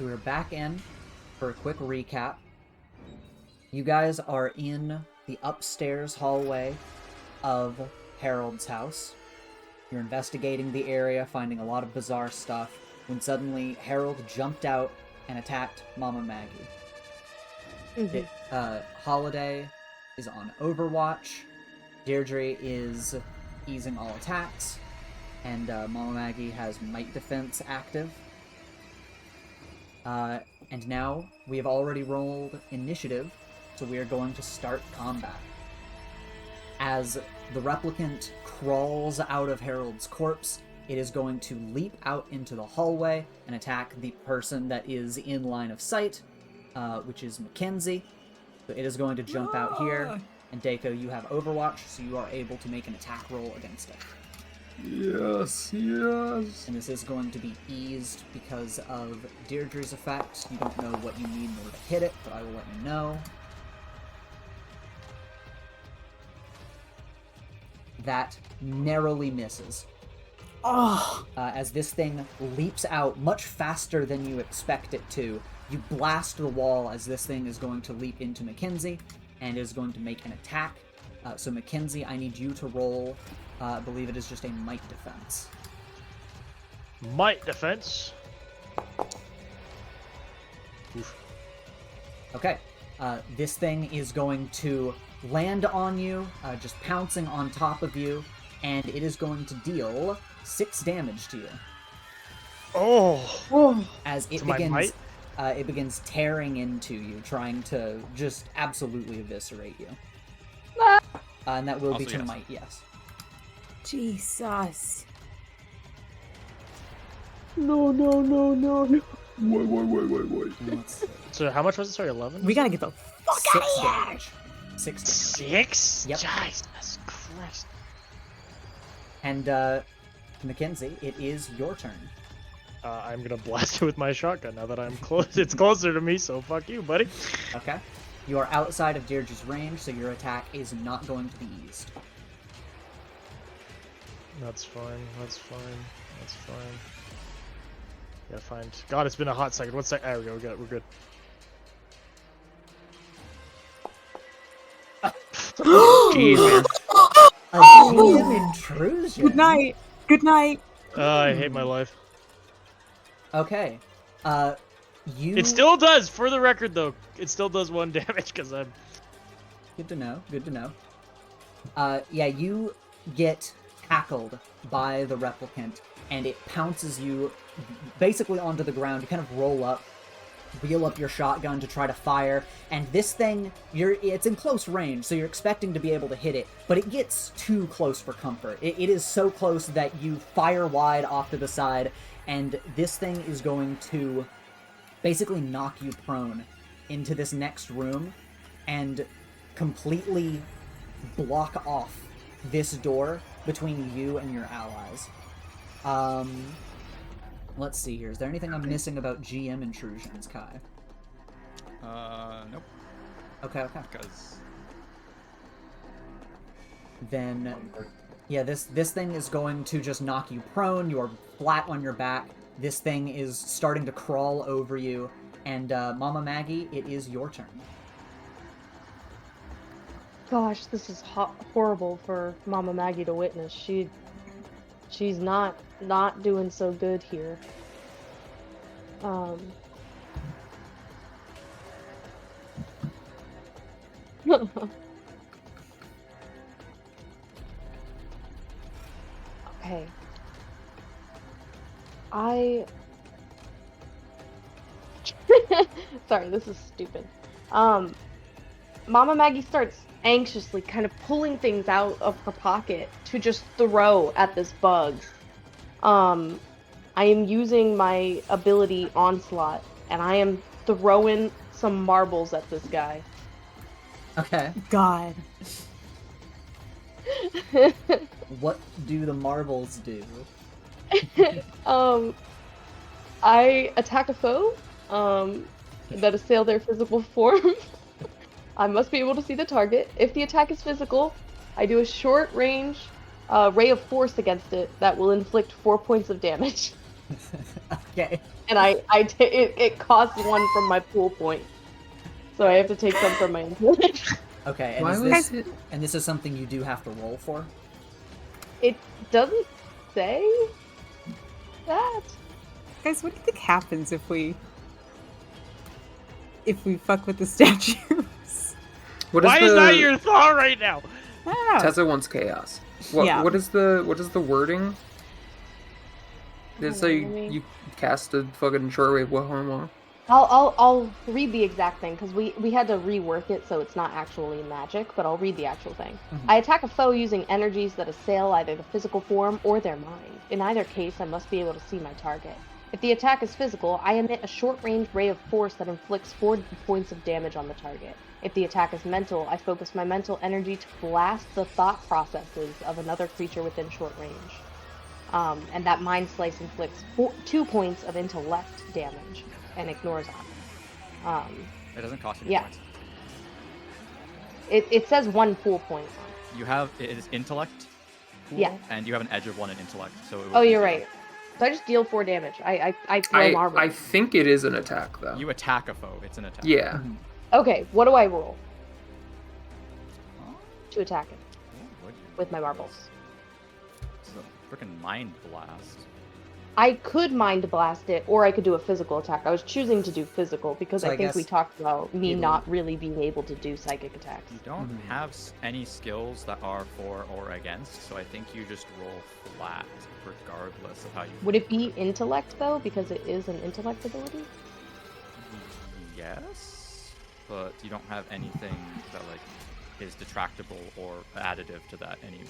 So we're back in for a quick recap. You guys are in the upstairs hallway of Harold's house. You're investigating the area, finding a lot of bizarre stuff, when suddenly Harold jumped out and attacked Mama Maggie. Holiday is on Overwatch. Deirdre is easing all attacks. And Mama Maggie has Might Defense active. And now we have already rolled initiative, so we are going to start combat. As the replicant crawls out of Harold's corpse, it is going to leap out into the hallway and attack the person that is in line of sight, which is Mackenzie. So it is going to jump out here, and Dako, you have Overwatch, so you are able to make an attack roll against it. Yes, yes. And this is going to be eased because of Deirdre's effect. You don't know what you need in order to hit it, but I will let you know. That narrowly misses. As this thing leaps out much faster than you expect it to, you blast the wall as this thing is going to leap into Mackenzie and is going to make an attack. So Mackenzie, I need you to roll, I believe it is just a Might Defense. Might Defense? Oof. Okay. This thing is going to land on you, just pouncing on top of you, and it is going to deal 6 damage to you. Oh! As it begins tearing into you, trying to just absolutely eviscerate you. And that will be to Might, yes. Jesus. No. Wait. Let's see. So how much was it? Sorry, 11? We gotta get the fuck out of here! Damage. 6 damage. 6? Yep. Jesus Christ. And, Mackenzie, it is your turn. I'm gonna blast it with my shotgun now that I'm close. It's closer to me, so fuck you, buddy. Okay. You are outside of Deirdre's range, so your attack is not going to be eased. That's fine. Yeah, fine. God, it's been a hot second. 1 sec. There we go. We're good. Jeez, man. A GM intrusion. Good night. I hate my life. Okay. It still does, for the record, though. It still does 1 damage, because I'm... Good to know. Yeah, you get tackled by the replicant, and it pounces you basically onto the ground. You kind of roll up, wheel up your shotgun to try to fire, and this thing, it's in close range, so you're expecting to be able to hit it, but it gets too close for comfort. It is so close that you fire wide off to the side, and this thing is going to basically knock you prone into this next room and completely block off this door between you and your allies. Let's see here. Is there anything I'm missing about GM intrusions, Kai? Nope. Okay. Because... Then, yeah, this thing is going to just knock you prone. You are flat on your back. This thing is starting to crawl over you. And, Mama Maggie, it is your turn. Gosh, this is horrible for Mama Maggie to witness. She's not doing so good here. Okay. Sorry, this is stupid. Mama Maggie starts anxiously kind of pulling things out of her pocket to just throw at this bug. I am using my ability Onslaught, and I am throwing some marbles at this guy. Okay. God. What do the marbles do? I attack a foe that assail their physical form. I must be able to see the target. If the attack is physical, I do a short range ray of force against it that will inflict 4 points of damage. Okay. And it costs 1 from my pool point. So I have to take some from my intellect. Okay, and Why is was this it? and this is something you do have to roll for? It doesn't say that. Guys, what do you think happens if we fuck with the statues? Why is that your thought right now? I don't know. Tessa wants chaos. What? Yeah. What is the wording? Did it Hold say on, let me- you cast a fucking shortwave Wahoma? I'll read the exact thing because we had to rework it so it's not actually magic, but I'll read the actual thing. Mhm. I attack a foe using energies that assail either the physical form or their mind. In either case, I must be able to see my target. If the attack is physical, I emit a short-range ray of force that inflicts 4 points of damage on the target. If the attack is mental, I focus my mental energy to blast the thought processes of another creature within short range. And that Mind Slice inflicts 2 points of intellect damage and ignores armor. It doesn't cost you any Yeah. points. It says 1 pool point. You have it is intellect. Pool, Yeah. And you have an edge of 1 in intellect, so. It would Oh, be you're 0. right. So I just deal 4 damage. I throw marbles. I think it is an attack though. You attack a foe. It's an attack. Yeah. Mhm. Okay, what do I roll Huh? to attack it What would you with my roll? marbles? This is a freaking mind blast. I could mind blast it, or I could do a physical attack. I was choosing to do physical because So I I think we guess talked about me you- not really being able to do psychic attacks. You don't Mhm. have any skills that are for or against, so I think you just roll flat, regardless of how you. Would it be intellect though, because it is an intellect ability? Yes, but you don't have anything that like is detractable or additive to that anyway.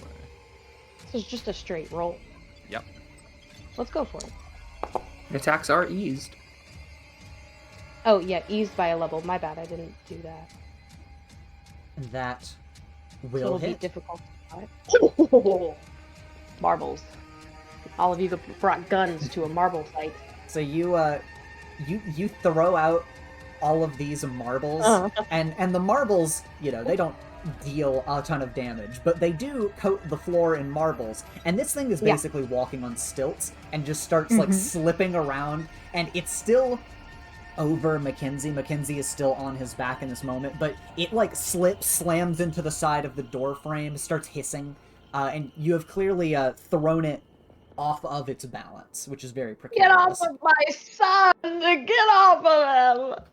This is just a straight roll. Yep. Let's go for it. Attacks are eased. Oh yeah, eased by a level. My bad, I didn't do that. That So will it'll be hit. difficult to fight. Marbles. All of you that brought guns to a marble fight. So you throw out all of these marbles, and the marbles, they don't deal a ton of damage, but they do coat the floor in marbles. And this thing is Yeah. basically walking on stilts and just starts like slipping around, and it's still over Mackenzie. Mackenzie is still on his back in this moment, but it like slips, slams into the side of the door frame, starts hissing, and you have clearly thrown it off of its balance, which is very Get precarious. off of my son! Get off of him!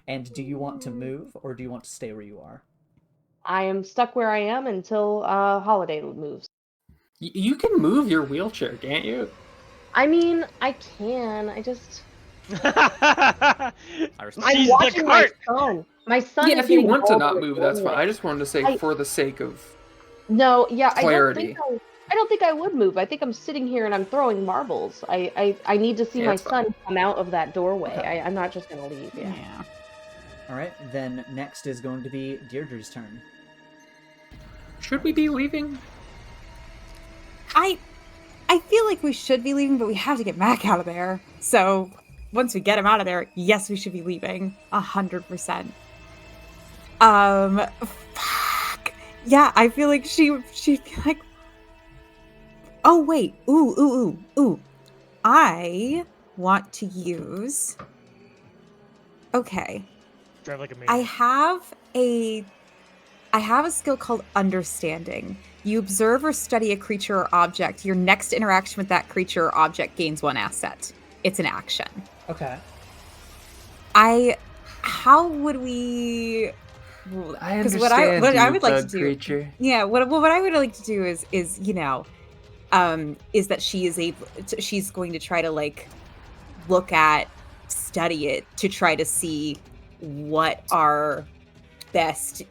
And do you want to move, or do you want to stay where you are? I am stuck where I am until Holiday moves. You can move your wheelchair, can't you? I mean, I can. I just. I respect. I'm She's the watching my cart. son. My son. Yeah, is if you getting want to older not and move, that's fine. older. I just wanted to say I- for the sake of No, yeah, clarity. I don't think I would move. I think I'm sitting here and I'm throwing marbles. I need to see Yeah, my that's son come out of that doorway. Okay. I'm not just gonna leave. Yeah. Yeah. All right, then next is going to be Deirdre's turn. Should we be leaving? I feel like we should be leaving, but we have to get Mac out of there. So once we get him out of there, yes, we should be leaving. 100%. Fuck. Yeah, I feel like she'd be like, oh wait, ooh. I want to use. Okay. Drive like a I maniac. have a skill called Understanding. You observe or study a creature or object. Your next interaction with that creature or object gains 1 asset. It's an action. Okay. How would we? I Because understand what I you, would like to bug do. creature. Yeah. What I would like to do is that she's going to try to like look at, study it to try to see what our best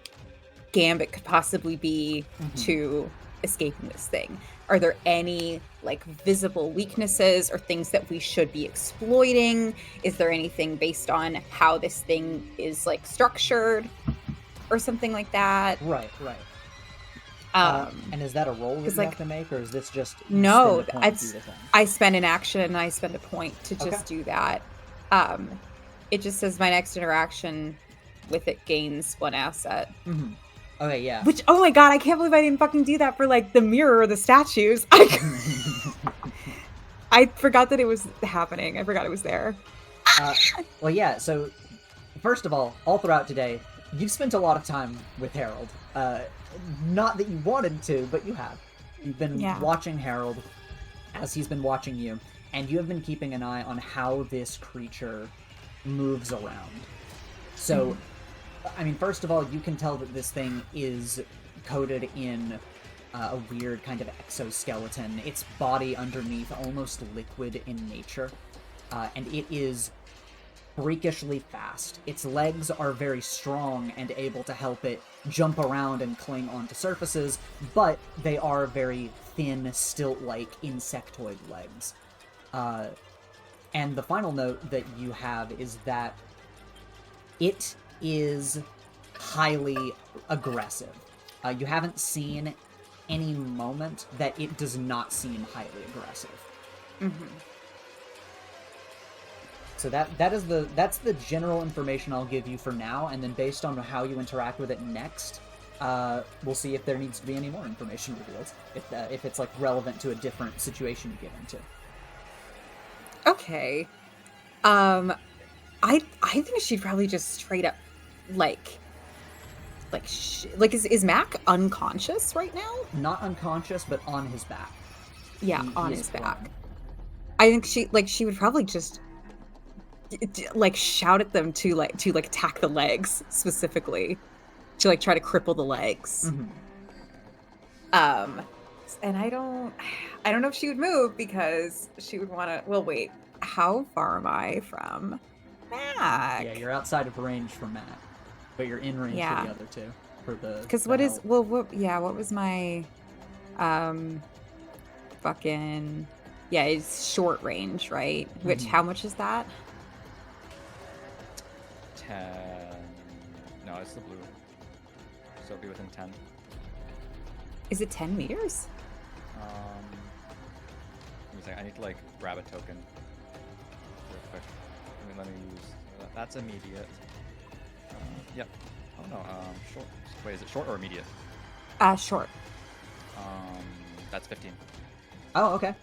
gambit could possibly be to escaping this thing. Are there any like visible weaknesses or things that we should be exploiting? Is there anything based on how this thing is like structured or something like that? Right. And is that a roll that you 'cause, like, have to make, or is this just you No, spend a point to it's do the thing? I spend an action and I spend a point to just do that. It just says my next interaction with it gains 1 asset. Mm-hmm. Okay, yeah. Which, oh my god, I can't believe I didn't fucking do that for like the mirror or the statues. I forgot that it was happening. I forgot it was there. Well, yeah, so first of all throughout today, you've spent a lot of time with Harold. Not that you wanted to, but you have. You've been watching Harold as he's been watching you, and you have been keeping an eye on how this creature moves around. So, I mean, first of all, you can tell that this thing is coated in a weird kind of exoskeleton. Its body underneath almost liquid in nature, and it is freakishly fast. Its legs are very strong and able to help it jump around and cling onto surfaces, but they are very thin, stilt-like insectoid legs. And the final note that you have is that it is highly aggressive. You haven't seen any moment that it does not seem highly aggressive. Mm-hmm. So that's the general information I'll give you for now, and then based on how you interact with it next, we'll see if there needs to be any more information revealed, if it's like relevant to a different situation you get into. Okay. I think she'd probably just straight up is Mac unconscious right now? Not unconscious, but on his back. Yeah, He on is his back. prone. I think she would probably just shout at them to attack the legs specifically, to try to cripple the legs. Mm-hmm. And I don't know if she would move because she would want to. Well, wait, how far am I from Mac? Yeah, you're outside of range for Matt, but you're in range for the other two. For the because what was my it's short range, right? Which how much is that? 10. No, it's the blue. So it'll be within 10. Is it 10 meters? Give me a second. I need to grab a token real quick. Let me use. That's immediate. Yep. Oh no. Short. Wait, is it short or immediate? Short. That's 15. Oh, okay.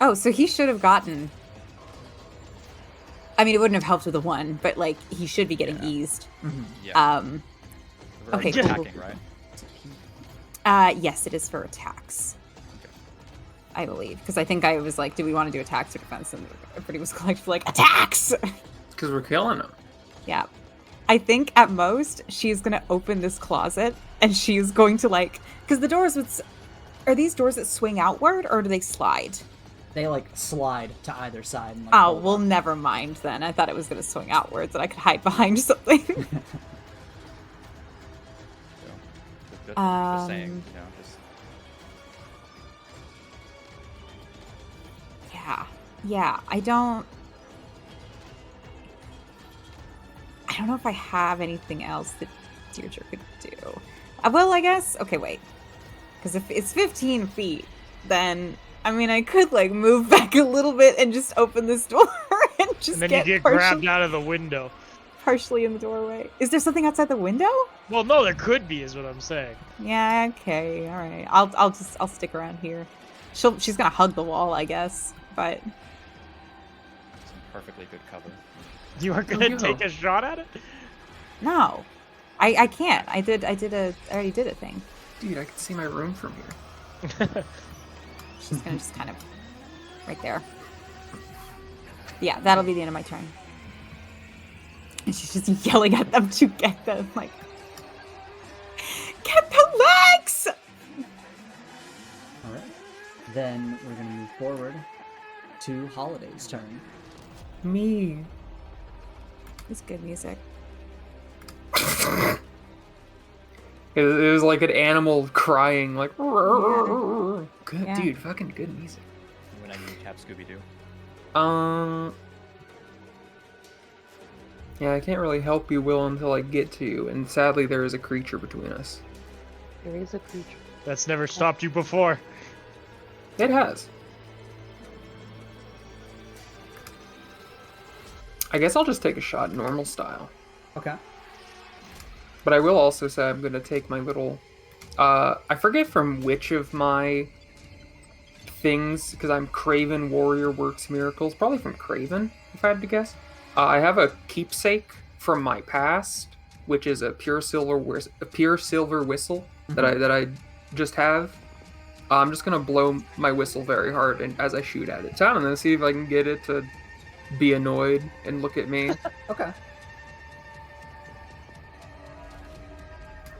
Oh, so he should have gotten. I mean, it wouldn't have helped with the one, but he should be getting eased. Mm-hmm. Yeah. We're Okay, already cool. attacking, right? Yes, it is for attacks. Okay. I believe, because I think I was do we want to do attacks or defense? And everybody was attacks. Because we're killing them. Yeah. I think at most she's gonna open this closet and she's going to because the doors are these doors that swing outward or do they slide? They slide to either side. And, Oh, hold well, up. never mind then. I thought it was gonna swing outwards and I could hide behind something. So, just saying, just. Yeah. I don't know if I have anything else that Deirdre could do. Well, I guess. Okay, wait. Because if it's 15 feet, then I mean, I could move back a little bit and just open this door and just And then you get grabbed out of the window. Partially in the doorway. Is there something outside the window? Well, no, there could be, is what I'm saying. Yeah. Okay. All right. I'll stick around here. She's gonna hug the wall, I guess. But Some perfectly good cover. You are gonna take a shot at it? no, I can't. I already did a thing. Dude, I can see my room from here. She's gonna just kind of right there. Yeah, that'll be the end of my turn. And she's just yelling at them to get them, get the legs! All right. Then we're gonna move forward to Holiday's turn. Me. It's good music. It was like an animal crying, Good, Yeah. dude, fucking good music. When I need tap Scooby-Doo. Yeah, I can't really help you, Will, until I get to you, and sadly there is a creature between us. There is a creature. That's never stopped you before. It has. I guess I'll just take a shot normal style. Okay. But I will also say I'm gonna take my little I forget from which of my things because I'm Craven Warrior Works Miracles, probably from Craven, if I had to guess. I have a keepsake from my past, which is a pure silver whistle that I just have. I'm just gonna blow my whistle very hard and as I shoot at it. So I don't know, see if I can get it to be annoyed and look at me. Okay.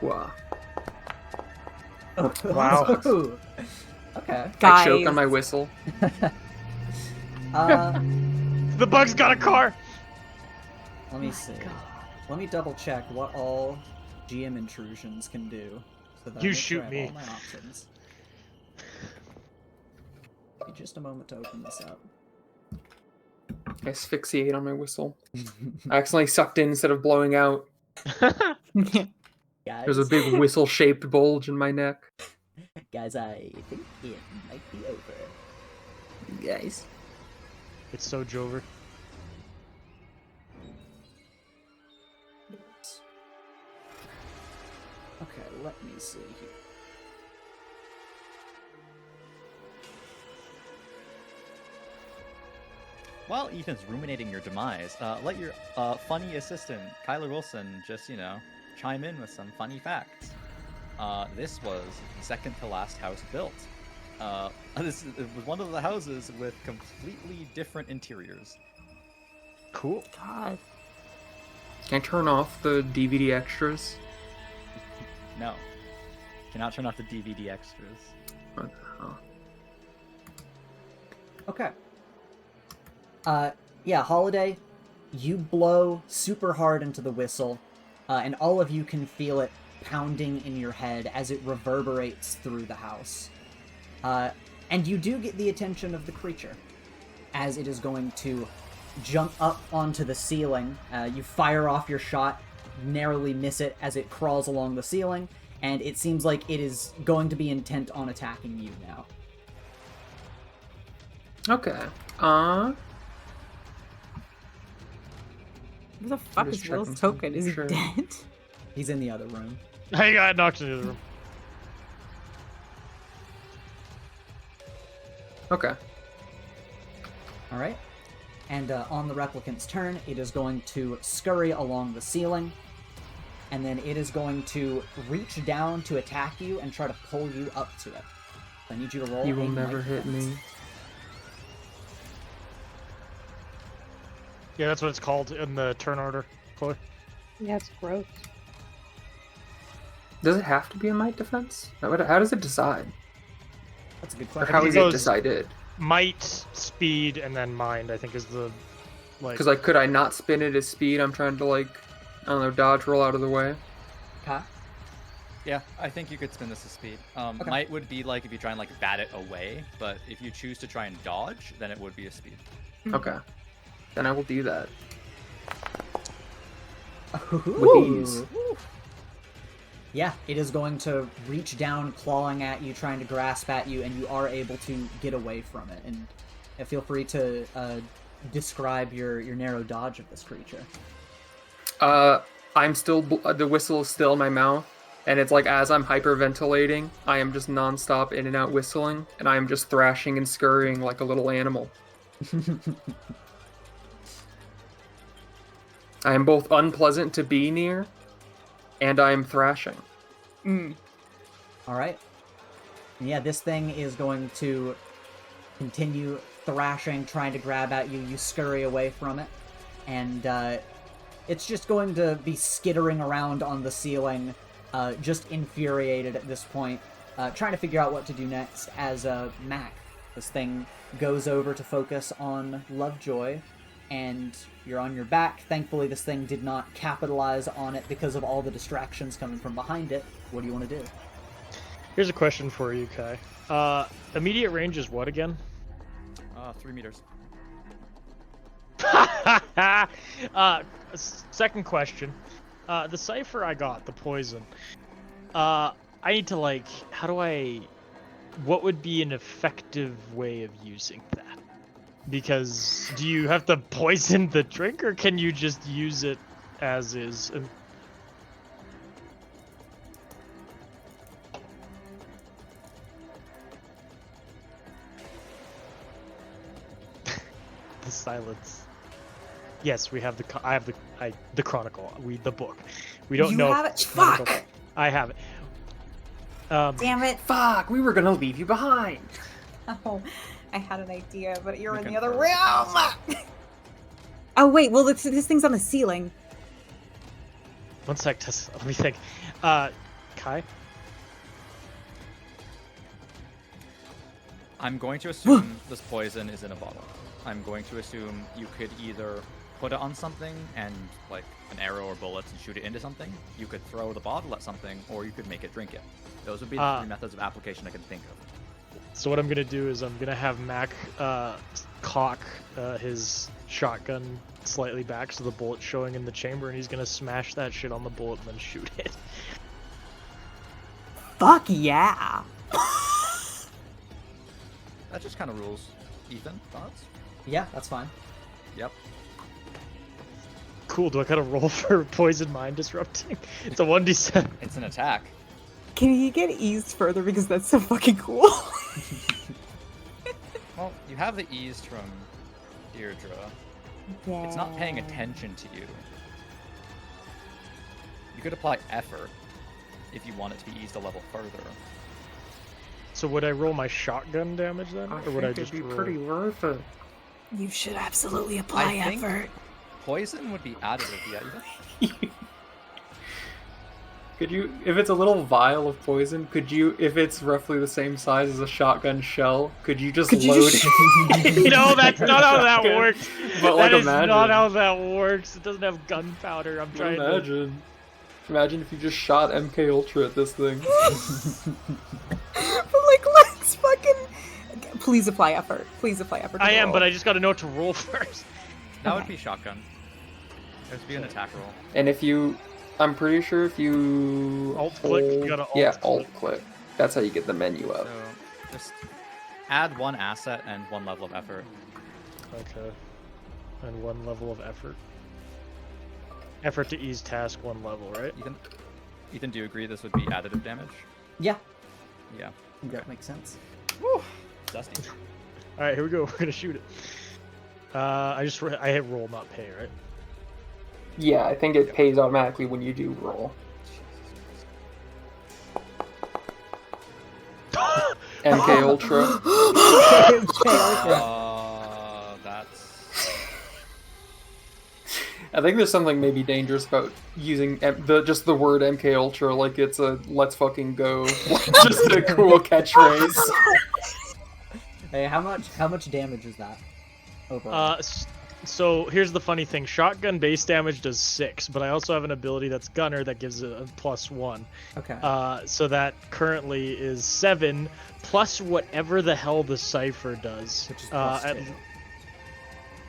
Wow. Wow. Ooh. Okay. I choke on Guys. my whistle. The bug's got a car. Let me see. God. Let me double check what all GM intrusions can do. So that I You make sure shoot I have me. all my options. Give me just a moment to open this up. I asphyxiate on my whistle. I accidentally sucked in instead of blowing out. Guys, There's a big whistle-shaped bulge in my neck. guys, I think it might be over. Guys. It's so Jover. Okay, let me see here. While Ethan's ruminating your demise, let your funny assistant, Kyler Wilson, just, chime in with some funny facts. This was the second to last house built. It was one of the houses with completely different interiors. Cool. God. Can I turn off the DVD extras? No. Cannot turn off the DVD extras. What the hell? Okay. Yeah, Holiday, you blow super hard into the whistle, and all of you can feel it pounding in your head as it reverberates through the house. And you do get the attention of the creature, as it is going to jump up onto the ceiling. You fire off your shot, narrowly miss it as it crawls along the ceiling, and it seems like it is going to be intent on attacking you now. Okay. Who the fuck just is Will's checking token? Is he sure. dead? He's in the other room. I got knocked into the room. Okay. All right. And on the replicant's turn, it is going to scurry along the ceiling, and then it is going to reach down to attack you and try to pull you up to it. I need you to roll. You will a never might hit defense. me. Yeah, that's what it's called in the turn order, Chloe. Yeah, it's gross. Does it have to be a might defense? How does it decide? That's a good Or question. how think is it it goes- decided? Might, speed, and then mind, I think is the, like... Because, could I not spin it as speed? I'm trying to, I don't know, dodge, roll out of the way. Okay. Yeah, I think you could spin this as speed. Might would be like if you try and bat it away, but if you choose to try and dodge, then it would be a speed. Okay. Then I will do that. Ooh. ease. Yeah, it is going to reach down, clawing at you, trying to grasp at you, and you are able to get away from it. And feel free to describe your narrow dodge of this creature. I'm still, the whistle is still in my mouth, and it's as I'm hyperventilating, I am just nonstop in and out whistling, and I am just thrashing and scurrying like a little animal. I am both unpleasant to be near, and I am thrashing. All right. Yeah, this thing is going to continue thrashing, trying to grab at you. You scurry away from it, and it's just going to be skittering around on the ceiling, just infuriated at this point, trying to figure out what to do next as Mac. This thing goes over to focus on Lovejoy, and you're on your back. Thankfully, this thing did not capitalize on it because of all the distractions coming from behind it. What do you want to do? Here's a question for you, Kai. Immediate range is what again? 3 meters. Second question. The cipher I got, the poison. I need to what would be an effective way of using that? Because do you have to poison the drink, or can you just use it as is? Silence. Yes, we have I have the Chronicle. The book. We don't know. You have it? Chronicle- Fuck! I have it. Damn it. Fuck, we were gonna leave you behind. Oh, I had an idea, but you're We in the can other throw room! it. Oh, wait, well, this thing's on the ceiling. One sec, Tess. Let me think. Kai? I'm going to assume this poison is in a bottle. I'm going to assume you could either put it on something and like an arrow or bullets and shoot it into something. You could throw the bottle at something, or you could make it drink it. Those would be the 3 methods of application I can think of. So what I'm gonna do is I'm gonna have Mac cock his shotgun slightly back so the bullet's showing in the chamber, and he's gonna smash that shit on the bullet and then shoot it. Fuck yeah! That just kind of rules. Ethan, thoughts? Yeah, that's fine. Yep. Cool. Do I gotta roll for poison mind disrupting? It's a 1d7. It's an attack. Can he get eased further because that's so fucking cool? Well, you have the ease from Deirdre. Yeah. It's not paying attention to you. You could apply effort if you want it to be eased a level further. So would I roll my shotgun damage then, or would I it'd just be roll? pretty worth it. You should absolutely apply I think effort. poison would be additive, yeah. Could you, if it's a little vial of poison, could you, if it's roughly the same size as a shotgun shell, could you just load it? No, that's not how that Shotgun. works. But like, That is imagine. not how that works. It doesn't have gunpowder. I'm trying to. Imagine if you just shot MK Ultra at this thing. But like, let's fucking... Please apply effort. Please apply effort. to I the am, roll. but I just got to know what to roll first. That would Okay. be shotgun. It would be an attack roll. And if you, I'm pretty sure if you Alt click, you gotta alt yeah, click. alt click. That's how you get the menu up. So just add 1 asset and 1 level of effort. Okay. And 1 level of effort. Effort to ease task 1 level, right? Ethan, do you agree this would be additive damage? Yeah, Yeah. I think that makes sense. Dusty. All right, here we go. We're gonna shoot it. I hit roll, not pay, right? Yeah, I think it pays automatically when you do roll. MK Ultra. That's... I think there's something maybe dangerous about using just the word MK Ultra like it's a let's fucking go, just a cool catchphrase. Hey, how much damage is that overall? So here's the funny thing: shotgun base damage does 6, but I also have an ability that's gunner that gives it a +1. Okay. So that currently is 7 plus whatever the hell the cipher does. Which is plus 2.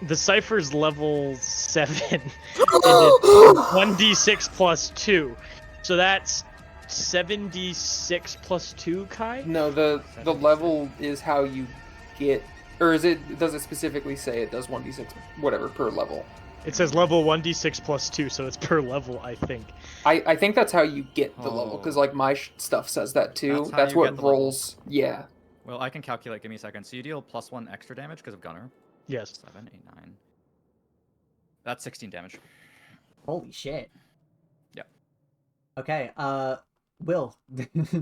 The cipher's level 7, and it's 1d6 plus 2. So that's 7d6 plus 2, Kai? No, the level is how you get, or is it? Does it specifically say it does 1d6 whatever per level? It says level 1d6 plus 2, so it's per level, I think. I think that's how you get the level, because like my stuff says that too. That's how That's you what get the level. rolls. Yeah. Well, I can calculate. Give me a second. So you deal +1 extra damage because of gunner. Yes. 7, 8, 9. That's 16 damage. Holy shit. Yep. Okay. Will,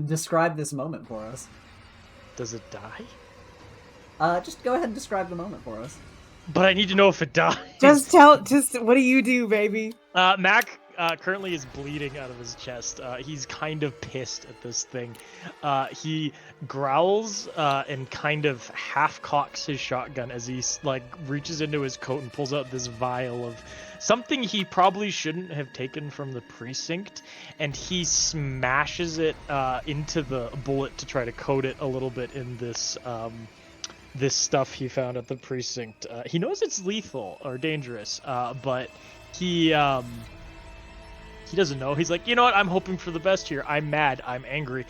describe this moment for us. Does it die? Just go ahead and describe the moment for us. But I need to know if it dies. Just what do you do, baby? Mac currently is bleeding out of his chest. He's kind of pissed at this thing. He growls and kind of half cocks his shotgun as he like reaches into his coat and pulls out this vial of something he probably shouldn't have taken from the precinct, and he smashes it into the bullet to try to coat it a little bit in this this stuff he found at the precinct. He knows it's lethal or dangerous, but he doesn't know. He's like, you know what? I'm hoping for the best here. I'm mad. I'm angry.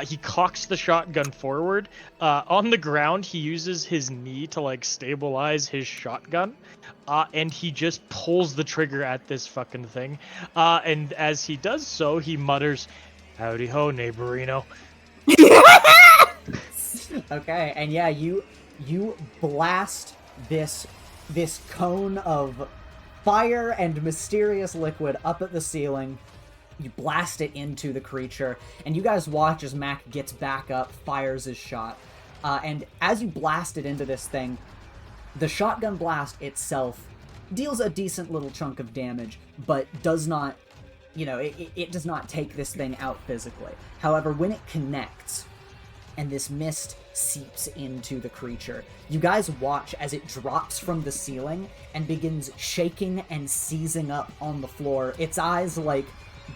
He cocks the shotgun forward. On the ground, he uses his knee to like stabilize his shotgun, and he just pulls the trigger at this fucking thing. And as he does so, he mutters, "Howdy ho, neighborino." Okay, and yeah, you blast this this cone of fire and mysterious liquid up at the ceiling. You blast it into the creature, and you guys watch as Mac gets back up, fires his shot. And as you blast it into this thing, the shotgun blast itself deals a decent little chunk of damage, but does not, it does not take this thing out physically. However, when it connects, and this mist seeps into the creature, you guys watch as it drops from the ceiling and begins shaking and seizing up on the floor, its eyes,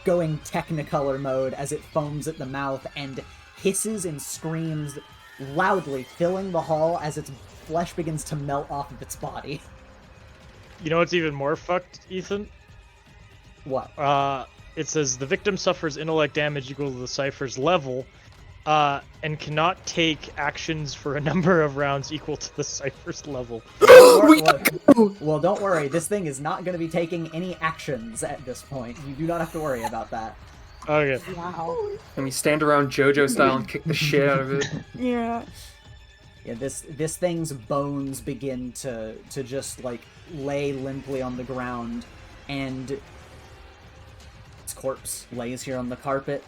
going Technicolor mode as it foams at the mouth and hisses and screams loudly, filling the hall as its flesh begins to melt off of its body. You know what's even more fucked, Ethan? What? It says the victim suffers intellect damage equal to the cipher's level, and cannot take actions for a number of rounds equal to the cipher's level. Well, don't worry. This thing is not going to be taking any actions at this point. You do not have to worry about that. Okay. Wow. And we stand around JoJo style and kick the shit out of it. Yeah. Yeah, this thing's bones begin to just lay limply on the ground, and its corpse lays here on the carpet,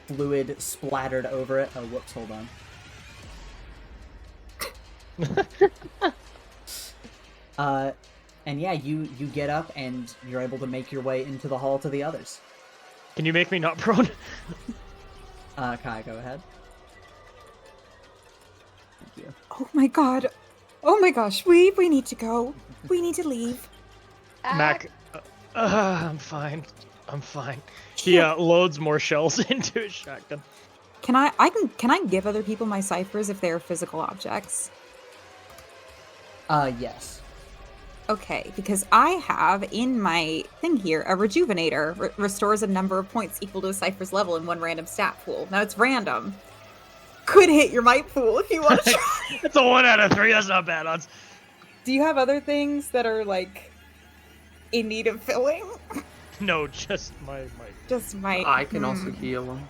fluid splattered over it. Oh, whoops, hold on. And yeah, you get up and you're able to make your way into the hall to the others. Can you make me not prone? Kai, go ahead. Thank you. Oh my god. Oh my gosh. We need to go. We need to leave. Mac, I'm fine. I'm fine. He loads more shells into his shotgun. Can I give other people my ciphers if they are physical objects? Yes. Okay, because I have in my thing here a rejuvenator. Restores a number of points equal to a cipher's level in one random stat pool. Now it's random. Could hit your might pool if you want to try. It's a 1 out of 3. That's not bad odds. Do you have other things that are in need of filling? No, just my. Just my. I can also heal him.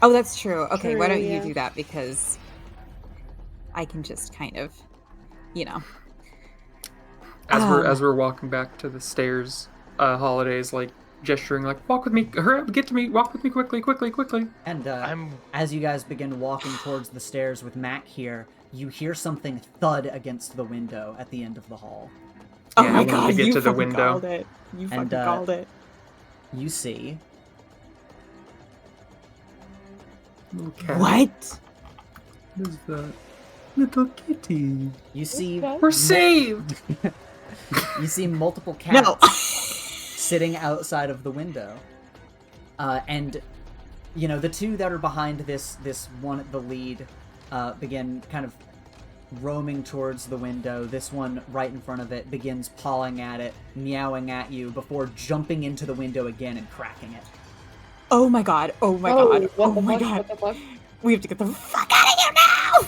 Oh, that's true. Okay, True, why don't yeah. you do that, because I can just kind of, As we're walking back to the stairs, Holiday's gesturing walk with me, hurry up, get to me, walk with me quickly. And as you guys begin walking towards the stairs with Mac here, you hear something thud against the window at the end of the hall. Oh Yeah, I my wanted god, to get you to the fucking window. called it. You fucking And, called it. You see Okay. What? What is that? Little kitty. You see Okay. We're saved! you see multiple cats No. sitting outside of the window. And the two that are behind this one at the lead begin kind of roaming towards the window. This one right in front of it begins pawing at it, meowing at you before jumping into the window again and cracking it. Oh my god. Oh my Oh, god. what Oh the my fuck? god. What the fuck? We have to get the fuck out of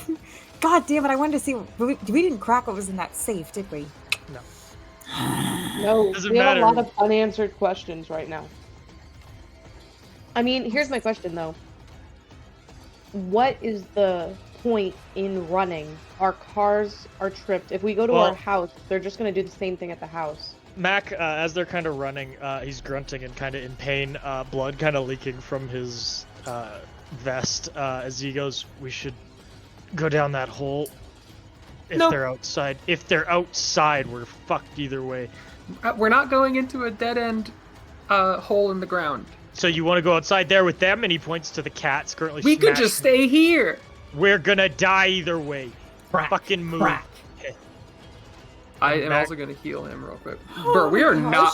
here now! God damn it, I wanted to see. We didn't crack what was in that safe, did we? No, Doesn't we have matter. a lot of unanswered questions right now. I mean, here's my question though. What is the point in running? Our cars are tripped. If we go to Well- our house, they're just gonna do the same thing at the house. Mac, as they're kind of running, he's grunting and kind of in pain, blood kind of leaking from his vest as he goes, we should go down that hole if No. they're outside. If they're outside, we're fucked either way. We're not going into a dead-end hole in the ground. So you want to go outside there with them? And he points to the cats currently We could smashed. just stay here! We're gonna die either way. Crack, Fucking move. crack. I am Mac- also going to heal him real quick. Bro, we are not...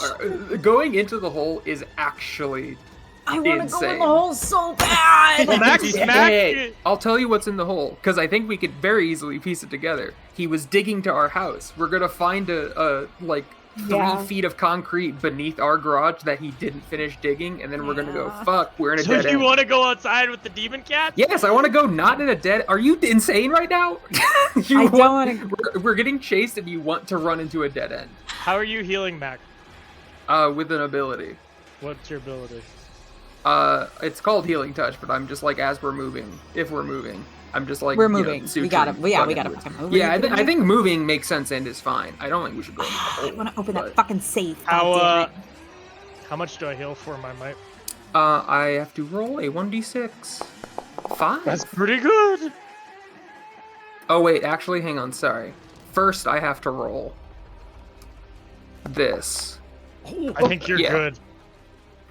Going into the hole is actually I want to go in insane. the hole so bad! Well, Mac, Hey, Mac, hey, I'll tell you what's in the hole, because I think we could very easily piece it together. He was digging to our house. We're gonna find a 3 Yeah. feet of concrete beneath our garage that he didn't finish digging, and then we're gonna go, Yeah. fuck, we're in a So dead you end. want to go outside with the demon cat? Yes, I want to go not in a dead... Are you insane right now? You I don't wanna- We're getting chased and you want to run into a dead end. How are you healing, Mac? With an ability. What's your ability? It's called Healing Touch, but I'm just as we're moving, if we're moving, I'm just like We're you know, moving. We suturing gotta. Yeah, we plug gotta inwards. fucking move. Yeah, I think moving makes sense and is fine. I don't think we should go. I want to open but- that fucking safe. How God damn it. how much do I heal for my might? I have to roll a 1d6. 5. That's pretty good. Oh wait, actually, hang on. Sorry. First, I have to roll this. I think you're yeah. good.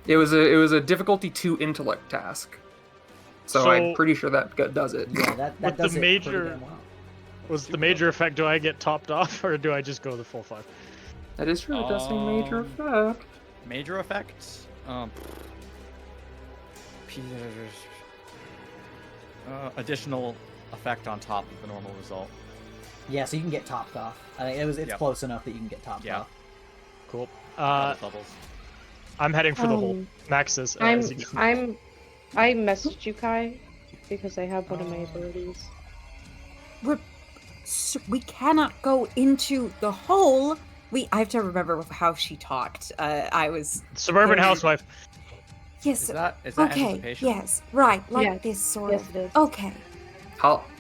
It was a difficulty 2 intellect task. So I'm So- pretty sure that does it. Yeah, that With the does it pretty major- damn well. Was the major effect? Do I get topped off, or do I just go the full 5? That is true. It does say major effect. Major effects. Additional effect on top of the normal result. Yeah, so you can get topped off. I think it's Yep. close enough that you can get topped Yeah. off. Cool. Doubles. I'm heading for the hole. Um, Max is. I messaged you, Kai, because I have one of my abilities. We cannot go into the hole. I have to remember how she talked. I was Suburban very- housewife. yes. Is that Okay. anticipation? Yes. Right. Like Yes. this sort Yes, of. it is. Okay.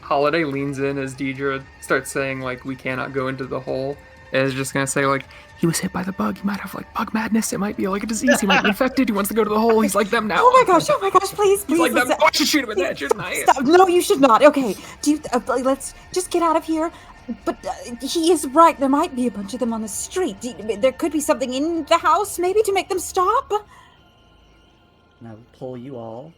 Holiday leans in as Deidre starts saying like we cannot go into the hole, and is just gonna say like he was hit by the bug. He might have like bug madness. It might be like a disease. He might be infected. He wants to go to the hole. He's like them now. Oh my gosh! Oh my gosh! Please, He's please. like them. let's- Oh, I should shoot him in the head, shouldn't I? Stop. No, you should not. Okay. Let's just get out of here. But he is right. There might be a bunch of them on the street. There could be something in the house, maybe, to make them stop. And I will pull you all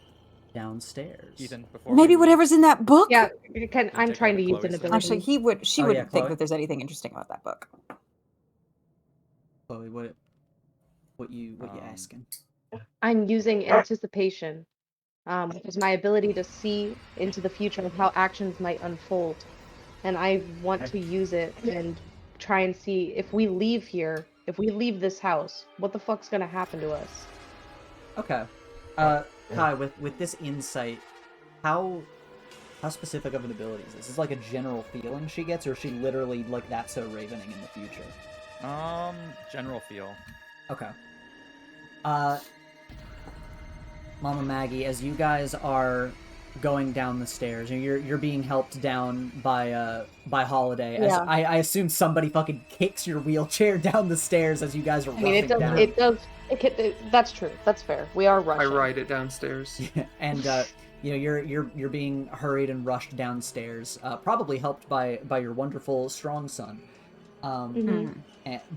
downstairs. Ethan, before Maybe we leave- whatever's in that book. Yeah, Take I'm trying to one of use an Chloe's ability. Actually, she Oh, wouldn't yeah, think Chloe. that there's anything interesting about that book. Chloe, what you asking? I'm using anticipation, which is my ability to see into the future of how actions might unfold, and I want to use it and try and see if we leave here, if we leave this house, what the fuck's gonna happen to us? Okay. Kai, with this insight, how specific of an ability is this? Is this like a general feeling she gets, or is she literally like that's so ravening in the future? General feel. Okay. Mama Maggie, as you guys are going down the stairs, you're being helped down by Holiday. As Yeah. I assume somebody fucking kicks your wheelchair down the stairs as you guys are I mean, it rushing does. down. That's true. That's fair. We are I rushing. ride it downstairs. And you know you're being hurried and rushed downstairs, probably helped by your wonderful strong son. Mhm.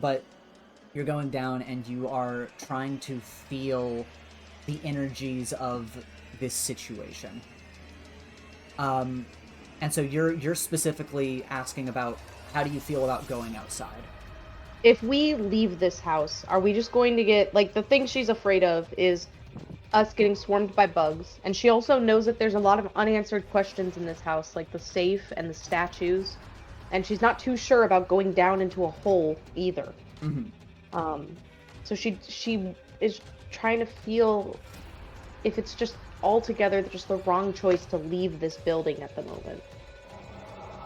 But you're going down and you are trying to feel the energies of this situation. And so you're specifically asking about how do you feel about going outside? If we leave this house, are we just going to get, like, the thing she's afraid of is us getting swarmed by bugs, and she also knows that there's a lot of unanswered questions in this house, like the safe and the statues, and she's not too sure about going down into a hole either. Mm-hmm. So she is trying to feel if it's just altogether just the wrong choice to leave this building at the moment.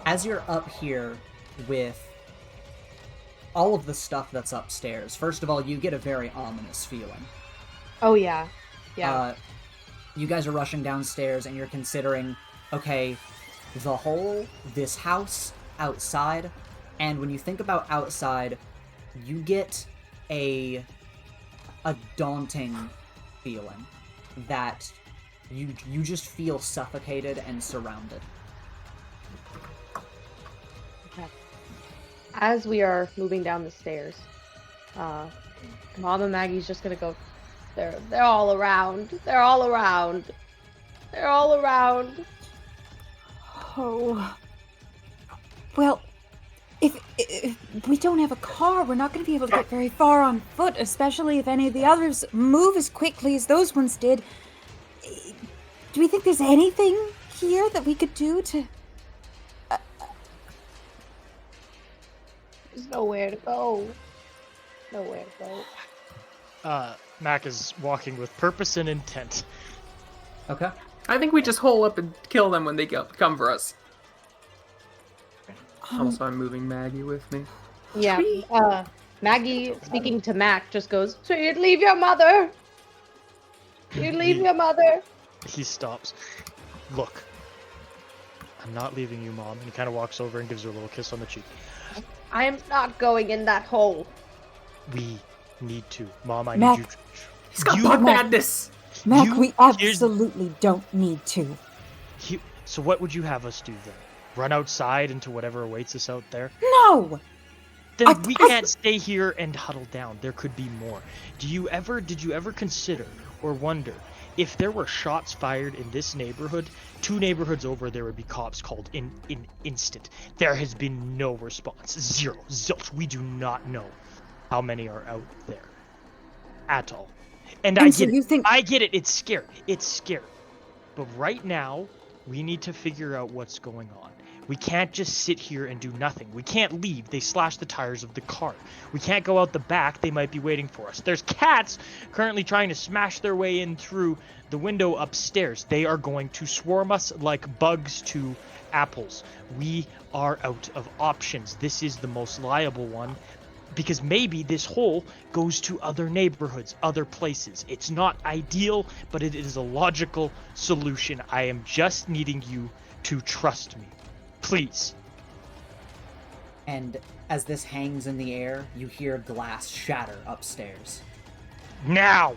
As you're up here with all of the stuff that's upstairs, first of all, you get a very ominous feeling. Oh yeah. Yeah. You guys are rushing downstairs and you're considering, okay, the hole, this house, outside, and when you think about outside, you get a daunting feeling that you just feel suffocated and surrounded. As we are moving down the stairs, Mom and Maggie's just gonna go, they're all around. They're all around. They're all around. Oh. Well, if we don't have a car, we're not going to be able to get very far on foot, especially if any of the others move as quickly as those ones did. Do we think there's anything here that we could do to... There's nowhere to go. Nowhere to go. Mac is walking with purpose and intent. Okay. I think we just hole up and kill them when they come for us. Also, I'm moving Maggie with me. Yeah. Maggie, speaking to Mac, just goes, "So you'd leave your mother? You'd leave your mother?" He stops. Look, I'm not leaving you, Mom. And he kind of walks over and gives her a little kiss on the cheek. I am not going in that hole. We need to. Mom, I Mac. need you to... He's got You- bug Mac. madness. Mac, You- we here's- absolutely don't need to. So what would you have us do then? Run outside into whatever awaits us out there? No! Then we can't stay here and huddle down. There could be more. Did you ever consider or wonder if there were shots fired in this neighborhood, 2 neighborhoods over, there would be cops called in instant. There has been no response. Zero. Zilch. We do not know how many are out there at all. And I so get you it. think- I get it. It's scary. It's scary. But right now, we need to figure out what's going on. We can't just sit here and do nothing. We can't leave. They slashed the tires of the car. We can't go out the back. They might be waiting for us. There's cats currently trying to smash their way in through the window upstairs. They are going to swarm us like bugs to apples. We are out of options. This is the most liable one because maybe this hole goes to other neighborhoods, other places. It's not ideal, but it is a logical solution. I am just needing you to trust me. Please. And as this hangs in the air, you hear glass shatter upstairs. Now!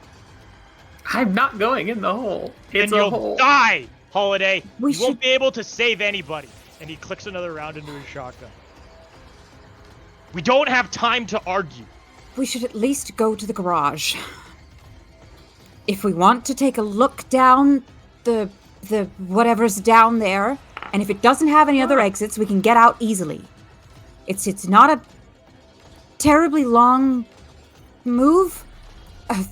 I'm not going in the hole. It's And a you'll hole. die, Holiday! We You won't should- be able to save anybody. And he clicks another round into his shotgun. We don't have time to argue. We should at least go to the garage. If we want to take a look down the whatever's down there, and if it doesn't have any other exits, we can get out easily. It's not a terribly long move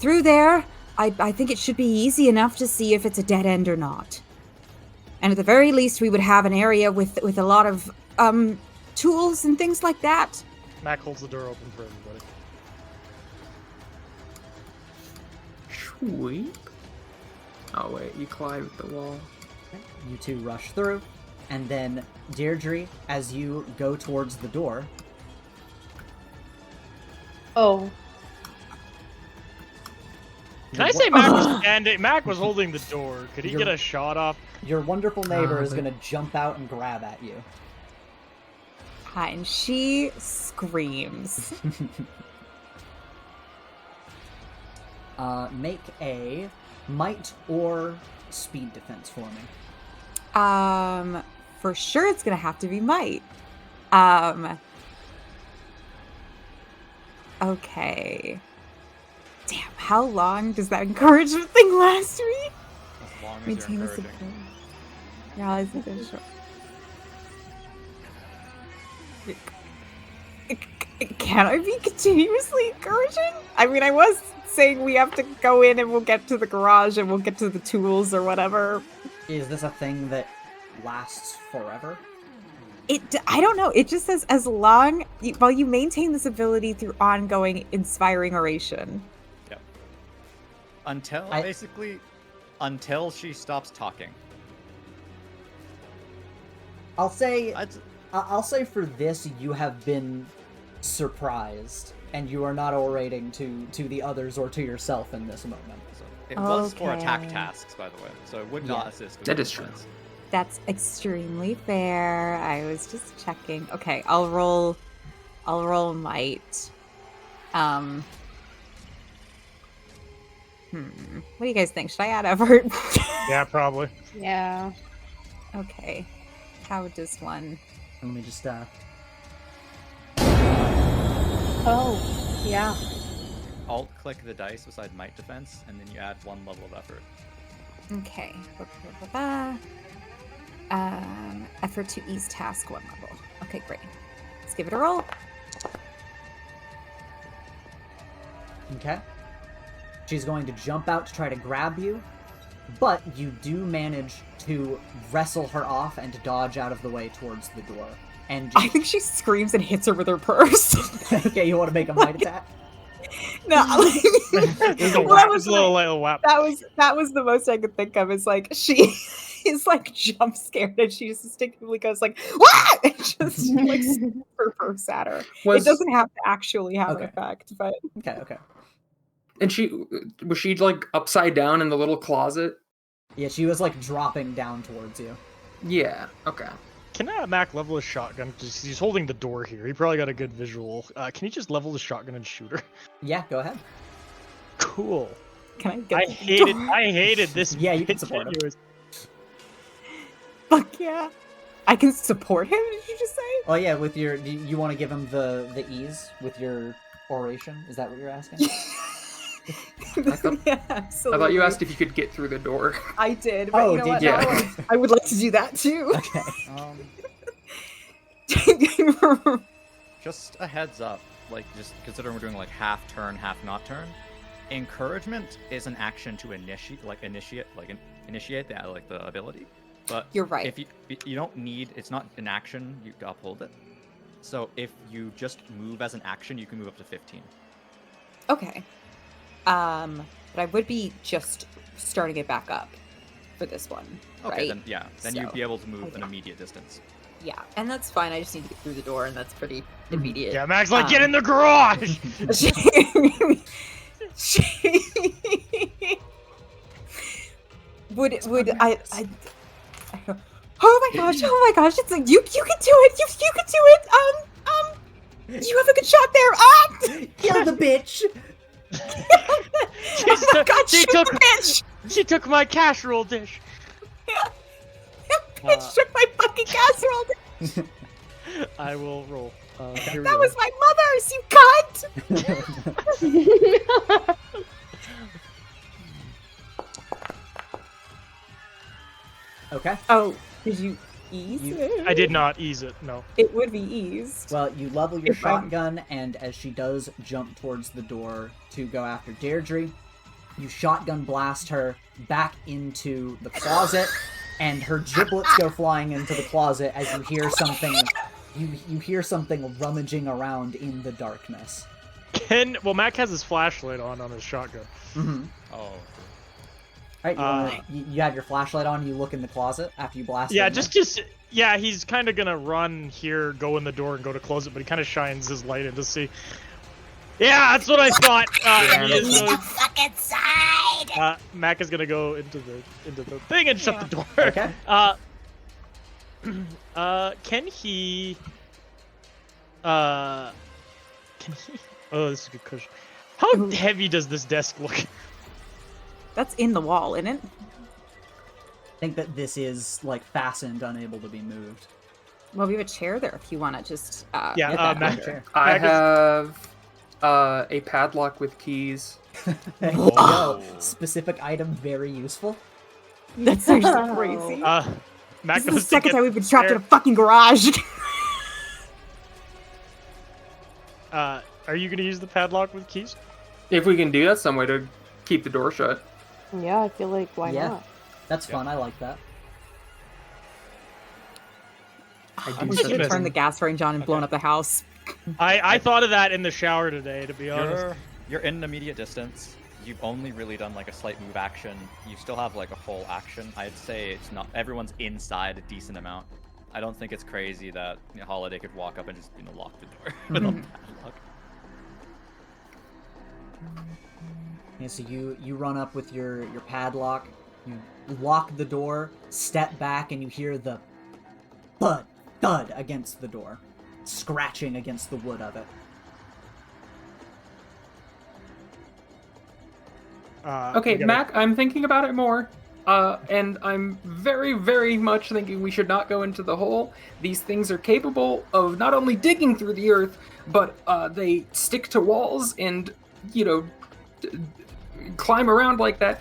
through there. I think it should be easy enough to see if it's a dead end or not. And at the very least, we would have an area with a lot of tools and things like that. Mac holds the door open for everybody. Sweep. Oh wait, you climbed the wall. You two rush through, and then Deirdre, as you go towards the door, Oh, Can I say Mac was standing? Mac was holding the door. Could he You're- get a shot off? your wonderful neighbor is but- going to jump out and grab at you. And she screams. Make a might or speed defense for me. For sure it's gonna have to be might. Okay. Damn, how long does that encouragement thing last me? As long as Maintain you're this encouraging. Yeah, I think that's short. Can I be continuously encouraging? I mean, I was saying we have to go in and we'll get to the garage and we'll get to the tools or whatever. Is this a thing that lasts forever? I don't know. It just says as long while you maintain this ability through ongoing inspiring oration. Yep. Until I- basically until she stops talking. I'll say I'd, I'll say for this you have been surprised, and you are not orating to the others or to yourself in this moment. so it was for attack Okay. tasks, by the way, so it would not Yeah. assist. With That is true. defense. That's extremely fair. I was just checking. Okay, I'll roll might. What do you guys think? Should I add effort? Yeah, probably. yeah. Okay. How does one? Let me just Oh, yeah. Alt click the dice beside might defense, and then you add 1 level of effort. Okay. Effort to ease task 1 level. Okay, great. Let's give it a roll. okay. She's going to jump out to try to grab you, but you do manage to wrestle her off and dodge out of the way towards the door. And I think she screams and hits her with her purse. okay, you want to make a might attack? No, There's a well, whap, that was there's a little whap. that was the most I could think of. Is like she is like jump scared and she just instinctively goes like "Wah!" and just like swings her purse at her. It doesn't have to actually have Okay. an effect, but Okay. And was she like upside down in the little closet? Yeah, she was like dropping down towards you. Yeah. Okay. Can Mac level his shotgun? Because he's holding the door here. He probably got a good visual. Can he just level the shotgun and shoot her? Yeah, go ahead. Cool. Can I get I the hated. door? I hated this. Yeah, you can support him. continuous- Fuck yeah. I can support him, did you just say? Oh yeah, with your, you want to give him the ease with your oration? Is that what you're asking? Yeah, absolutely. I thought you asked if you could get through the door. I did, but Oh, you know what? did you? No, I would like to do that too. Okay. Just a heads up, like just considering we're doing like half turn, half not turn. Encouragement is an action to initiate the ability. But You're right. If you don't need, it's not an action. You uphold it. So if you just move as an action, you can move up to 15. Okay. But I would be just starting it back up for this one, Okay, right? then you'd So- be able to move an Okay. immediate distance. Yeah, and that's fine. I just need to get through the door, and that's pretty immediate. Yeah, Mac's like, get in the garage. would I oh my gosh, it's like you can do it, you can do it. You have a good shot there. Kill the bitch! She Oh my god, she shoot took the bitch! she took my casserole dish. Bitch took my fucking casserole. I will roll. Here we That go. was my mother's, you cunt! Okay. Oh, did you ease it? I did not ease it. No. It would be eased. Well, you level your If I'm- shotgun, and as she does jump towards the door to go after Deirdre, you shotgun blast her back into the closet, and her giblets go flying into the closet as you hear something. You hear something rummaging around in the darkness. Well, Mac has his flashlight on his shotgun. Mm-hmm. Oh. Alright, you have your flashlight on, you look in the closet after you blast Yeah, it in yeah, he's kind of gonna run here, go in the door, and go to close it, but he kind of shines his light in to see. Yeah, that's what I thought. He is going, fucking side! Mac is gonna go into the thing and shut the door. Okay. Can he? Oh, this is a good question. How heavy does this desk look? That's in the wall, isn't it? I think that this is, like, fastened, unable to be moved. Well, we have a chair there if you want to just. Yeah, Get that Mac. chair. I Mac is- have a padlock with keys. There you go. Specific item, very useful. That's actually crazy. Mac This is the goes to second get time we've been trapped in a chair. fucking garage. Are you gonna use the padlock with keys? If we can do that some way to keep the door shut. Yeah, I feel like why Yeah. not? That's fun, I like that. I I'm wish just you had turned missing- the gas range on and blown up the house. I thought of that in the shower today, to be honest. You're in an immediate distance. You've only really done like a slight move action. You still have like a full action. I'd say it's not. Everyone's inside a decent amount. I don't think it's crazy that Holiday could walk up and just lock the door with a padlock. Yeah, so you run up with your padlock, you lock the door, step back, and you hear the thud against the door, scratching against the wood of it. Okay, we gotta- Mac, I'm thinking about it more. And I'm very, very much thinking we should not go into the hole. These things are capable of not only digging through the earth, but they stick to walls and, climb around like that.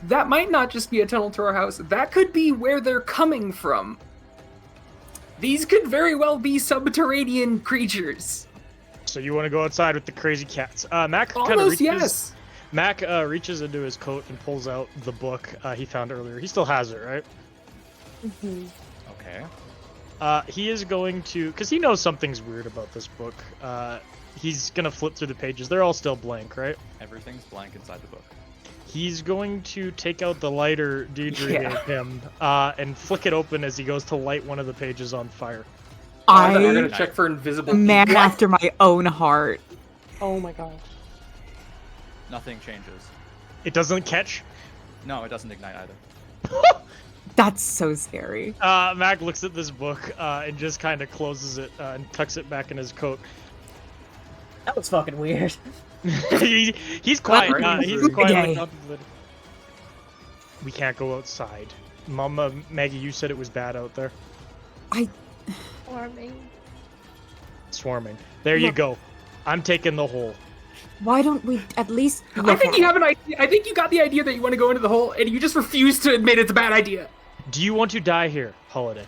That might not just be a tunnel to our house. That could be where they're coming from. These could very well be subterranean creatures. So you want to go outside with the crazy cats? Mac kind of Almost, reaches. yes. Mac reaches into his coat and pulls out the book he found earlier. He still has it, right? Mm-hmm. Okay. He is going to, because he knows something's weird about this book. He's gonna flip through the pages. They're all still blank, right? Everything's blank inside the book. He's going to take out the lighter Deidre gave him and flick it open as he goes to light one of the pages on fire. We're I gonna check for invisible. a man ink. after my own heart. Oh my gosh. Nothing changes. It doesn't catch. No, it doesn't ignite either. That's so scary. Mac looks at this book and just kind of closes it and tucks it back in his coat. That was fucking weird. He's quiet. Right. He's quietly Okay. contemplating. We can't go outside. Mama, Maggie, you said it was bad out there. Warming. Swarming. There you Look. go. I'm taking the hole. Why don't we at least I look think at you it? have an idea. I think you got the idea that you want to go into the hole, and you just refuse to admit it's a bad idea. Do you want to die here, Holiday?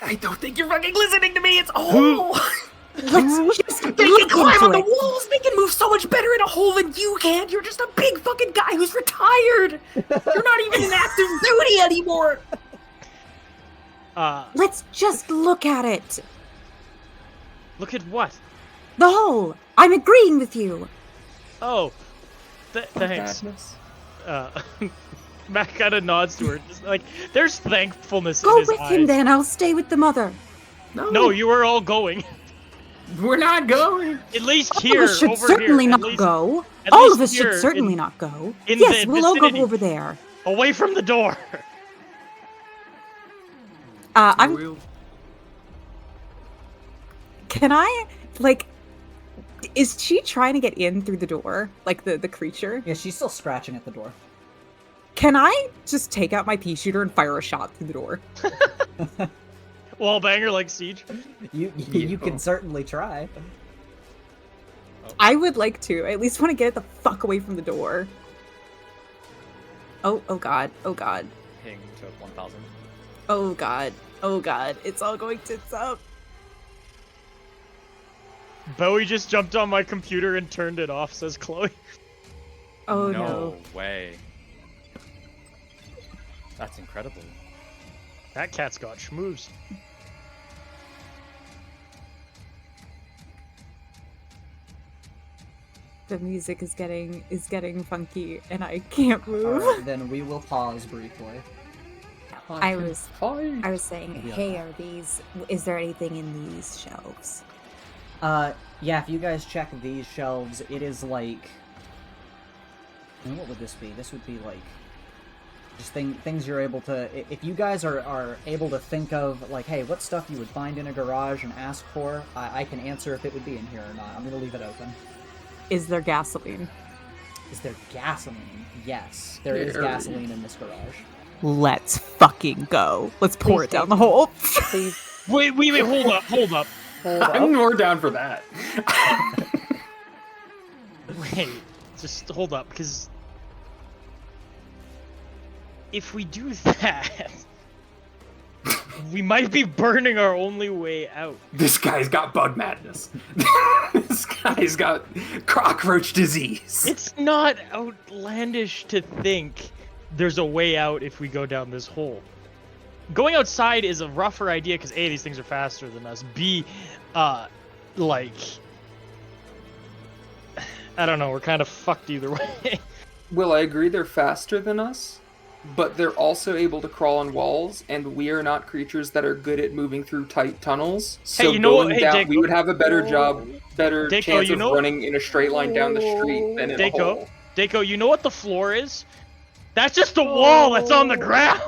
I don't think you're fucking listening to me. It's a hole. Let's just They can look climb into on the it. walls. They can move so much better in a hole than you can. You're just a big fucking guy who's retired. You're not even in active duty anymore. Let's just look at it. Look at what? The hole. I'm agreeing with you. Oh, thanks. Mac kind of nods to her. Just like, there's thankfulness Go in his with eyes. him then. I'll stay with the mother. No, you are all going. We're not going. At least All here, of us should over certainly here. not At least go. at All least of us should here certainly in- not go. in Yes, the we'll all go vicinity. over there. Away from the door. Can I, like, is she trying to get in through the door? Like, the creature? Yeah, she's still scratching at the door. Can I just take out my pea shooter and fire a shot through the door? Wall banger like Siege. You can certainly try. I would like to. I at least want to get it the fuck away from the door. Oh god. Oh god. Ping to 1,000. Oh god. Oh god. It's all going tits up. Bowie just jumped on my computer and turned it off, says Chloe. Oh no no. way. That's incredible. That cat's got schmoes. The music is getting funky and I can't move. Alright, then we will pause briefly. I was saying, Yeah. hey, is there anything in these shelves? Yeah, if you guys check these shelves, it is like... what would this be? This would be like... just things you're able to... If you guys are able to think of, like, hey, what stuff you would find in a garage and ask for, I can answer if it would be in here or not. I'm gonna leave it open. Is there gasoline? Is there gasoline? Yes, there is There gasoline in this garage. Let's fucking go. Let's pour Please it down the hole. Please. Wait, hold up. I'm more down for that. Wait, just hold up, because if we do that, we might be burning our only way out. This guy's got bug madness. This guy's got cockroach disease. It's not outlandish to think there's a way out if we go down this hole. Going outside is a rougher idea because A, these things are faster than us. B, like, I don't know, we're kind of fucked either way. Well, I agree they're faster than us, but they're also able to crawl on walls, and we are not creatures that are good at moving through tight tunnels. So you know what- going hey, down, Dako. we would have a better Dako, chance you of know- running in a straight line down the street than in a hole. Dako, you know what the floor is? That's just a wall that's on the ground!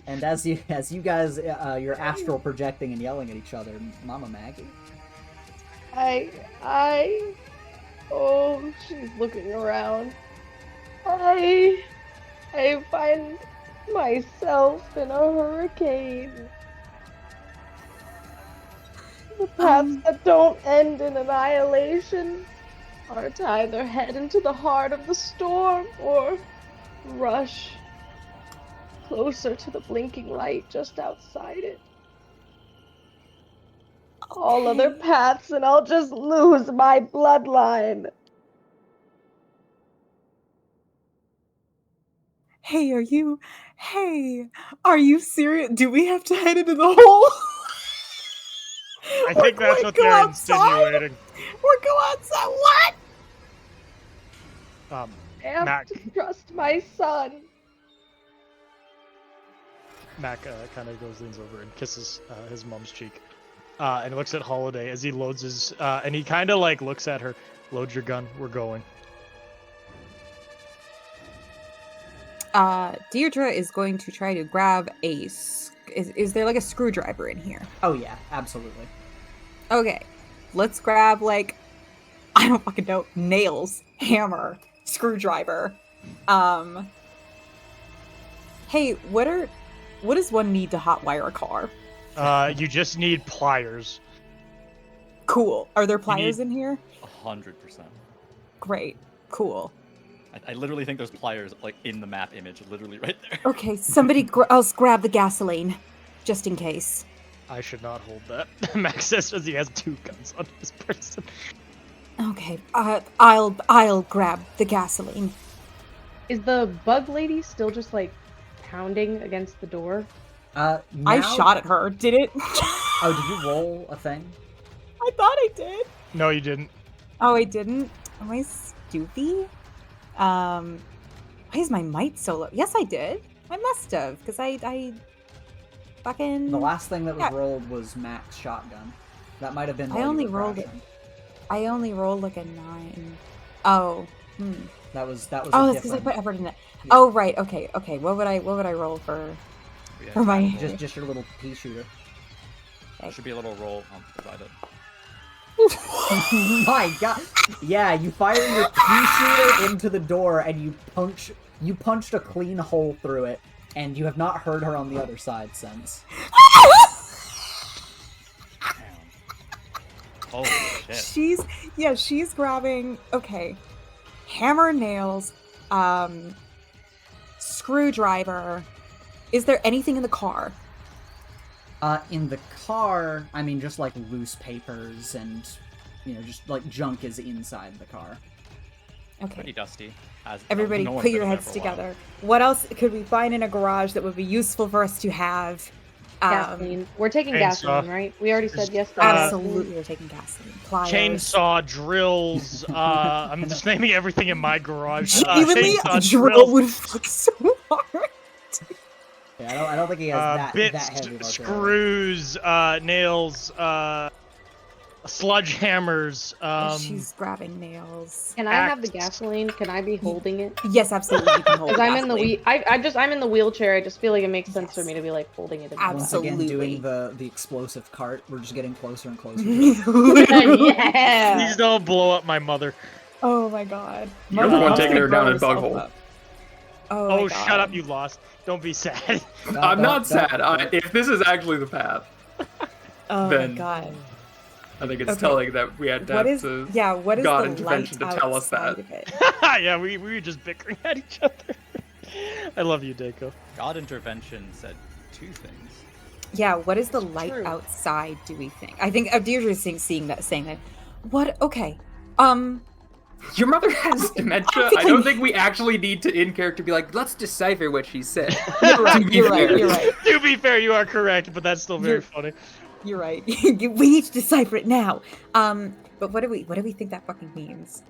And as you guys, you're astral projecting and yelling at each other, Mama Maggie. Oh, she's looking around. I find myself in a hurricane. The paths that don't end in annihilation are to either head into the heart of the storm or rush closer to the blinking light just outside it. All other paths and I'll just lose my bloodline. Hey, are you serious? Do we have to head into the hole? I think We're that's going what to go they're outside? insinuating. We're going outside. What? I have Mac, to trust my son. Mac kind of leans over and kisses his mom's cheek. And looks at Holiday as he loads his, and he kind of like looks at her, load your gun, we're going. Deirdre is going to try to grab is there like a screwdriver in here? Oh yeah, absolutely. Okay, let's grab like, I don't fucking know, nails, hammer, screwdriver. Hey, what does one need to hotwire a car? You just need pliers. Cool. Are there pliers in here? 100%. Great. Cool. I literally think there's pliers like in the map image, literally right there. Okay, somebody else grab the gasoline, just in case. I should not hold that. Max says he has 2 guns on his person. Okay, I'll grab the gasoline. Is the bug lady still just like pounding against the door? I Now- shot at her. Did it? Oh, did you roll a thing? I thought I did. No, you didn't. Oh, I didn't. Am I stupid? Why is my might so low? Yes, I did. I must have, because I fucking. The last thing that was Yeah. rolled was Max shotgun. That might have been. I while you only were rolled it. crashing. I only rolled like a 9. Oh. That was. Oh, a that's because I different- put effort in it. Yeah. Oh, right. Okay. What would I roll for? Yeah, For my- Just your little pea shooter. there should be a little roll beside it. My God! Yeah, you fire your pea shooter into the door, and you punched a clean hole through it, and you have not heard her on the other side since. Damn. Holy shit. She's grabbing, okay, hammer, nails, screwdriver. Is there anything in the car? In the car, I mean, just like loose papers and, just like junk is inside the car. Okay. Pretty dusty. Everybody no one's put been your in there heads for a while. together. What else could we find in a garage that would be useful for us to have? Gasoline. We're taking chainsaw. gasoline, right? We already said yes. to Absolutely, we're taking gasoline. Pliers. Chainsaw, drills. I'm just naming everything in my garage. Genuinely, Chainsaw, a drill drills, would fuck so hard. Yeah, I don't think he has that bits, heavy of artillery. screws, nails, sledgehammers. She's grabbing nails. Can I have the Axe. gasoline? Can I be holding it? Yes, absolutely. You can hold Because the I'm in the gasoline. I'm in the wheelchair. I just feel like it makes sense for Yes. me to be like holding it. In Once again, Absolutely. doing the explosive cart, we're just getting closer and closer. yeah. Please don't blow up my mother. Oh my god. You're the one Must taking have her down blown in bug herself hole. up. Oh, Oh, my shut God. up, you lost. Don't be sad. I'm not sad. If this is actually the path, Oh then- my god. I think it's Okay. telling that we had to What have is to what is God the intervention light to tell us outside that. of it? Yeah, we were just bickering at each other. I love you, Dako. God intervention said 2 things. Yeah, what is the light True. outside, do we think? I think Deirdre is saying that. What? Okay. Your mother has dementia. I don't think we actually need to in character be like, let's decipher what she said. You're right, To be you're right, fair. you're right. To be fair, you are correct, but that's still very You're- funny. You're right. We need to decipher it now. But what do we think that fucking means?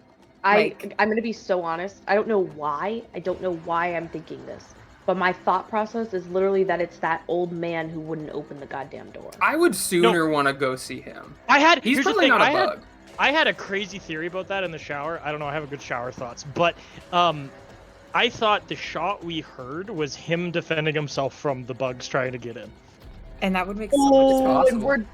Like- I'm gonna be so honest. I don't know why. I don't know why I'm thinking this. But my thought process is literally that it's that old man who wouldn't open the goddamn door. I would sooner want to go see him. Here's He's the probably thing, not a I had- bug. I had a crazy theory about that in the shower. I don't know, I have a good shower thoughts. But I thought the shot we heard was him defending himself from the bugs trying to get in. And that would make so much Oh, sense.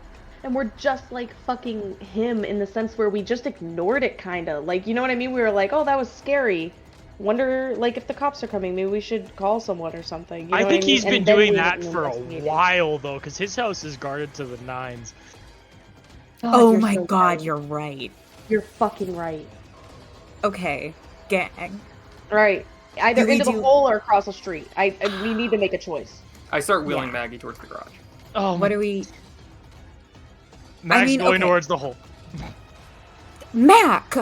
and we're just like fucking him in the sense where we just ignored it, kind of like, you know what I mean? We were like, oh, that was scary. Wonder like if the cops are coming, maybe we should call someone or something. You know I what think mean? he's been And then doing we that went and for a investigated. while though, because his house is guarded to the nines. God, Oh you're my so god, right. you're right. You're fucking right. Okay, gang. Right. Either Do we into the do- hole or across the street. We need to make a choice. I start wheeling Yeah. Maggie towards the garage. Oh, What do we... Max mean, going okay. towards the hole. Mac!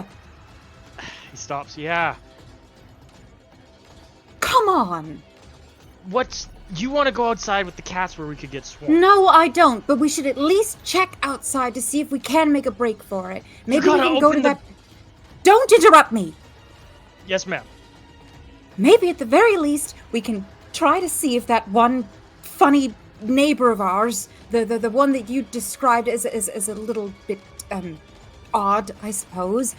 He stops. Yeah. Come on! What's you want to go outside with the cats where we could get swarmed? No, I don't, but we should at least check outside to see if we can make a break for it. Maybe we gotta can go open to the- that... Don't interrupt me! Yes, ma'am. Maybe at the very least, we can try to see if that one funny neighbor of ours, the one that you described as a little bit odd, I suppose,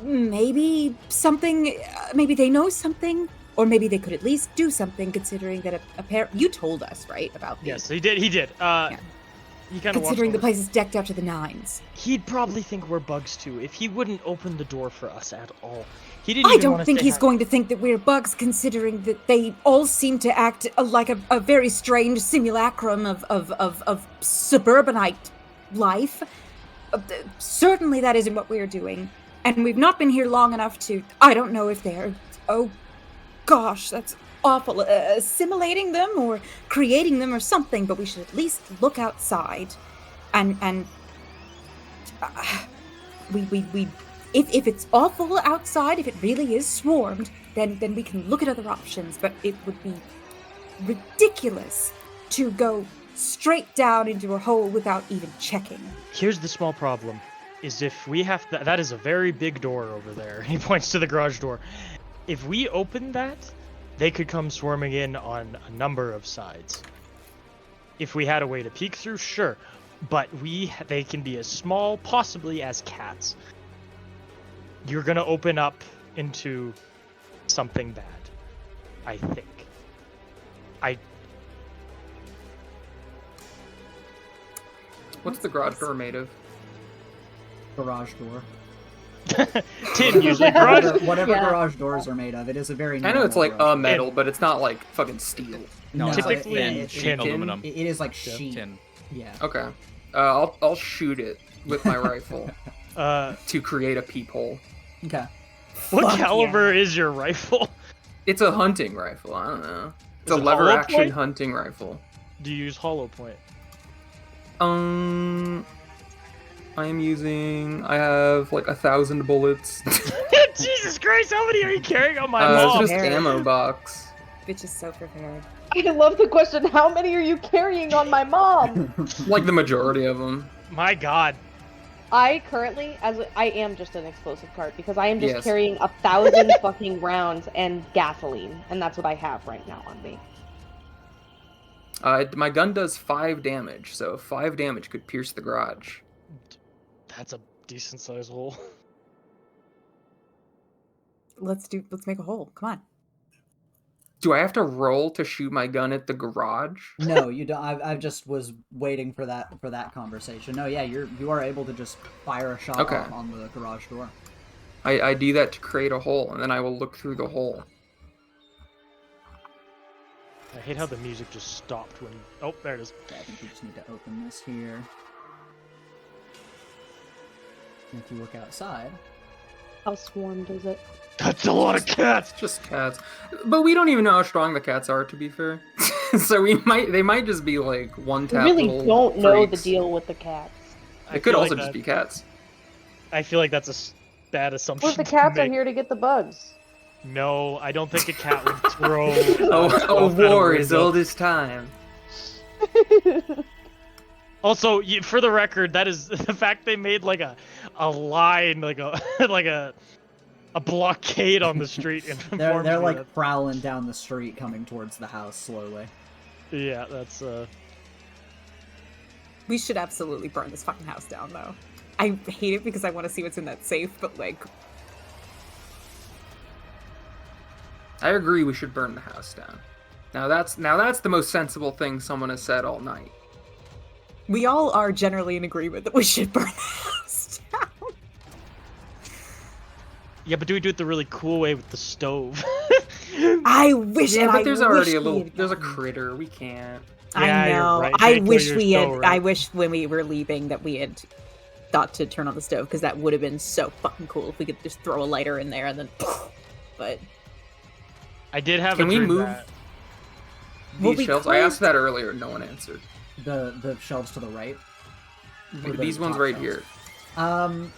maybe something, maybe they know something, Or maybe they could at least do something, considering that a pair. You told us, right, about the. Yes, he did. He did. He kind of Considering the place is decked out to the nines. He'd probably think we're bugs too if he wouldn't open the door for us at all. He didn't. I even don't wanna think say he's hi. going to think that we're bugs, considering that they all seem to act like a very strange simulacrum of suburbanite life. Certainly that isn't what we're doing. And we've not been here long enough to... I don't know if they're... Oh, gosh, that's awful. Assimilating them or creating them or something, but we should at least look outside. And if it's awful outside, if it really is swarmed, then we can look at other options. But it would be ridiculous to go straight down into a hole without even checking. Here's the small problem, is if we have that is a very big door over there. He points to the garage door. If we open that, they could come swarming in on a number of sides. If we had a way to peek through, sure. But they can be as small, possibly as cats. You're gonna open up into something bad, I think. What's the garage door made of? Garage door. Tin usually. Garage. Whatever Yeah. garage doors are made of, it is a very. I know it's like normal a metal, but it's not like fucking steel. No, No, it's like typically thin it- sheet tin. aluminum. It is like sheet. Tin. Yeah. Okay. I'll shoot it with my rifle to create a peephole. Okay. What Fuck caliber is your rifle? It's a hunting rifle. I don't know. It's Is a it lever hollow action point? hunting rifle. Do you use hollow point? I am using. I have like 1,000 bullets. Jesus Christ, how many are you carrying on my It's mom? just ammo box. Bitch is so prepared. I love the question, how many are you carrying on my mom? Like the majority of them. My God. I currently, I am just an explosive cart because I am just Yes. carrying 1,000 fucking rounds and gasoline, and that's what I have right now on me. My gun does 5 damage, so 5 damage could pierce the garage. That's a decent sized hole. Let's make a hole. Come on. Do I have to roll to shoot my gun at the garage? No, you don't. I just was waiting for that conversation. No, yeah, you are able to just fire a shot Okay. on the garage door. I do that to create a hole, and then I will look through the hole. I hate how the music just stopped when... Oh, there it is. Okay, I think we just need to open this here. And if you look outside, How swarmed is it? That's a lot of cats! It's just cats. But we don't even know how strong the cats are, to be fair. So they might just be like one We tap really little don't know the freaks. deal with the cats. It could also just be cats. I feel like that's a bad assumption. What if the to cats are make. here to get the bugs? No, I don't think a cat would throw... A war as old as time. Also, for the record, that is the fact they made like a line, like a like a blockade on the street. they're like prowling down the street, coming towards the house slowly. Yeah, that's We should absolutely burn this fucking house down, though. I hate it because I want to see what's in that safe, but like, I agree we should burn the house down. Now that's the most sensible thing someone has said all night. we all are generally in agreement that we should burn the house down. Yeah, but do we do it the really cool way with the stove? I wish. Yeah, and but I there's wish already a we little. had There's a gotten- critter. We can't. Yeah, I you're know. right. I Can't kill wish your we had. stove, right? I wish when we were leaving that we had thought to turn on the stove, because that would have been so fucking cool if we could just throw a lighter in there and then. But I did have Can a we dream move that- Well, These we shelves. I could- asked that earlier. No one answered. The shelves to the right. Or the These ones top right shelves? here.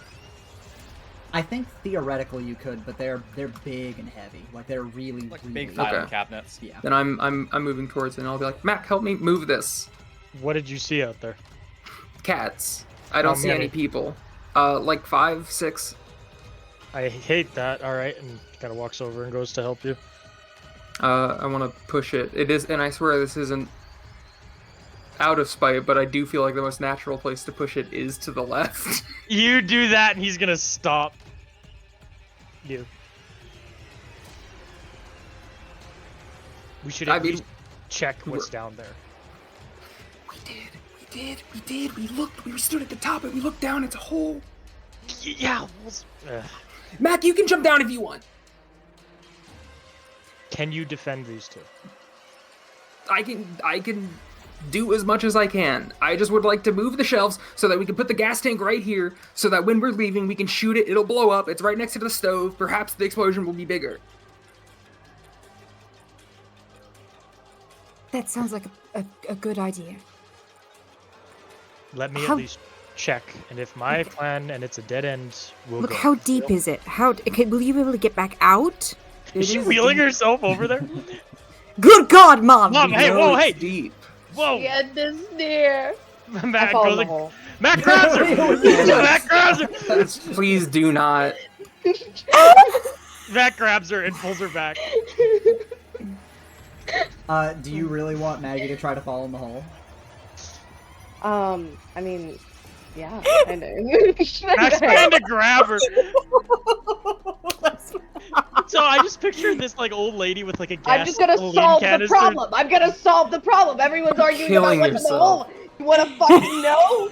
I think theoretically you could, but they're big and heavy. Like they're really Like really big big. filing Okay. cabinets. Yeah. Then I'm moving towards it, and I'll be like, Mac, help me move this. What did you see out there? Cats. I don't How see any many? people. Like 5, 6. I hate that. All right, and kind of walks over and goes to help you. I want to push it. It is, and I swear this isn't out of spite, but I do feel like the most natural place to push it is to the left. You do that, and he's gonna stop you. We should I at mean, least check what's down there. We did. We looked. We stood at the top and we looked down. It's a hole. Yeah. Mac, you can jump down if you want. Can you defend these two? I can do as much as I can. I just would like to move the shelves so that we can put the gas tank right here so that when we're leaving, we can shoot it. It'll blow up. It's right next to the stove. Perhaps the explosion will be bigger. That sounds like a good idea. Let me at How- least check, and if my plan and it's a dead end, we'll Look, go. how deep is it? Will you be able to get back out? Is she wheeling herself over there? Good God, Mom! Mom, hey, No, whoa, it's hey! deep. Whoa! The end is near. Matt I fall in goes the like, hole. Matt grabs her! Matt grabs her! Please do not. Matt grabs her and pulls her back. Do you really want Maggie to try to fall in the hole? I mean, yeah, I know. Matt's trying to grab her. So I just pictured this like old lady with like a gas I'm just gonna gasoline solve the canister. problem. I'm gonna solve the problem. Everyone's arguing Killing about what's in the yourself. hole. You wanna fucking know?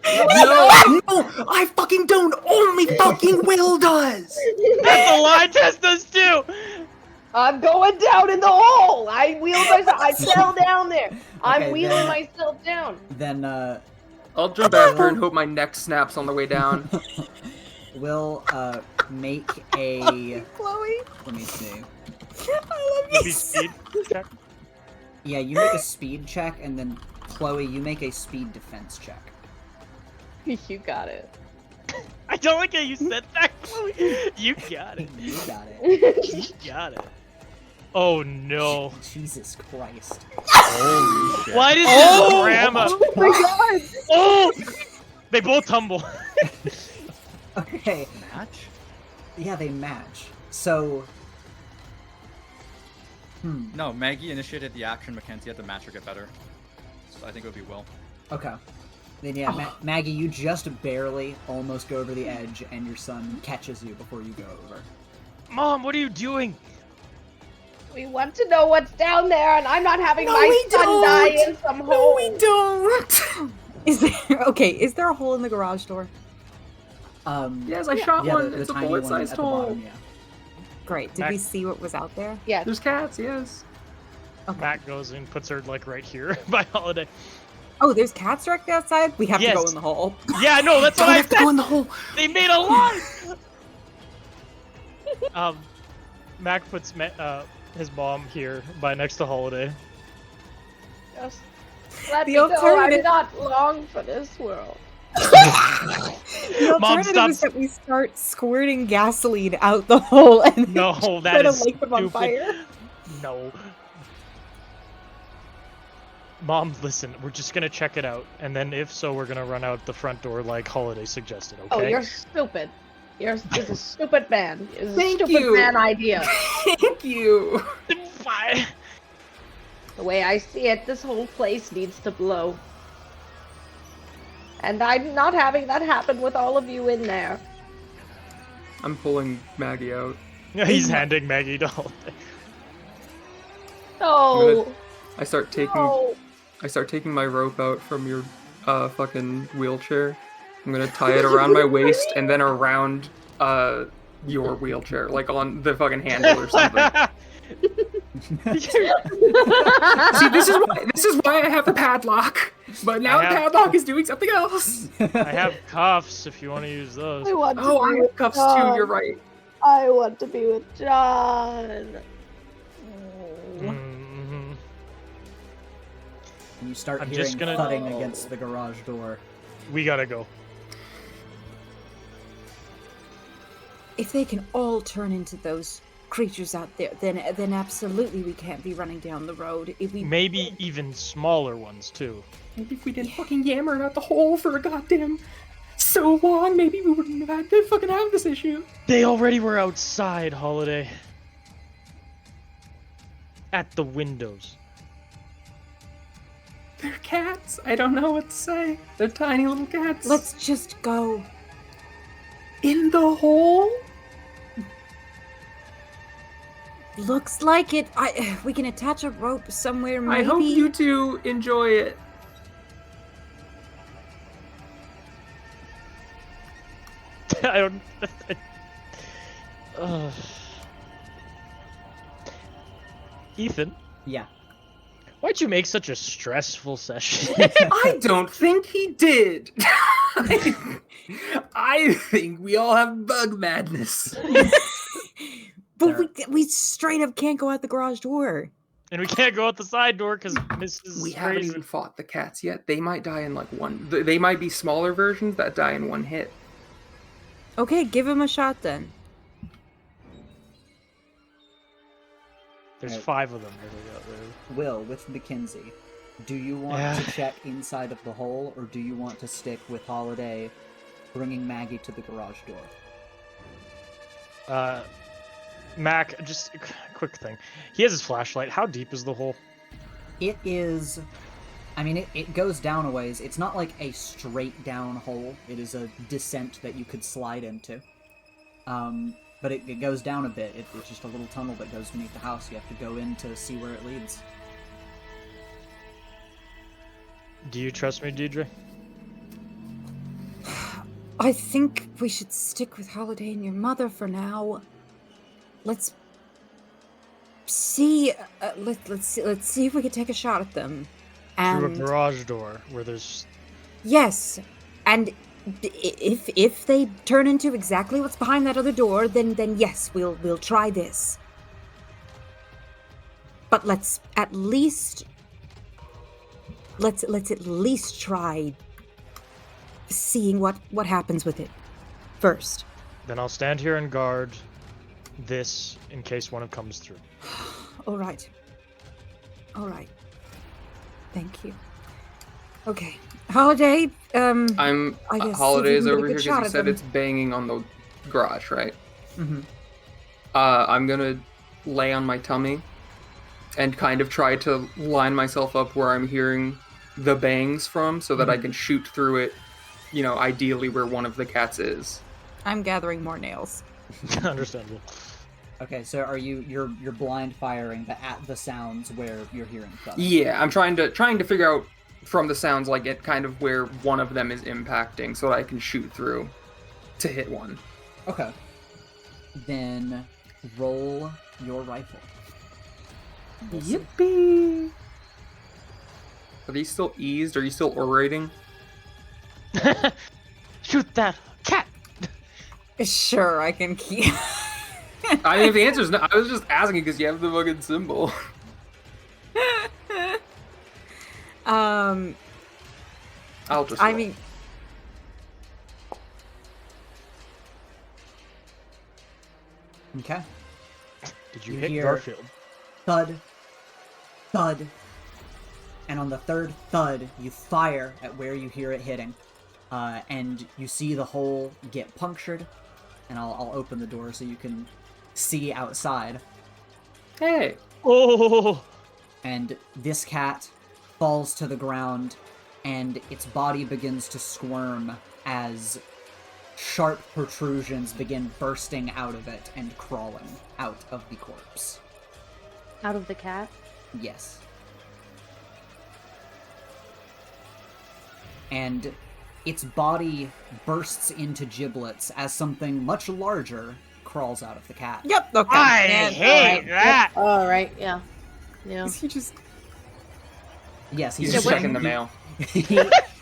No, I fucking don't. Only fucking Will does. That's the lie test does too. I'm going down in the hole. I wheeled myself. I fell down there. I'm Okay, wheeling then- myself down. Then I'll jump after and hope my neck snaps on the way down. we'll make a. Chloe, Let me see. I love Maybe you. speed check. Yeah, you make a speed check, and then Chloe, you make a speed defense check. You got it. I don't like how you said that, Chloe. You got it. You got it. You got it. Oh no. Jesus Christ. Holy shit. Why did this grandma? Oh my god. Oh! They both tumble. Okay. Match? Yeah, they match. So. No, Maggie initiated the action. Mackenzie had the match or get better. So I think it would be Will. Okay. Then yeah, Maggie, you just barely almost go over the edge, and your son catches you before you go over. Mom, what are you doing? We want to know what's down there, and I'm not having my son die in some hole. Don't. Is there a hole in the garage door? Yes, I shot Yeah, one. the It's a tiny one at bullet-sized the hole. bottom, yeah. Great. Did Mac- we see what was out there? Yeah. There's cats. Yes. Okay. Matt goes and puts her like right here by Holiday. Oh, there's cats directly outside? We have to go Yes. in the hole. Yeah, no, that's what Don't I have to go said. in the hole. They made a line. Mac puts his mom here by next to Holiday. Just let The me go. I'm alternative- not long for this world. The Mom, alternative stop. is that we start squirting gasoline out the hole and then No, try that to is light them on stupid. fire. No. Mom, listen, we're just gonna check it out, and then if so, we're gonna run out the front door like Holiday suggested, okay? Oh, you're stupid. This is a stupid man. It's a Thank stupid you. man idea. Thank you. Fine. The way I see it, this whole place needs to blow. And I'm not having that happen with all of you in there. I'm pulling Maggie out. He's handing Maggie to Holiday. No. I start taking No. my rope out from your fucking wheelchair. I'm gonna tie it around my waist and then around your wheelchair, like on the fucking handle or something. See, this is why I have the padlock. But now the padlock is doing something else. I have cuffs if you want to use those. I want to Oh, I be have with cuffs John. too. You're right. I want to be with John. Mhm. And you start I'm hearing just gonna- thudding against the garage door. We gotta go. If they can all turn into those creatures out there, then absolutely we can't be running down the road. If we Maybe even smaller ones too. Maybe if we didn't fucking yammer out the hole for a goddamn so long, maybe we wouldn't have had to fucking have this issue. They already were outside, Holiday. At the windows. They're cats. I don't know what to say. They're tiny little cats. let's just go. in the hole. Looks like it. We can attach a rope somewhere, maybe. I hope you two enjoy it. I don't. Ethan, Yeah. why'd you make such a stressful session? I don't think he did. I think we all have bug madness. But we straight up can't go out the garage door. And we can't go out the side door because Mrs. We haven't Crazy. even fought the cats yet. They might die in like one. They might be smaller versions that die in one hit. Okay, give him a shot then. There's Right. 5 of them. There we go. There. Will, with Mackenzie, do you want to check inside of the hole, or do you want to stick with Holiday bringing Maggie to the garage door? Mac, just a quick thing. He has his flashlight. How deep is the hole? It is... I mean, it goes down a ways. It's not like a straight down hole. It is a descent that you could slide into. But it goes down a bit. It's just a little tunnel that goes beneath the house. You have to go in to see where it leads. Do you trust me, Deidre? I think we should stick with Holiday and your mother for now. Let's see. Let's see if we can take a shot at them. Through a And garage door where there's... yes, and if they turn into exactly what's behind that other door, then yes, we'll try this. But let's at least try seeing what happens with it first. Then I'll stand here and guard this in case one of them comes through. All right. Thank you. Okay, Holiday. I guess Holiday's if we can get a over good here shot because you at said them. it's banging on the garage, right? Mm-hmm. I'm gonna lay on my tummy and kind of try to line myself up where I'm hearing the bangs from, so that I can shoot through it. You know, ideally where one of the cats is. I'm gathering more nails. Understandable. Okay, so are you're blind firing, but at the sounds where you're hearing from? Yeah, I'm trying to figure out from the sounds like it kind of where one of them is impacting, so that I can shoot through to hit one. Okay. Then roll your rifle. We'll see. Yippee! Are these still eased? Are you still orating? Shoot that cat! Sure, I can keep. I mean, if the answer is no, I was just asking because you have the fucking symbol. I'll just. I roll. mean, Okay. Did you You hit hear- Garfield? Thud. Thud. And on the third thud, you fire at where you hear it hitting. And you see the hole get punctured. And I'll open the door so you can see outside. Hey. Oh! And this cat falls to the ground, and its body begins to squirm as sharp protrusions begin bursting out of it and crawling out of the corpse. Out of the cat? Yes. And its body bursts into giblets as something much larger crawls out of the cat. yep. Okay. I Yeah, hate that! All right, yeah. Yeah. He just. Yes, He's he's just what- checking the mail.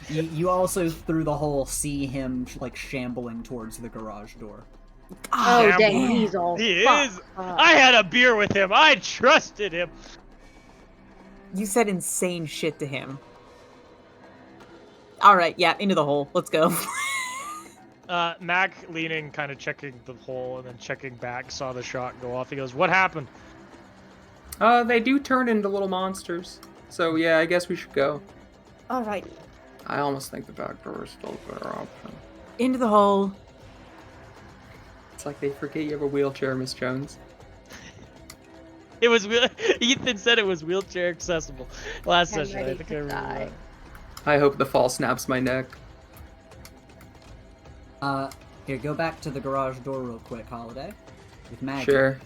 you also through the hole see him like shambling towards the garage door. Oh, Damn. dang, he's all He fucked is! up. I had a beer with him! I trusted him! You said insane shit to him. All right, yeah, into the hole. Let's go. Mac, leaning, kind of checking the hole and then checking back, saw the shot go off. He goes, "What happened?" They do turn into little monsters. So yeah, I guess we should go. All right, I almost think the back door is still a better option. into the hole. It's like they forget you have a wheelchair, Miss Jones. It was Ethan said it was wheelchair accessible last I'm session. I ready think to I remember die. that. I hope the fall snaps my neck. Here, go back to the garage door real quick, Holiday. With Maggie. Sure.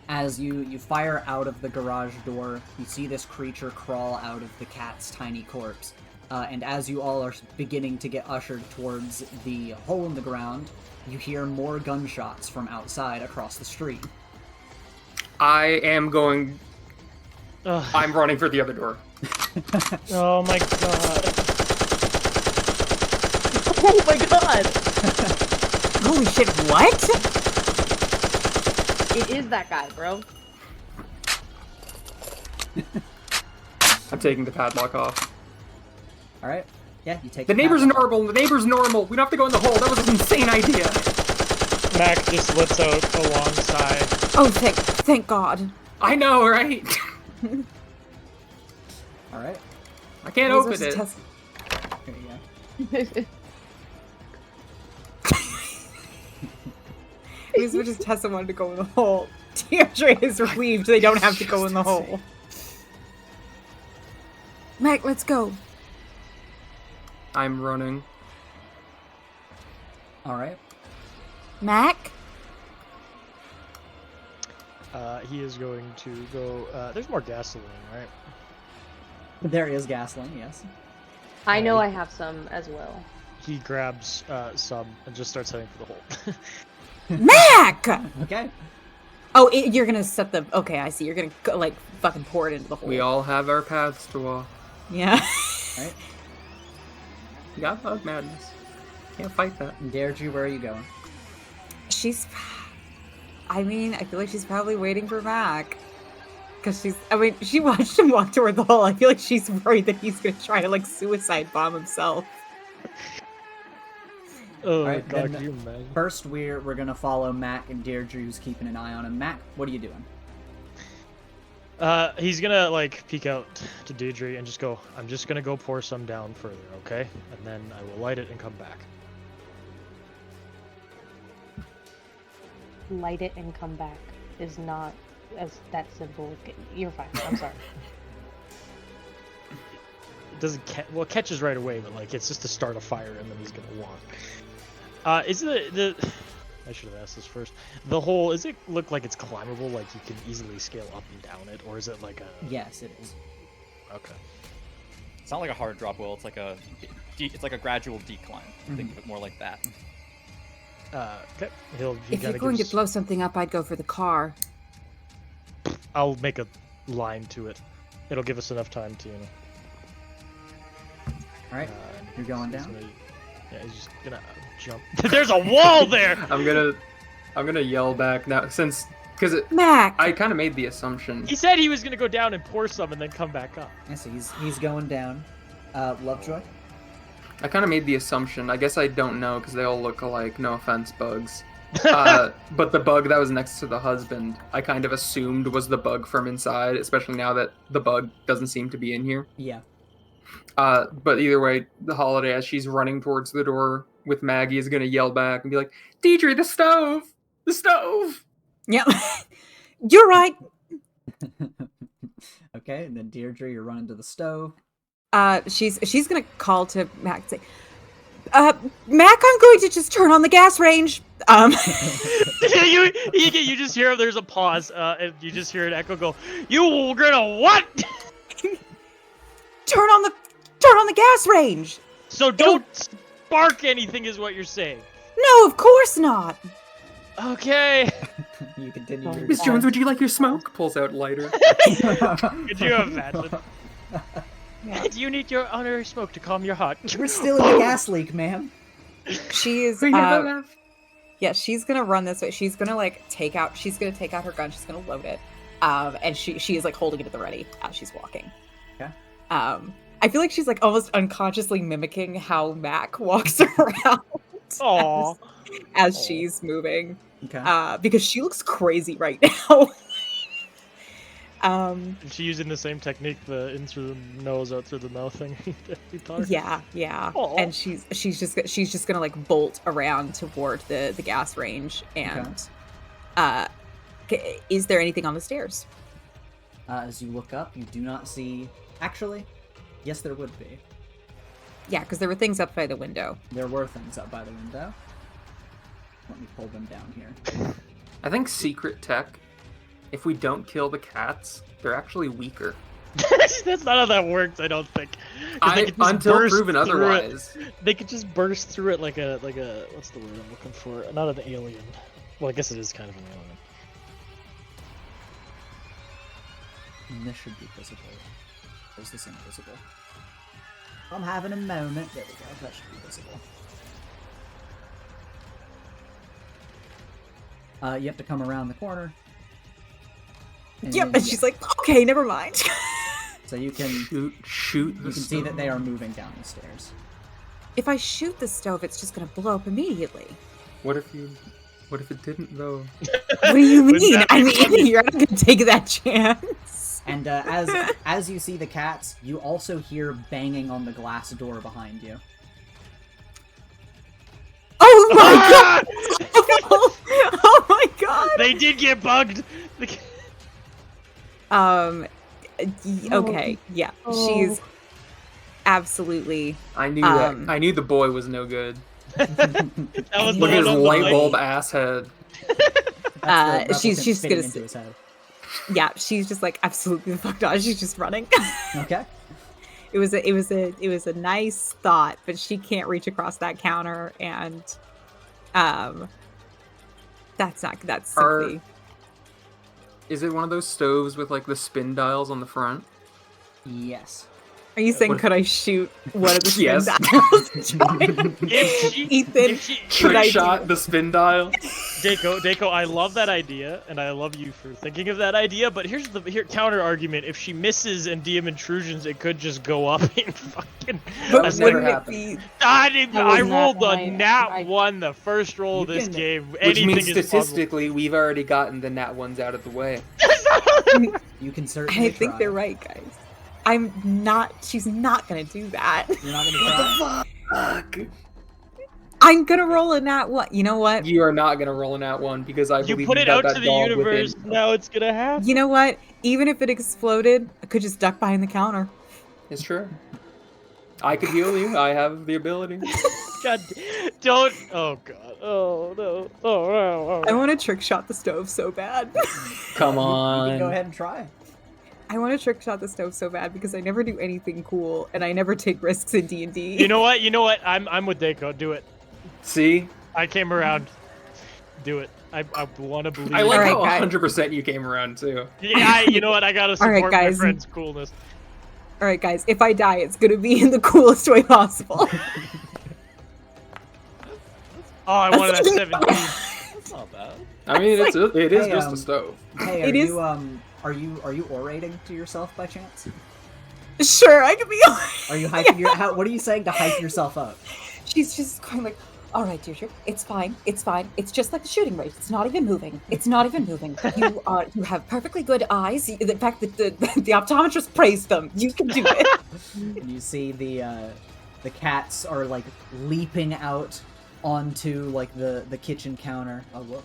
As you fire out of the garage door, you see this creature crawl out of the cat's tiny corpse. And as you all are beginning to get ushered towards the hole in the ground, you hear more gunshots from outside across the street. I'm Ugh. running for the other door. Oh my god. Oh my god! Holy shit, what? It is that guy, bro. I'm taking the padlock off. All right. Yeah, you take The neighbor's padlock. normal. The neighbor's normal. We don't have to go in the hole. That was an insane idea. Mac just lets out alongside. Oh, thank God. I know, right? All right. I can't These open are it. just Here you go. These were just Tessa wanted to go in the hole. Deirdre is relieved they don't have to go in the hole. Mac, let's go. I'm running. All right. Mac? He is going to go. There's more gasoline, right? There is gasoline. Yes. I know I have some as well. He grabs some and just starts heading for the hole. Mac! Okay. Oh, you're gonna set the... Okay, I see. You're gonna, go, like, fucking pour it into the hole. We all have our paths to walk. Yeah. All right. Got bug madness. Can't fight that. Deirdre, where are you going? She's... I mean, I feel like she's probably waiting for Mac. Because she's... I mean, she watched him walk toward the hole. I feel like she's worried that he's gonna try to, like, suicide bomb himself. Oh Alright, god, then can you imagine? First, we're gonna follow Mac and Deirdre, who's keeping an eye on him. Mac, what are you doing? He's gonna like peek out to Deirdre and just go, I'm just gonna go pour some down further, okay? And then I will light it and come back. Light it and come back is not as that simple. You're fine. I'm sorry. It doesn't well, it catches right away, but like it's just to start a fire and then he's gonna walk. Is the I should have asked this first. The hole, is it look like it's climbable, like you can easily scale up and down it, or is it like a... Yes, it is. Okay. It's not like a hard drop, Will. It's like a gradual decline. Think of it more like that. Okay. He If you're kinda going to gives- blow something up, I'd go for the car. I'll make a line to it. It'll give us enough time to, you know... All right. You're going down? Yeah, he's just gonna jump. There's a wall there! I'm gonna yell back now because Mac! I kind of made the assumption. He said he was gonna go down and pour some and then come back up. Yeah, so he's going down. Lovejoy? I kind of made the assumption. I guess I don't know because they all look alike. No offense, bugs. But the bug that was next to the husband, I kind of assumed was the bug from inside, especially now that the bug doesn't seem to be in here. Yeah. But either way, the Holiday, as she's running towards the door with Maggie, is going to yell back and be like, Deirdre, the stove! The stove! Yep. You're right. Okay, and then Deirdre, you're running to the stove. She's gonna call to Mac and say, Mac, I'm going to just turn on the gas range. You just hear there's a pause, and you just hear an echo go, "You gonna what?" Turn on the gas range. So don't spark anything, is what you're saying. No, of course not. Okay. You continue your Miss Jones, would you like your smoke? Pulls out lighter. Could you imagine? Do you need your honorary smoke to calm your heart? We're still in the gas leak, ma'am. She is. We have a laugh. Yeah, she's gonna run this way. She's gonna take out her gun. She's gonna load it. And she is like holding it at the ready as she's walking. Okay. I feel like she's like almost unconsciously mimicking how Mac walks around. Aw. As she's moving. Okay. Because she looks crazy right now. Is she using the same technique, the in through the nose, out through the mouth thing? Yeah. Aw. And she's just gonna like bolt around toward the gas range. And is there anything on the stairs? As you look up, you do not see. Actually, yes, there would be. Yeah, because there were things up by the window. There were things up by the window. Let me pull them down here. I think secret tech if we don't kill the cats, they're actually weaker. That's not how that works, I don't think. 'Cause they could just Until burst proven through otherwise. They could just burst through it like a what's the word I'm looking for? Not an alien. Well, I guess it is kind of an alien. And this should be visible. Or is this invisible? I'm having a moment. There we go. That should be visible. You have to come around the corner. Yep, then- and she's like, okay, never mind. So you can Shoot the you can see that they are moving down the stairs. If I shoot the stove, it's just gonna blow up immediately. What if it didn't though? What do you Wouldn't mean? that I be funny? mean, you're not gonna take that chance. And as you see the cats, you also hear banging on the glass door behind you. Oh my Ah! god! Oh my god! They did get bugged. Okay, yeah, she's absolutely. I knew Um, that. I knew the boy was no good. That was the Look at his one on the light right. bulb ass head. That's the she's replicant gonna spitting into his head. Yeah, she's just like absolutely the fuck not. She's just running. Okay. It was a nice thought, but she can't reach across that counter, and that's simply. Is it one of those stoves with like the spin dials on the front? Yes. Are you saying what if- could I shoot one of the spin Yes. dials? If she, Ethan, if she, Could Trick I do- shot the spin dial. Dako, I love that idea, and I love you for thinking of that idea. But here's the counter argument: if she misses and DM intrusions, it could just go up in fucking. That But would never wouldn't it happen. be? I rolled a I- nat one the first roll of You this can- game. Which Anything means is possible. statistically, we've already gotten the nat ones out of the way. You can certainly I think try. they're right, guys. I'm not. She's not gonna do that. You're not gonna try? Fuck. I'm gonna roll a nat one. You know what? You are not gonna roll a nat one because I You believe put you it got out that to the dog universe. within. Now it's gonna happen. You know what? Even if it exploded, I could just duck behind the counter. It's true. I could heal you. I have the ability. God, don't. Oh God. Oh no. Oh no. I want to trick shot the stove so bad. Come You on. can go ahead and try. I want to trick shot the stove so bad because I never do anything cool and I never take risks in D&D. You know what? You know what? I'm with Dako. Do it. See? I came around. Do it. I want to believe. I like Alright, how guys. 100% you came around too. Yeah, you know what? I gotta support Alright, my guys. friend's coolness. All right, guys. If I die, it's gonna be in the coolest way possible. Oh, I wanted that 17. That's not bad. I mean, it is Hey, just a stove. Hey, It is- are you orating to yourself by chance? Sure, I could be. Are you hyping your? What are you saying to hype yourself up? She's just going like, "All right, Deirdre, it's fine. It's fine. It's just like the shooting range. It's not even moving. It's not even moving. You have perfectly good eyes. The fact that the optometrist praised them. You can do it." And you see the cats are like leaping out onto like the kitchen counter. Oh look.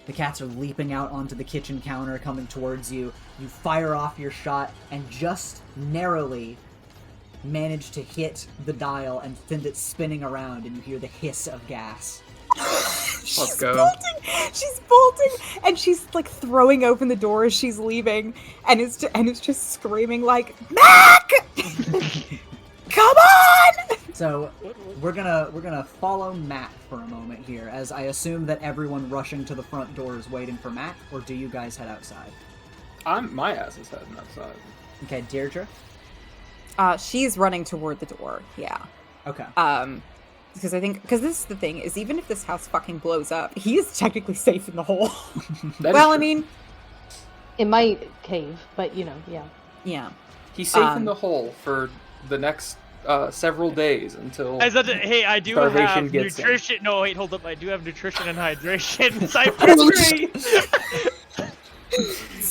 The cats are leaping out onto the kitchen counter, coming towards you. You fire off your shot and just narrowly manage to hit the dial and send it spinning around, and you hear the hiss of gas. She's go. bolting. She's bolting, and she's like throwing open the door as she's leaving, and it's just screaming like, "Mac, come on!" So we're gonna follow Matt for a moment here, as I assume that everyone rushing to the front door is waiting for Matt, or do you guys head outside? My ass is heading outside. Okay, Deirdre. She's running toward the door. Yeah. Okay. Because this is the thing is, even if this house fucking blows up, he is technically safe in the hole. That is Well, I true. mean, It might cave, but you know, yeah. yeah. He's safe in um, the hole for the next several days until. Hey, I do Starvation have gets him. nutrition. No, wait, hold up. I do have nutrition and hydration. Cypress tree.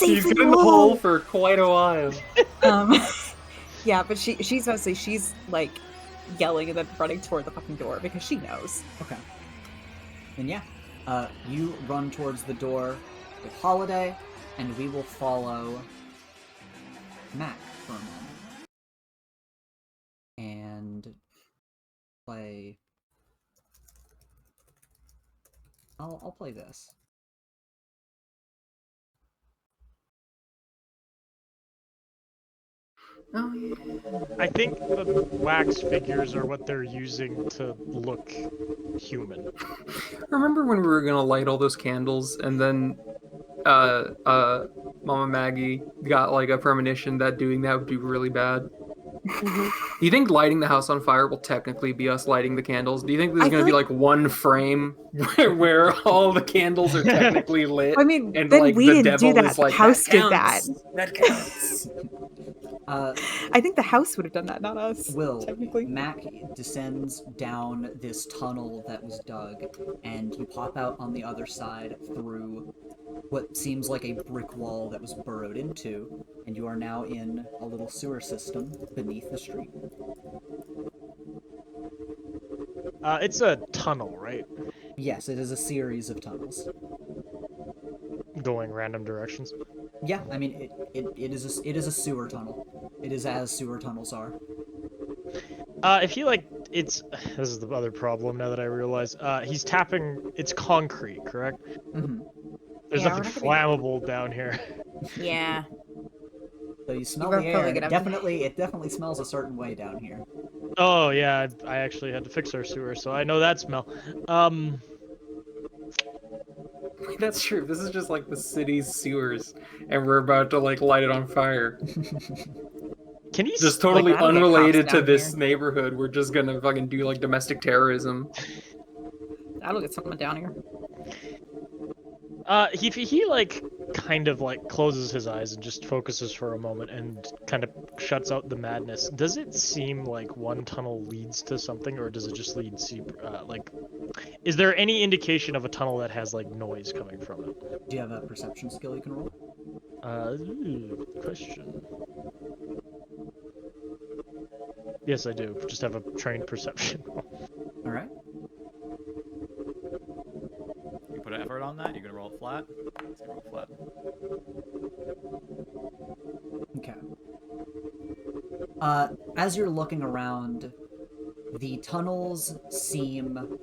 He's been in the hole for quite a while. Yeah, but she's mostly like yelling and then running toward the fucking door because she knows. Okay. And yeah, you run towards the door with Holiday, and we will follow Matt for a moment. And play... I'll play this. Oh yeah. I think the wax figures are what they're using to look human. Remember when we were gonna light all those candles and then Mama Maggie got like a premonition that doing that would be really bad? Hmm. Do you think lighting the house on fire will technically be us lighting the candles? Do you think there's I going to feel be like- like one frame where all the candles are technically lit? I mean, and then like we the didn't do devil that. is The like, house that did that. counts. That counts. I think the house would have done that, not us. Will, technically. Mac descends down this tunnel that was dug, and you pop out on the other side through what seems like a brick wall that was burrowed into, and you are now in a little sewer system beneath the street. It's a tunnel, right? Yes, it is a series of tunnels. Going random directions. Yeah, I mean, it is a sewer tunnel. It is as sewer tunnels are. I feel like it's. This is the other problem now that I realize. He's tapping. It's concrete, correct? Mm-hmm. There's Yeah, nothing we're not flammable down here. Yeah. So you smell We're the probably air. gonna- It definitely smells a certain way down here. Oh yeah, I actually had to fix our sewer, so I know that smell. That's true. This is just like the city's sewers, and we're about to like light it on fire. Can you Just totally that'll get cops unrelated to down this here. neighborhood. We're just gonna fucking do like domestic terrorism. That'll get someone down here. He like kind of like closes his eyes and just focuses for a moment and kind of shuts out the madness. Does it seem like one tunnel leads to something, or does it just lead like? Is there any indication of a tunnel that has like noise coming from it? Do you have a perception skill you can roll? Good question. Yes, I do. Just have a trained perception. All right. You put an effort on that. You're gonna roll it flat. It's gonna roll flat. Okay. As you're looking around, the tunnels seem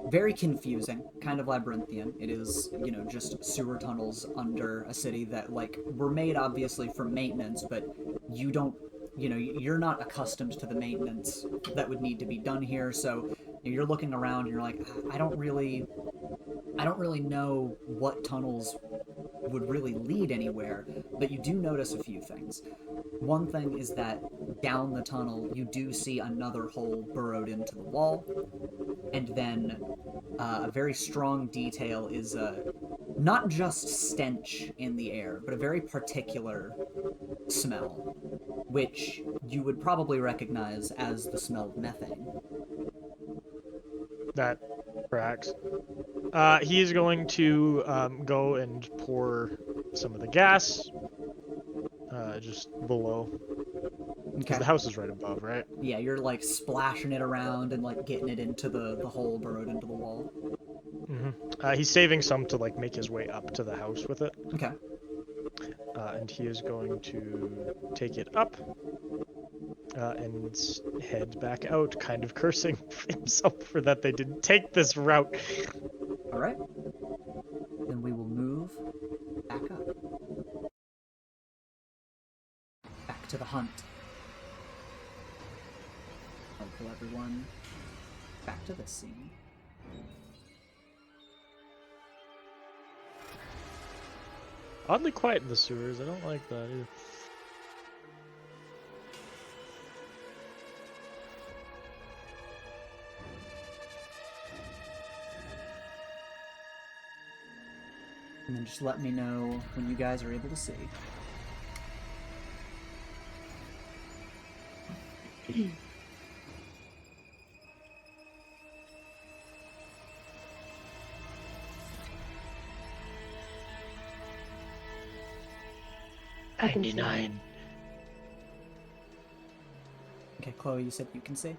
very confusing, kind of labyrinthian. It is, just sewer tunnels under a city that, like, were made obviously for maintenance, but you don't, you're not accustomed to the maintenance that would need to be done here, so you're looking around and you're like, I don't really know what tunnels would really lead anywhere, but you do notice a few things. One thing is that down the tunnel, you do see another hole burrowed into the wall, and then a very strong detail is not just stench in the air, but a very particular smell, which you would probably recognize as the smell of methane. That tracks. He's going to go and pour some of the gas just below. Because Okay. the house is right above, right? Yeah, you're like splashing it around and like getting it into the hole burrowed into the wall. He's saving some to like make his way up to the house with it. Okay. And he is going to take it up and head back out, kind of cursing himself for that they didn't take this route. All right. Then we will move back up. Back to the hunt. I'll pull everyone back to this scene. Oddly quiet in the sewers. I don't like that either. And then just let me know when you guys are able to see. I can see. 99. Okay, Chloe, you said you can see?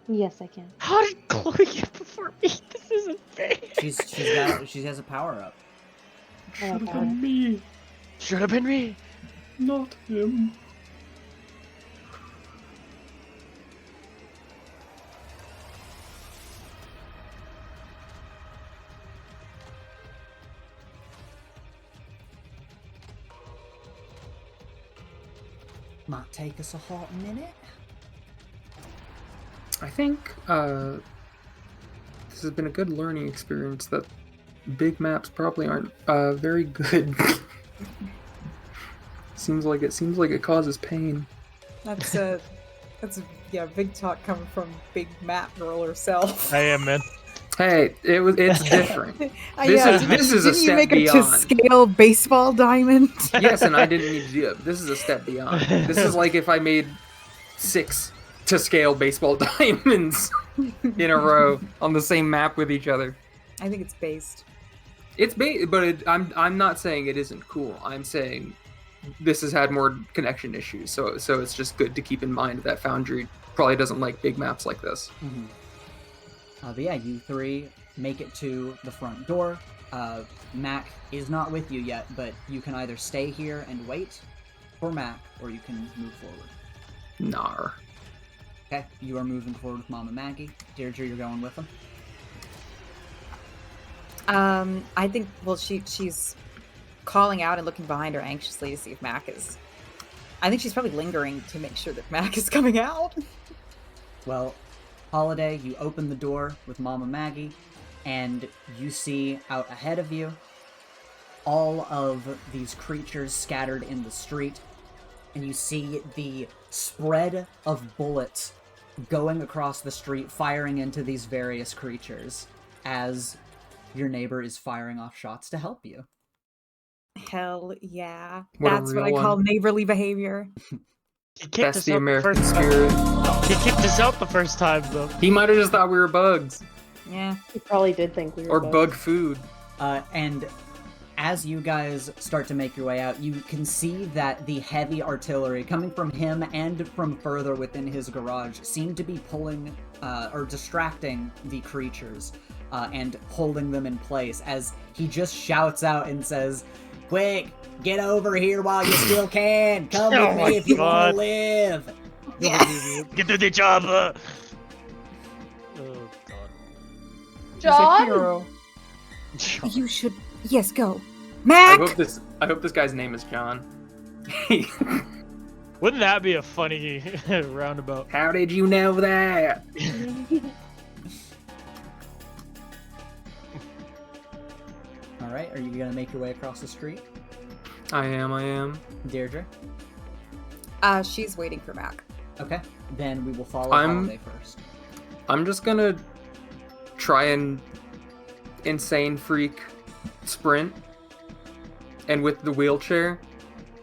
Yes, I can. How did Chloe get before me? This isn't fair. She has a power up. I like that. me, Should have been me. not him. Might take us a hot minute. I think this has been a good learning experience that big maps probably aren't very good. seems like it causes pain. That's big talk coming from big map girl herself. I am, man. Hey, it's different. This is a Didn't you step make a beyond. to scale baseball diamond? Yes, and I didn't need to do it. This is a step beyond. This is like if I made 6 to scale baseball diamonds in a row on the same map with each other. I think it's based. It's but I'm not saying it isn't cool. I'm saying this has had more connection issues. So it's just good to keep in mind that Foundry probably doesn't like big maps like this. Mm-hmm. But yeah, you three make it to the front door. Mac is not with you yet, but you can either stay here and wait for Mac, or you can move forward. Nar. Okay, you are moving forward with Mama Maggie. Deirdre, you're going with them? I think, well, she's calling out and looking behind her anxiously to see if Mac is... I think she's probably lingering to make sure that Mac is coming out. Well, Holiday, you open the door with Mama Maggie, and you see out ahead of you all of these creatures scattered in the street, and you see the spread of bullets going across the street, firing into these various creatures, as your neighbor is firing off shots to help you. Hell yeah. What a That's what I real call one. neighborly behavior. He kicked That's us the out American the first spirit. time. He kicked us out the first time, though. He might have just thought we were bugs Yeah. He probably did think we were or bugs. bug food. And as you guys start to make your way out, you can see that the heavy artillery coming from him and from further within his garage seem to be pulling or distracting the creatures and holding them in place, as he just shouts out and says, "Quick, get over here while you still can! Come Oh with my me if you want God. to live!" Get to the chopper! Oh, God. He's a John? hero. You should... Yes, go. I Mac! hope this guy's name is John. Wouldn't that be a funny roundabout? How did you know that? Alright, are you gonna make your way across the street? I am. Deirdre? She's waiting for Mac. Okay, then we will follow I'm- Holiday first. I'm just gonna try and insane freak sprint, and with the wheelchair,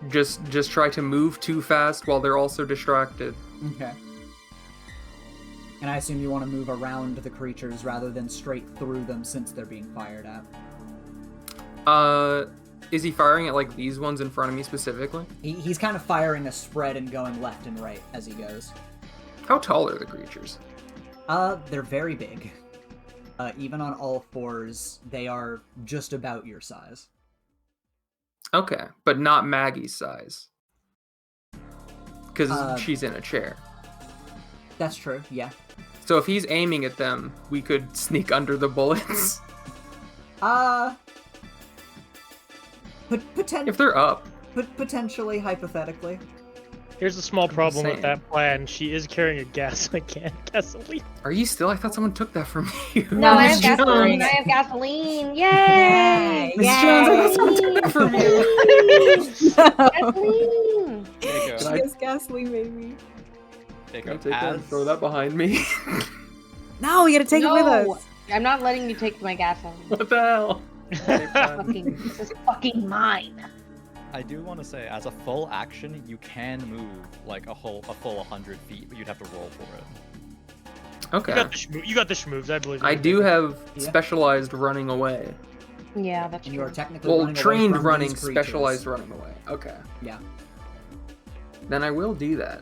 just try to move too fast while they're also distracted. Okay. And I assume you want to move around the creatures rather than straight through them since they're being fired at. Is he firing at like these ones in front of me specifically? He's kind of firing a spread and going left and right as he goes. How tall are the creatures? They're very big. Even on all fours, they are just about your size. Okay, but not Maggie's size. Because she's in a chair. That's true, yeah. So if he's aiming at them, we could sneak under the bullets. If they're up. Potentially, hypothetically. Here's a small problem with saying. that plan. She is carrying a gasoline. Are you still? I thought someone took that from you. No, I have Miss Jones. gasoline. I have gasoline. Yay! Miss Jones, I thought someone took that from you. Gasoline. There you Can go. I- Yes, gasoline, baby. There you Can I go. take that and As- throw that behind me? No, you gotta take it with No, us. I'm not letting you take my gasoline. What the hell? Okay, fine. This is fucking mine. I do want to say, as a full action, you can move like a full 100 feet, but you'd have to roll for it. Okay. You got the schmoves, I believe. I do have Yeah. specialized running away. Yeah, that's And you true. are technically Well, running away trained from running, these creatures. specialized running away. Okay. Yeah. Then I will do that.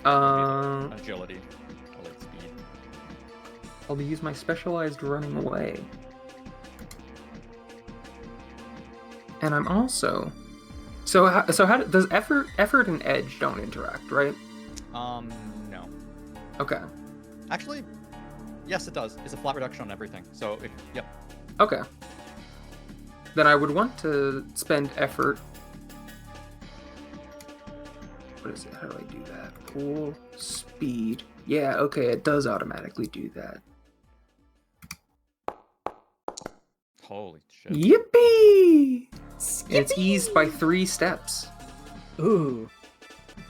Agility, or like speed. I'll use my specialized running away. And I'm also... So how does effort and edge don't interact, right? No. Okay. Actually, yes, it does. It's a flat reduction on everything. So, yep. Okay. Then I would want to spend effort what is it? How do I do that? Pull speed. Yeah, okay, it does automatically do that. Holy shit. Yippee! It's eased by 3 steps. Ooh.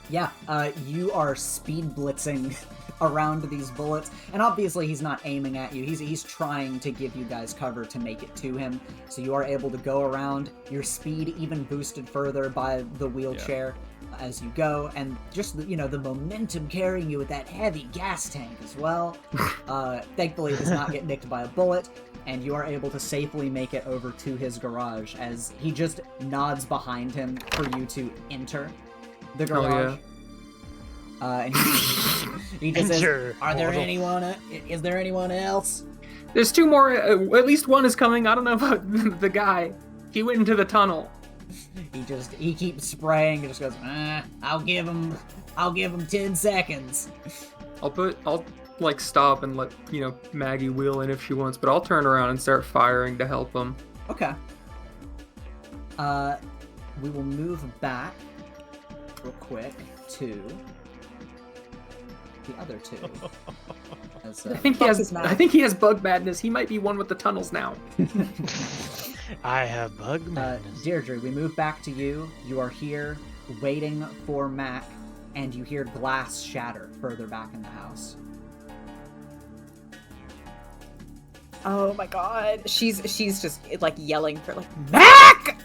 Yeah, you are speed blitzing around these bullets, and obviously he's not aiming at you. He's trying to give you guys cover to make it to him, so you are able to go around. Your speed even boosted further by the wheelchair as you go, and just, the momentum carrying you with that heavy gas tank as well. Thankfully, it does not get nicked by a bullet, and you are able to safely make it over to his garage as he just nods behind him for you to enter the garage. And he just says, "Are there anyone? Is there anyone else?" There's 2 more. At least one is coming. I don't know about the guy. He went into the tunnel. He keeps spraying and just goes, I'll give him 10 seconds. I'll like stop and let Maggie wheel in if she wants, but I'll turn around and start firing to help him. Okay. We will move back real quick to the other 2. As, I think he has bug madness. He might be one with the tunnels now. I have bug madness. Deirdre, we move back to you. You are here waiting for Mac, and you hear glass shatter further back in the house. Oh my god. She's just like yelling for like, Mac!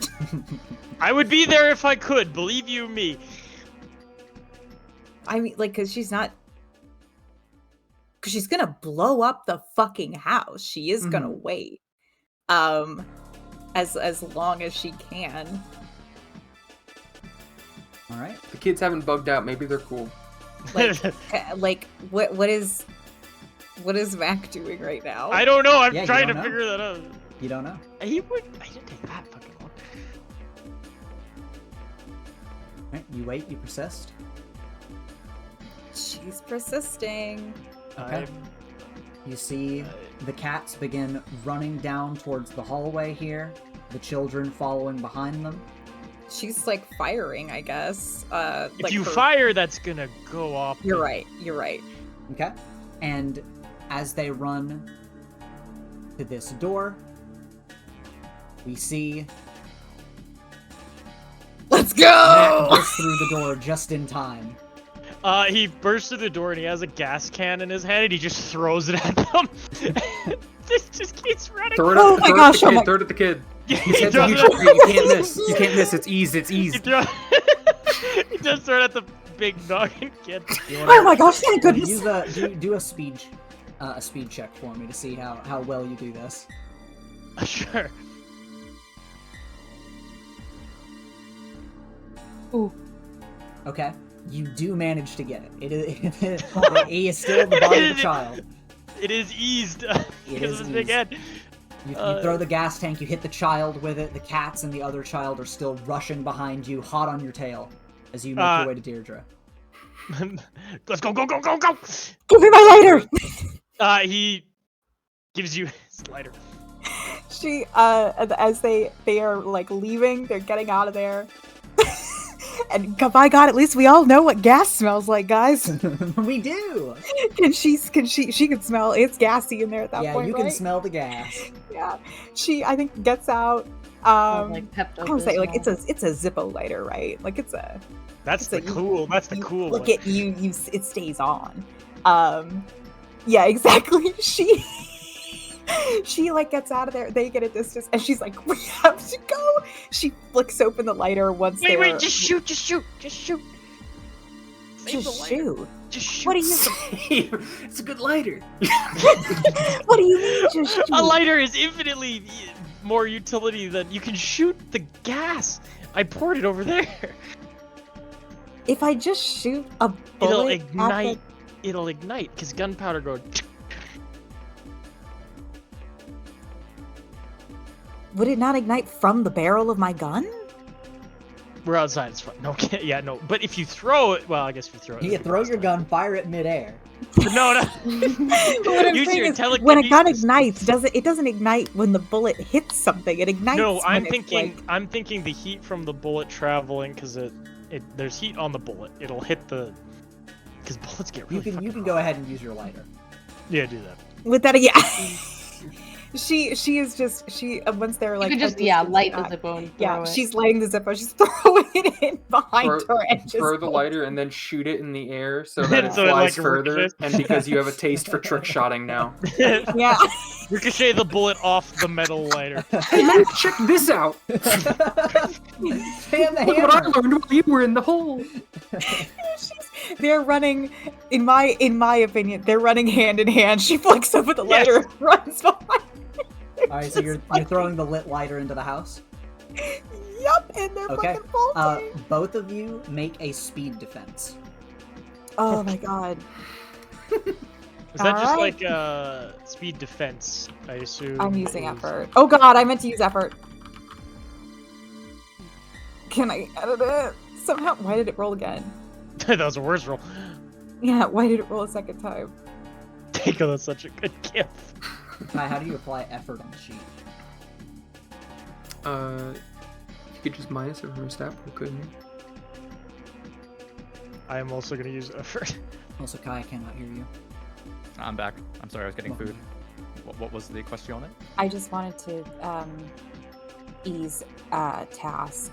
I would be there if I could, believe you me. I mean, like, cause she's gonna blow up the fucking house. She is gonna wait. As long as she can. All right. The kids haven't bugged out. Maybe they're cool. Like what is Mac doing right now? I don't know. I'm Yeah, you trying to don't know. figure that out. You don't know. I didn't take that fucking long. All right. You wait. You persist. She's persisting. Okay. You see the cats begin running down towards the hallway here, the children following behind them. She's like firing, I guess. If like you fire, that's gonna go off. You're right. Okay? And as they run to this door, we see Let's Matt go! burst through the door just in time. He bursts through the door and he has a gas can in his hand and he just throws it at them. This just keeps running. Throw it Oh my gosh, oh my- Throw it at the kid. He He's had throws huge it- tree. You can't miss. You can't miss. It's eased. It's he eased. he just throw it at the big noggin kid. Oh my gosh, thank goodness. Use do a speed check for me to see how well you do this. Sure. Ooh. Okay. You do manage to get it. He is still in the body of the child. It is eased It because is of his big eased. head. You throw the gas tank, you hit the child with it. The cats and the other child are still rushing behind you, hot on your tail, as you make your way to Deirdre. Let's go! Give me my lighter! He gives you his lighter. She as they are like leaving, they're getting out of there. And by God, at least we all know what gas smells like, guys. We do. She can smell it's gassy in there at that Yeah, point. you can right? smell the gas. Yeah, she I think gets out. Like Pepto. I don't say like it's a Zippo lighter, right? Like it's a. That's the So cool. That's the you cool Look one. at you. It stays on. Yeah, exactly. She like gets out of there. They get a distance, and she's like, "We have to go." She flicks open the lighter once. Wait! Just shoot! Save Just the lighter. shoot. Just shoot! What do you? It's a good lighter. What do you mean? Just shoot? A lighter is infinitely more utility than you can shoot the gas. I poured it over there. If I just shoot a It'll bullet, ignite. It'll ignite because gunpowder goes. would it not ignite from the barrel of my gun? We're outside. It's fine. No, yeah, no. But if you throw it, well, I guess if you throw it. You throw your gun, fire it midair. No. What I'm Use saying your is, when a gun telekinesis. ignites, it doesn't ignite when the bullet hits something. It ignites. No, when I'm it's, thinking. like- I'm thinking the heat from the bullet traveling because it there's heat on the bullet. It'll hit the, because bullets get really You can fucking go hot. ahead and use your lighter. Yeah, do that. With that, yeah. she is just once they're like You could just a distance light back, the Zippo and yeah, throw it. she's lighting the Zippo. She's throwing it in behind her and just Throw the lighter and then shoot it in the air so that it So it, flies like, further. ricochets. And because you have a taste for trick shotting now. Yeah. Ricochet the bullet off the metal lighter. Hey man, check this out! Fan the Look what I hammer. learned while you were in the hole! They're running, in my opinion, they're running hand in hand. She flicks over the Yes. lighter and runs behind. All right, so you're throwing the lit lighter into the house. Yup, and they're Okay. fucking bolting. Both of you make a speed defense. Oh my god. Is that just Alright. like speed defense? I assume. I'm using is- effort. Oh god, I meant to use effort. Can I edit it? Somehow, why did it roll again? That was a worse roll. Yeah, why did it roll a second time? Keiko, that's such a good gift. Kai, how do you apply effort on the sheet? You could just minus it from your stat pool, couldn't you? I am also gonna use effort. Also, Kai, I cannot hear you. I'm back. I'm sorry, I was getting food. What was the question? I just wanted to ease task.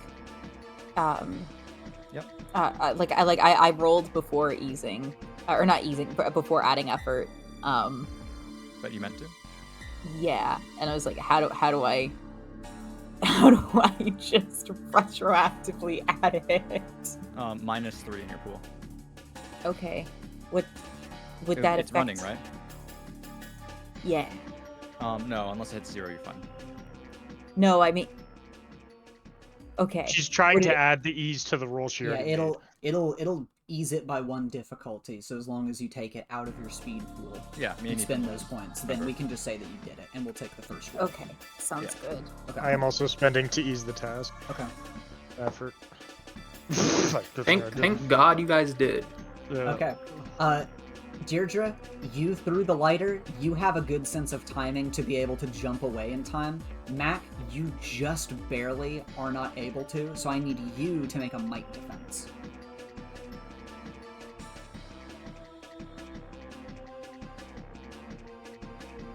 Yep. I rolled before easing, or not easing, but before adding effort. But you meant to? Yeah, and I was like, how do I just retroactively add it? -3 in your pool. Okay, would that It's affect? running, right? Yeah. No, unless it hits 0, you're fine. No, I mean. Okay. She's trying Would to it- add the ease to the roll she Yeah, already it'll ease it by 1 difficulty. So as long as you take it out of your speed pool Yeah, me and and spend Ethan. those points, then we can just say that you did it, and we'll take the first roll. Okay, sounds good. Okay. I am also spending to ease the task. Okay. Effort. Thank God you guys did. Okay. Deirdre, you threw the lighter. You have a good sense of timing to be able to jump away in time. Mac, you just barely are not able to, so I need you to make a might defense.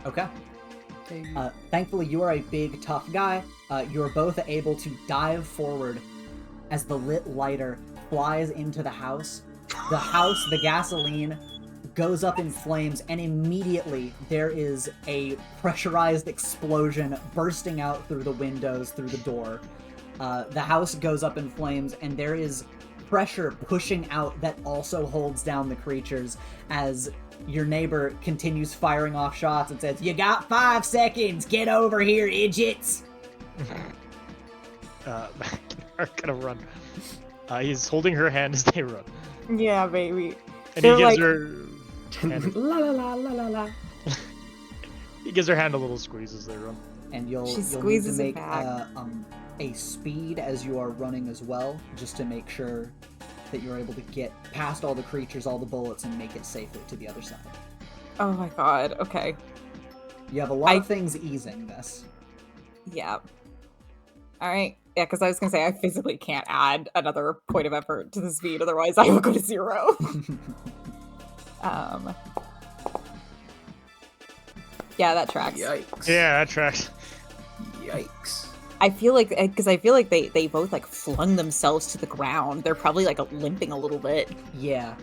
Okay. Thankfully, you are a big, tough guy. You're both able to dive forward as the lit lighter flies into the house. The gasoline goes up in flames, and immediately there is a pressurized explosion bursting out through the windows, through the door. The house goes up in flames, and there is pressure pushing out that also holds down the creatures as your neighbor continues firing off shots and says, "You got 5 seconds! Get over here, idiots!" Are gonna run. He's holding her hand as they run. Yeah, baby. And They're he gives like- her La la la la la la. he gives her hand a little squeeze as they run. And you'll She need to squeezes it make back. a speed as you are running as well, just to make sure that you're able to get past all the creatures, all the bullets, and make it safely to the other side. Oh my god, okay. You have a lot of things easing this. Yeah. Alright. Yeah, because I was gonna say I physically can't add another point of effort to the speed, otherwise I will go to 0. Yeah, that tracks. Yikes. Yeah, that tracks. Yikes. I feel like they both like flung themselves to the ground. They're probably like limping a little bit. Yeah.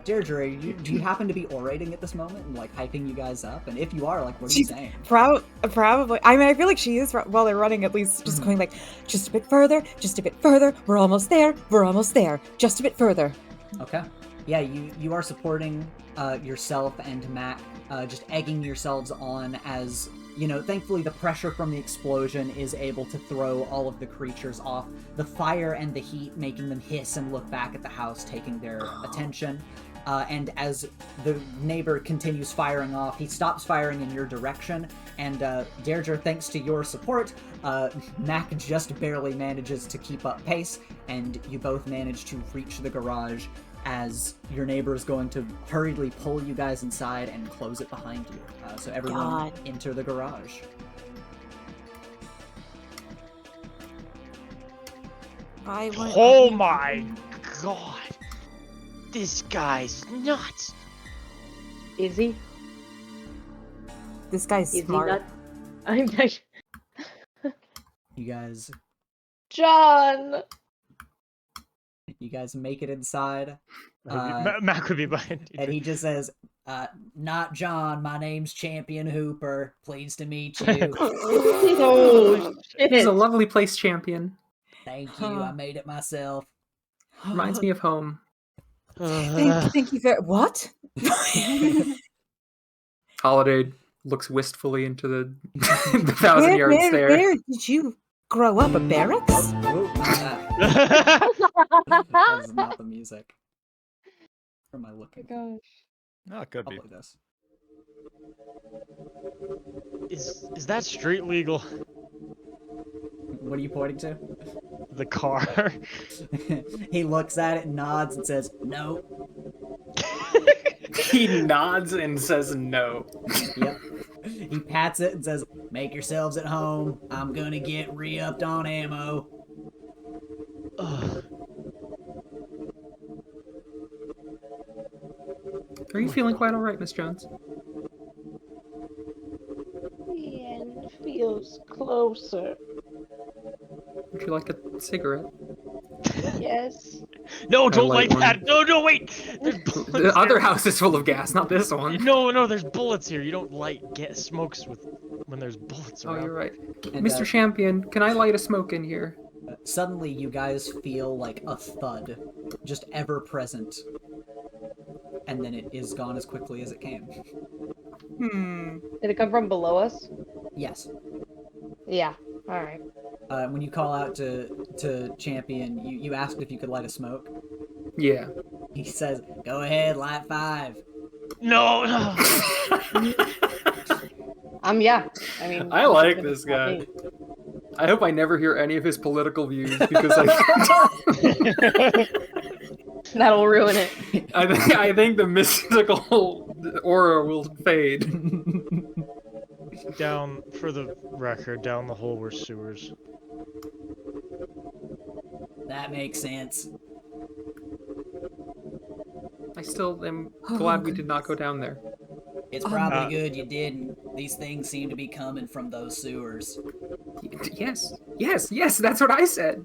Deirdre, do you happen to be orating at this moment and like hyping you guys up? And if you are, like, what are you saying? Probably. I mean, I feel like she is while they're running, at least just going like, just a bit further, just a bit further. We're almost there. We're almost there. Just a bit further. Okay. Yeah, you are supporting yourself and Mac, just egging yourselves on as, you know, thankfully the pressure from the explosion is able to throw all of the creatures off. The fire and the heat making them hiss and look back at the house, taking their attention. And as the neighbor continues firing off, he stops firing in your direction. And Deirdre, thanks to your support, Mac just barely manages to keep up pace, and you both manage to reach the garage as your neighbor is going to hurriedly pull you guys inside and close it behind you. So everyone God. enter the garage. I want. Oh my god. This guy's nuts. Is he? This guy's Is smart. he nuts? I'm not. You guys John! make it inside. Mac would be behind you. And he just says, not John, my name's Champion Hooper. Pleased to meet you. Oh, This is a shit. lovely place, champion. Thank you, I made it myself. Reminds me of home. Thank you very. What? Holiday looks wistfully into the, the thousand-yard stare. Where did you grow up? A barracks? Oh, that is not the music. Where am I looking? Gosh. No, it could be. Probably this. Is that street legal? What are you pointing to? The car. He looks at it, nods, and says, "No." He nods and says no. Yep. He pats it and says, "Make yourselves at home. I'm gonna get re-upped on ammo." Ugh. Are you feeling quite all right, Miss Jones? The end feels closer. Would you like a cigarette? Yes. No, don't light light one. that. No, wait. There's bullets The other here. house is full of gas, not this one. No, there's bullets here. You don't get smokes when there's bullets Oh, around. you're right. And, Mr. Champion, can I light a smoke in here? Suddenly, you guys feel like a thud, just ever present. And then it is gone as quickly as it came. Did it come from below us? Yes. Yeah. Alright. When you call out to Champion, you asked if you could light a smoke. Yeah. He says, "Go ahead, light 5." No. Yeah. I mean, I like it's this not guy. me. I hope I never hear any of his political views because I, That'll ruin it. I think the mystical aura will fade. Down, for the record, down the hole were sewers. That makes sense. I still am glad we did not go down there. It's probably good you didn't. These things seem to be coming from those sewers. Yes, that's what I said.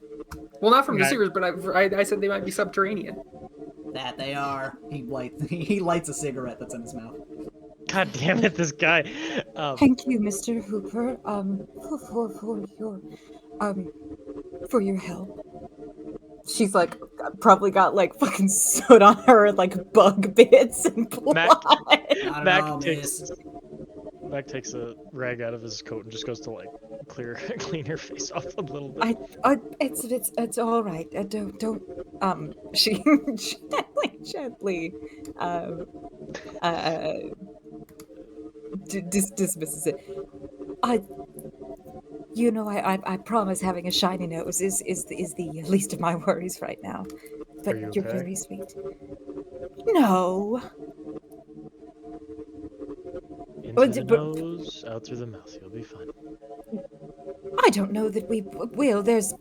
Well, not from the Right. sewers, but I said they might be subterranean. That they are. He lights a cigarette that's in his mouth. God damn it, this guy. Thank you, Mr. Hooper, for your help. She's like probably got like fucking soot on her and like bug bits and blood. Not at all, miss. Mac takes a rag out of his coat and just goes to like clean her face off a little bit. It's all right. Don't. She gently dismisses it. I promise having a shiny nose is the least of my worries right now. But Are you you're okay? very sweet. No. Into the nose, out through the mouth. You'll be fine. I don't know that we will. There's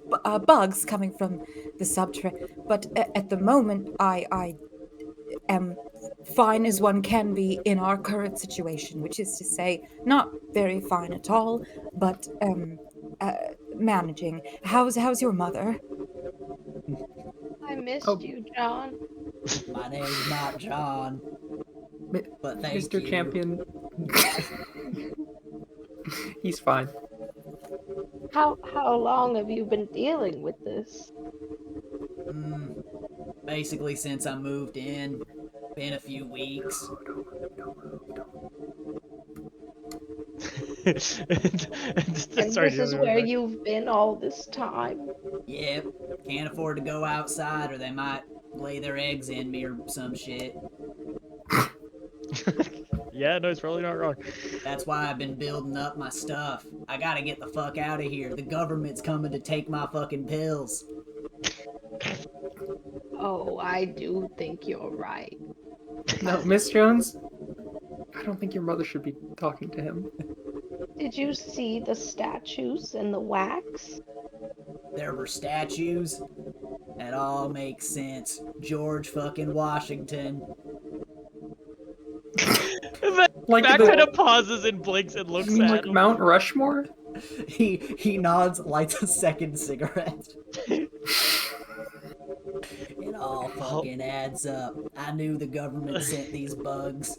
bugs coming from the subterranean, but at the moment, I am fine as one can be in our current situation, which is to say, not very fine at all, but managing. How's your mother? I missed Oh. you, John. My name's not John, but thank Mr. you. Champion. He's fine. How long have you been dealing with this? Basically, since I moved in, been a few weeks. And Sorry, this is where you've been all this time? Yep, can't afford to go outside, or they might lay their eggs in me or some shit. Yeah, no, it's probably not wrong. That's why I've been building up my stuff. I gotta get the fuck out of here. The government's coming to take my fucking pills. Oh, I do think you're right. No, Miss Jones, I don't think your mother should be talking to him. Did you see the statues and the wax? There were statues. That all makes sense. George fucking Washington. Like Mac the- kind of pauses and blinks and You looks mean at like him. Mount Rushmore? He nods, lights a second cigarette. It all fucking adds up. I knew the government sent these bugs.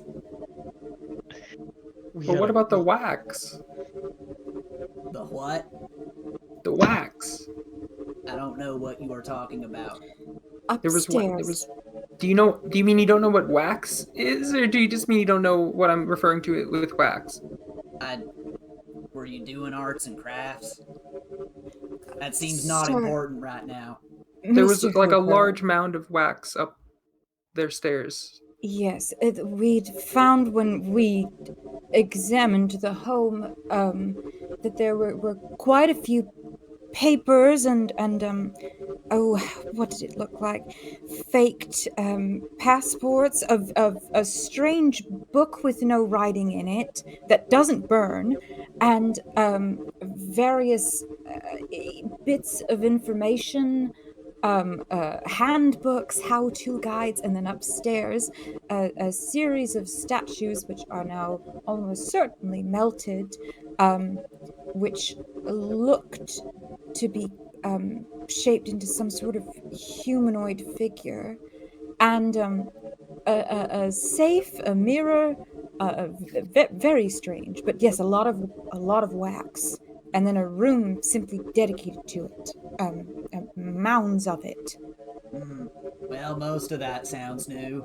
But what about the wax? The what? The wax. I don't know what you are talking about. There was Upstairs. Do you mean you don't know what wax is, or do you just mean you don't know what I'm referring to with wax? Were you doing arts and crafts? That seems not Sir, important right now. There was Mr. like a Hooper. large mound of wax up their stairs. Yes, we'd found when we examined the home that there were quite a few papers and oh, what did it look like? Faked passports of a strange book with no writing in it that doesn't burn, and various bits of information, handbooks, how-to guides, and then upstairs a series of statues which are now almost certainly melted, which looked to be shaped into some sort of humanoid figure, and a safe, a mirror, very strange. But yes, a lot of wax, and then a room simply dedicated to it, mounds of it. Well, most of that sounds new.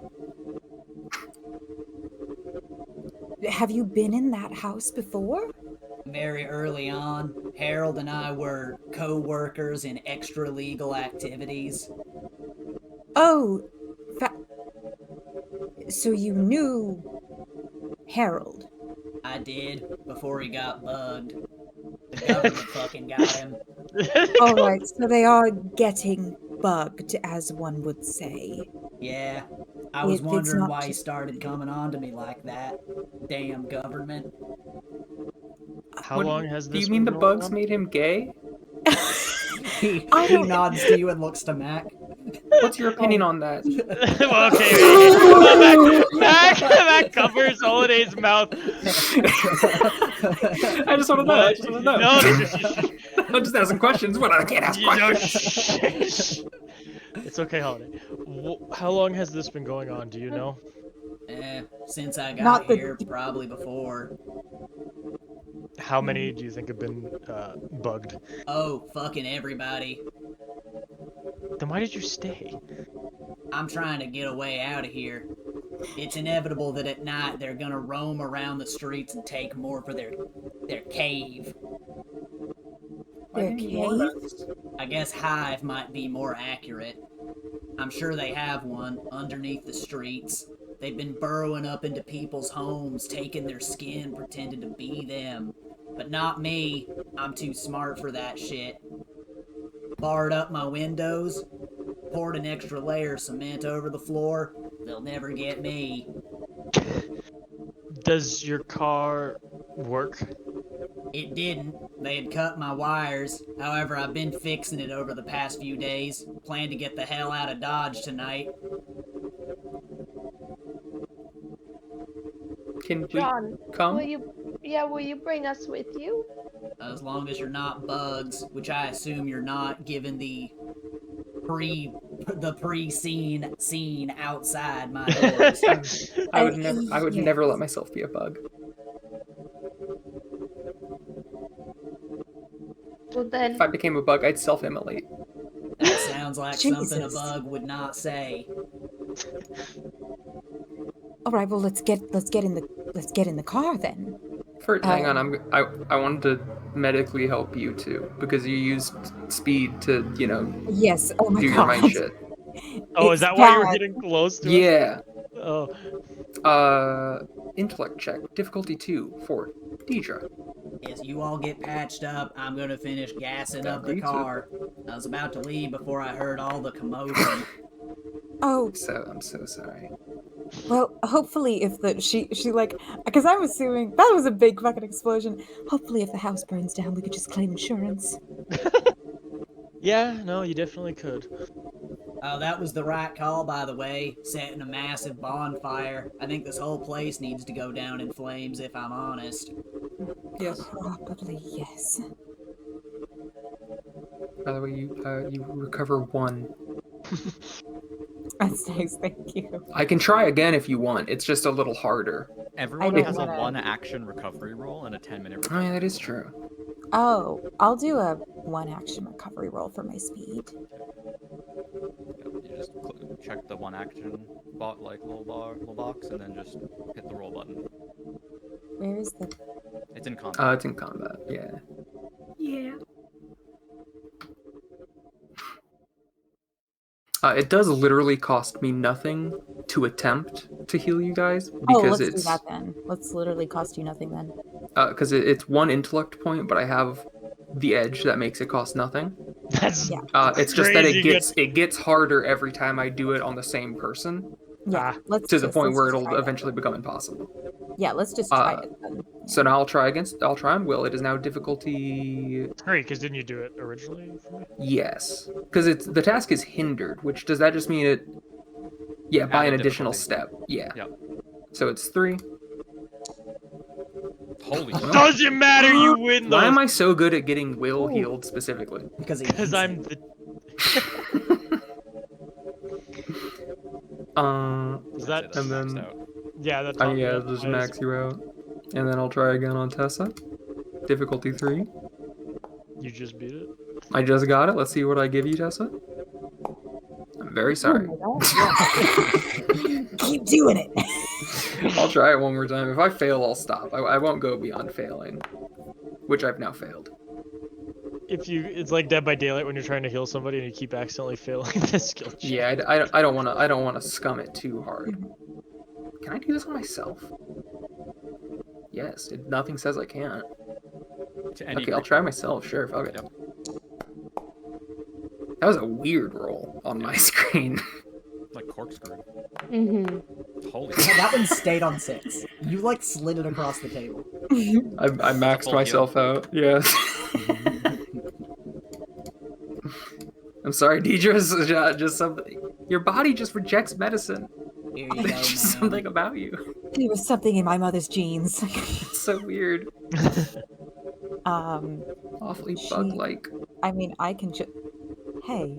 Have you been in that house before? Very early on, Harold and I were co-workers in extra-legal activities. Oh, so you knew Harold? I did, before he got bugged. The government fucking got him. All right, so they are getting bugged, as one would say. Yeah, I was It's wondering not why he just- started coming on to me like that. Damn government. How long has Do this you mean the been going bugs on? made him gay? He don't- nods to you and looks to Mac. What's your opinion on that? Well, okay. Mac covers Holiday's mouth. I just want to know. I just want to know. No, I'm just asking questions. What? I can't ask you know, questions. It's okay, Holiday. How long has this been going on? Do you know? Since I got Not the- here, probably before. How many do you think have been bugged? Oh, fucking everybody. Then why did you stay? I'm trying to get a way out of here. It's inevitable that at night they're gonna roam around the streets and take more for their cave. Their cave? I guess hive might be more accurate. I'm sure they have one underneath the streets. They've been burrowing up into people's homes, taking their skin, pretending to be them. But not me. I'm too smart for that shit. Barred up my windows, poured an extra layer of cement over the floor. They'll never get me. Does your car work? It didn't. They had cut my wires. However, I've been fixing it over the past few days. Plan to get the hell out of Dodge tonight. Can we John, come? will you bring us with you? As long as you're not bugs, which I assume you're not, given the pre-scene outside my doors. I would yes. never let myself be a bug. Well then, If I became a bug, I'd self-immolate. That sounds like something a Jesus. bug would not say. All right, well let's get in the car then. Hang on, I wanted to medically help you too because you used speed to Yes. Oh my do your god. mind shit. Oh, is It's that why you were bad. getting close to it? Yeah. Oh, Intellect check, difficulty 2 for Deidre. As you all get patched up, I'm gonna finish gassing up the Me too. car. I was about to leave before I heard all the commotion. Oh, So I'm so sorry. well, hopefully if she like, because I'm assuming that was a big fucking explosion. Hopefully if the house burns down, we could just claim insurance. yeah. No, you definitely could. Oh, that was the right call, by the way. Setting a massive bonfire. I think this whole place needs to go down in flames, if I'm honest. Yes. Probably yes. By the way, you recover 1. That's nice, thank you. I can try again if you want. It's just a little harder. Everyone don't has a wanna- 1-action recovery roll and a 10-minute I mean, recovery. that is true. Oh, I'll do a 1-action recovery roll for my speed. Yep, you just check the 1-action little box, and then just hit the roll button. Where is the? It's in combat. It's in combat. Yeah. Yeah. It does literally cost me nothing to attempt to heal you guys Oh, because let's do it's that then. Let's literally cost you nothing then. because it's 1 intellect point, but I have the edge that makes it cost nothing. That's Yeah. It's just that crazy good. it gets harder every time I do it on the same person Yeah, let's to the point where let's just it'll try eventually become impossible. it. Yeah, let's just try it then. So now I'll try on Will. It is now difficulty Great, because didn't you do it originally for me? yes, because it's the task is hindered. Which does that just mean it? Yeah, by an Added additional difficulty. step. Yeah. Yep. So it's 3. Holy shit. Doesn't matter, you win Why though. am I so good at getting Will healed specifically? Because Because I'm the. Is that? And then- Yeah, that's. Oh yeah, just max you out. And then I'll try again on Tessa. Difficulty 3. You just beat it. I just got it. Let's see what I give you, Tessa. I'm very sorry. Keep doing it. I'll try it one more time. If I fail, I'll stop. I won't go beyond failing, which I've now failed. It's like Dead by Daylight when you're trying to heal somebody and you keep accidentally failing the skill check. Yeah, I don't want to scum it too hard. Can I do this on myself? Yes. Nothing says I can't. Okay, I'll try myself. Sure. Okay. Yep. That was a weird roll on my screen. Like corkscrew. Mm-hmm. Holy Yeah, that one stayed on 6. You like slid it across the table. I maxed full myself out. Yeah. I'm sorry, Deidre's just something. Your body just rejects medicine. Here you go, There's just man. something about you. There was something in my mother's genes. It's so weird. Awfully bug-like. I mean, I can just. Hey.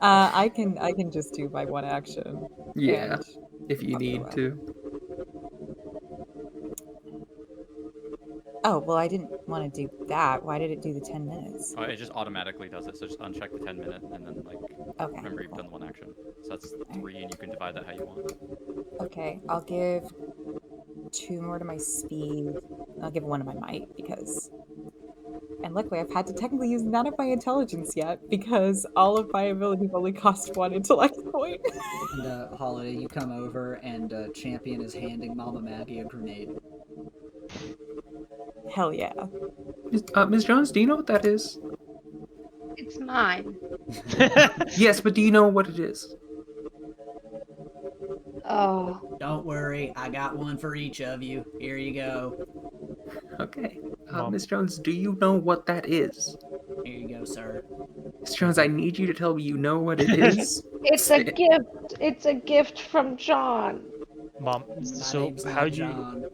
I can just do my 1 action. Yeah, and if you need to. Oh, well, I didn't want to do that. Why did it do the 10 minutes? It just automatically does it, so just uncheck the 10-minute, and then, like, Okay. remember you've done the 1 action. So that's 3, and you can divide that how you want. Okay, I'll give 2 more to my speed. I'll give 1 to my might, because... And luckily, I've had to technically use none of my intelligence yet, because all of my abilities only cost 1 intellect point. And Holiday, you come over, and Champion is handing Mama Maggie a grenade. Hell yeah. Ms. Jones, do you know what that is? It's mine. Yes, but do you know what it is? Oh, Don't worry, I got one for each of you. Here you go. Okay. Mom. Ms. Jones, do you know what that is? Here you go, sir. Ms. Jones, I need you to tell me you know what it is. it's a gift. It's a gift from John. Mom, My so name's how not you John.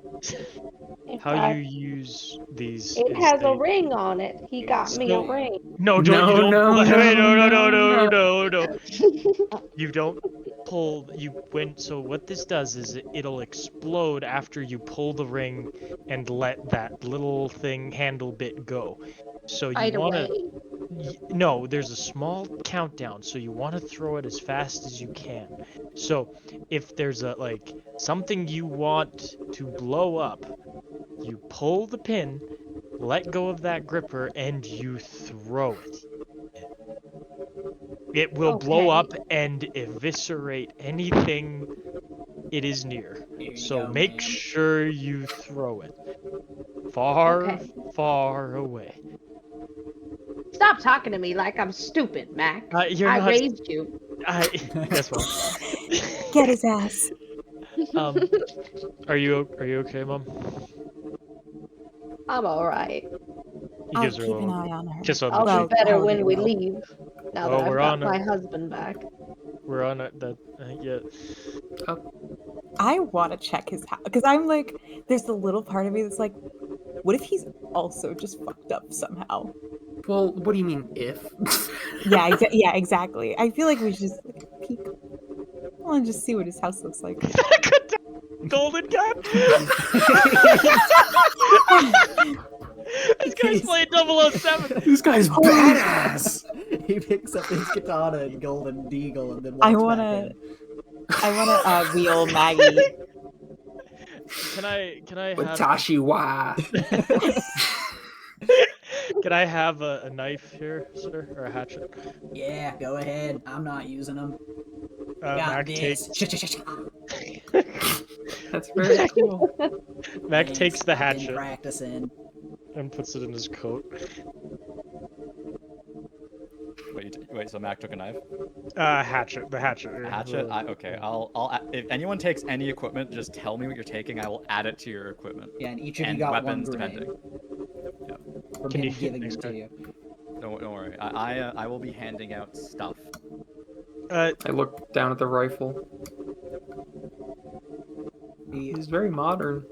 In how fact, you use these? It is has a they- ring on it. He got me a No. ring. No, No, don't. You don't. no, wait, no, no. You don't pull. So what this does is it'll explode after you pull the ring and let that little thing handle bit go. So you Right want away. to. No, there's a small countdown, so you want to throw it as fast as you can. So if there's something you want to blow up, you pull the pin, let go of that gripper, and you throw it. It will blow Okay. up and eviscerate anything it is near. Here you So go, make ma'am. sure you throw it far, Okay. far away. Stop talking to me like I'm stupid, Mac. You're I not. raised you. Guess what? Get his ass. Are you okay, Mom? I'm all right. He I'll gives her a keep an little eye on her. kiss on the I'll Well, be better I'll when do we well. leave. Now Oh, that I've we're got on my it. husband back. We're on it. That yeah. I want to check his house because I'm like, there's a little part of me that's like, what if he's also just fucked up somehow? Well, what do you mean if? Yeah, yeah, exactly. I feel like we should just like peek. I want to just see what his house looks like. Golden gun. This guy's He's- playing 007. This guy's badass. He picks up his katana and golden deagle and then I walks wanna, back I wanna wheel Maggie. Can I have Watashi wa. in. can I have a knife here, sir, or a hatchet? Yeah, go ahead. I'm not using them. Got Mac this. takes That's very cool. Mac Thanks, takes the I've been hatchet practicing. and puts it in his coat. Wait, so Mac took a knife? Hatchet. The hatchet. A hatchet? Okay. I'll. If anyone takes any equipment, just tell me what you're taking. I will add it to your equipment. Yeah, and each of you And got weapons, one grenade. depending. From Can him you- giving thanks, them to guy. you. Don't worry. I will be handing out stuff. I look down at the rifle. He's very modern.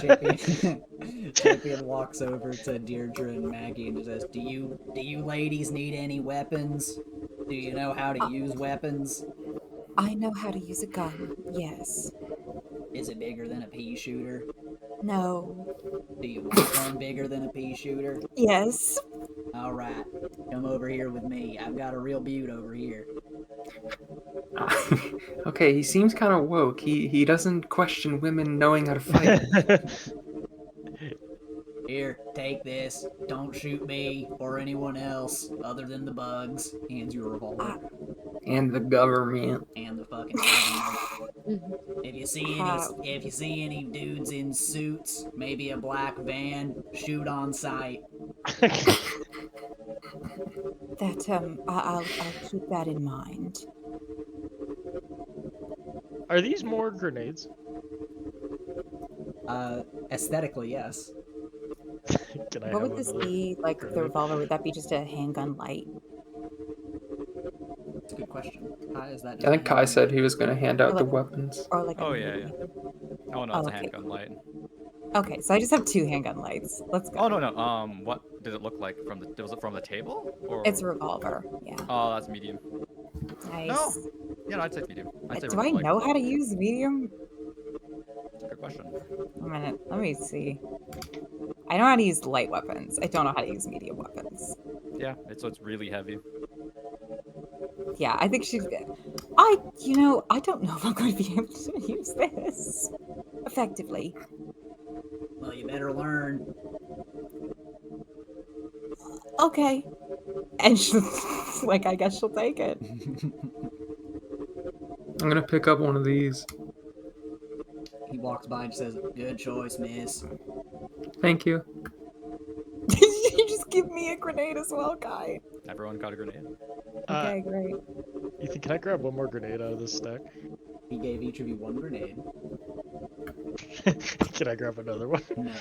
Champion, Champion walks over to Deirdre and Maggie and says, Do you ladies need any weapons? Do you know how to use weapons? I know how to use a gun. Yes. Is it bigger than a pea shooter? No. Do you want one bigger than a pea shooter? Yes. Alright, come over here with me. I've got a real beaut over here. Okay, he seems kind of woke. He doesn't question women knowing how to fight. Here, take this. Don't shoot me or anyone else other than the bugs. Hands you a revolver. And the government. And the fucking government. If you see any dudes in suits, maybe a black van, shoot on sight. That I'll keep that in mind. Are these more grenades? Aesthetically, yes. Can I What have would this another be like? The grenade? revolver? Would that be just a handgun light? That's a good question. Kai, is that I think Kai said he was going to hand out the Like- weapons. Or like? Oh a yeah. medium? Oh no, Oh, it's a okay. handgun light. Okay, so I just have 2 handgun lights. Let's go. Oh no. What did it look like from the? Was it from the table? Or? It's a revolver. Yeah. Oh, that's medium. Nice. No. Yeah, no, I'd say medium. I'd say Do I know how to use medium? That's a good question. A minute. Let me see. I know how to use light weapons. I don't know how to use medium weapons. Yeah, it's really heavy. Yeah, I think she's good. I don't know if I'm going to be able to use this effectively. Well, you better learn. Okay. And she's like, I guess she'll take it. I'm going to pick up one of these. He walks by and says, Good choice, miss. Thank you. You just give me a grenade as well, Kai. Everyone got a grenade. Okay, great. Ethan, can I grab one more grenade out of this stack? He gave each of you one grenade. Can I grab another one? No.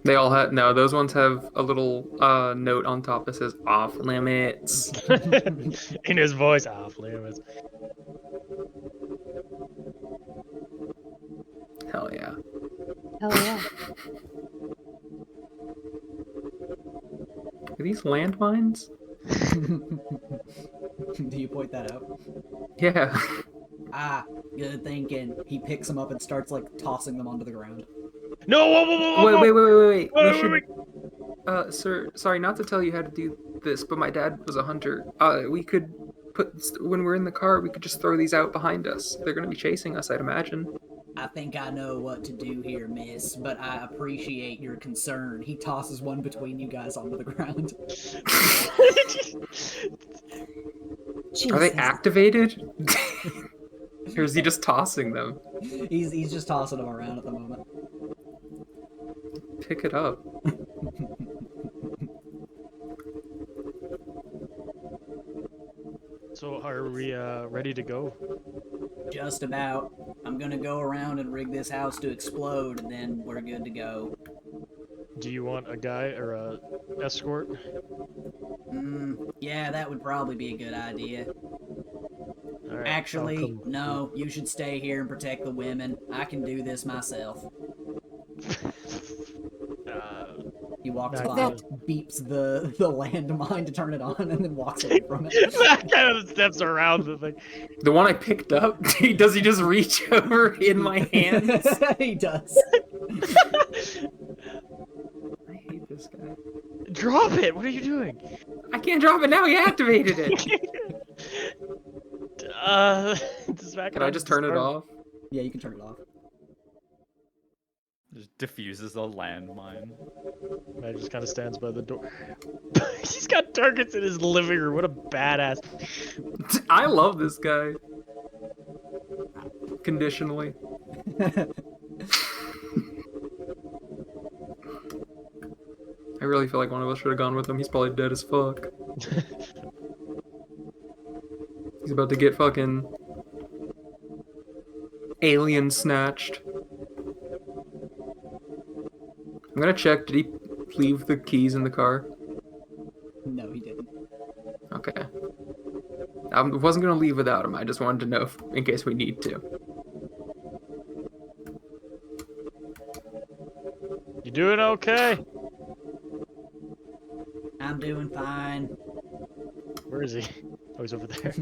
They all have no. Those ones have a little note on top that says "off limits." In his voice, off limits. Hell yeah! Hell yeah. Are these landmines? Do you point that out? Yeah. Ah, good thinking. He picks them up and starts, like, tossing them onto the ground. No! Whoa! Whoa! Whoa! Whoa! Wait! Wait, We should. Sir, sorry not to tell you how to do this, but my dad was a hunter. We could when we're in the car, we could just throw these out behind us. They're gonna be chasing us, I'd imagine. I think I know what to do here, miss, but I appreciate your concern. He tosses one between you guys onto the ground. Are they Jesus. activated? Or is he just tossing them? He's just tossing them around at the moment. Pick it up. So are we ready to go? Just about. I'm gonna go around and rig this house to explode, and then we're good to go. Do you want a guy or a escort? Yeah, that would probably be a good idea. All right, Actually, no, you should stay here and protect the women. I can do this myself. He walks Mac by, that- beeps the landmine to turn it on, and then walks away from it. Mac kind of steps around the thing. The one I picked up, does he just reach over in my hands? He does. I hate this guy. Drop it! What are you doing? I can't drop it now, he activated it! Does Mac Can I just turn it off? Yeah, you can turn it off. Just diffuses the landmine. Mac just kind of stands by the door. He's got targets in his living room. What a badass. I love this guy. Conditionally. I really feel like one of us should have gone with him. He's probably dead as fuck. He's about to get fucking alien snatched. I'm gonna check. Did he leave the keys in the car? No, he didn't. Okay. I wasn't gonna leave without him. I just wanted to know in case we need to. You doing okay? I'm doing fine. Where is he? Oh, he's over there.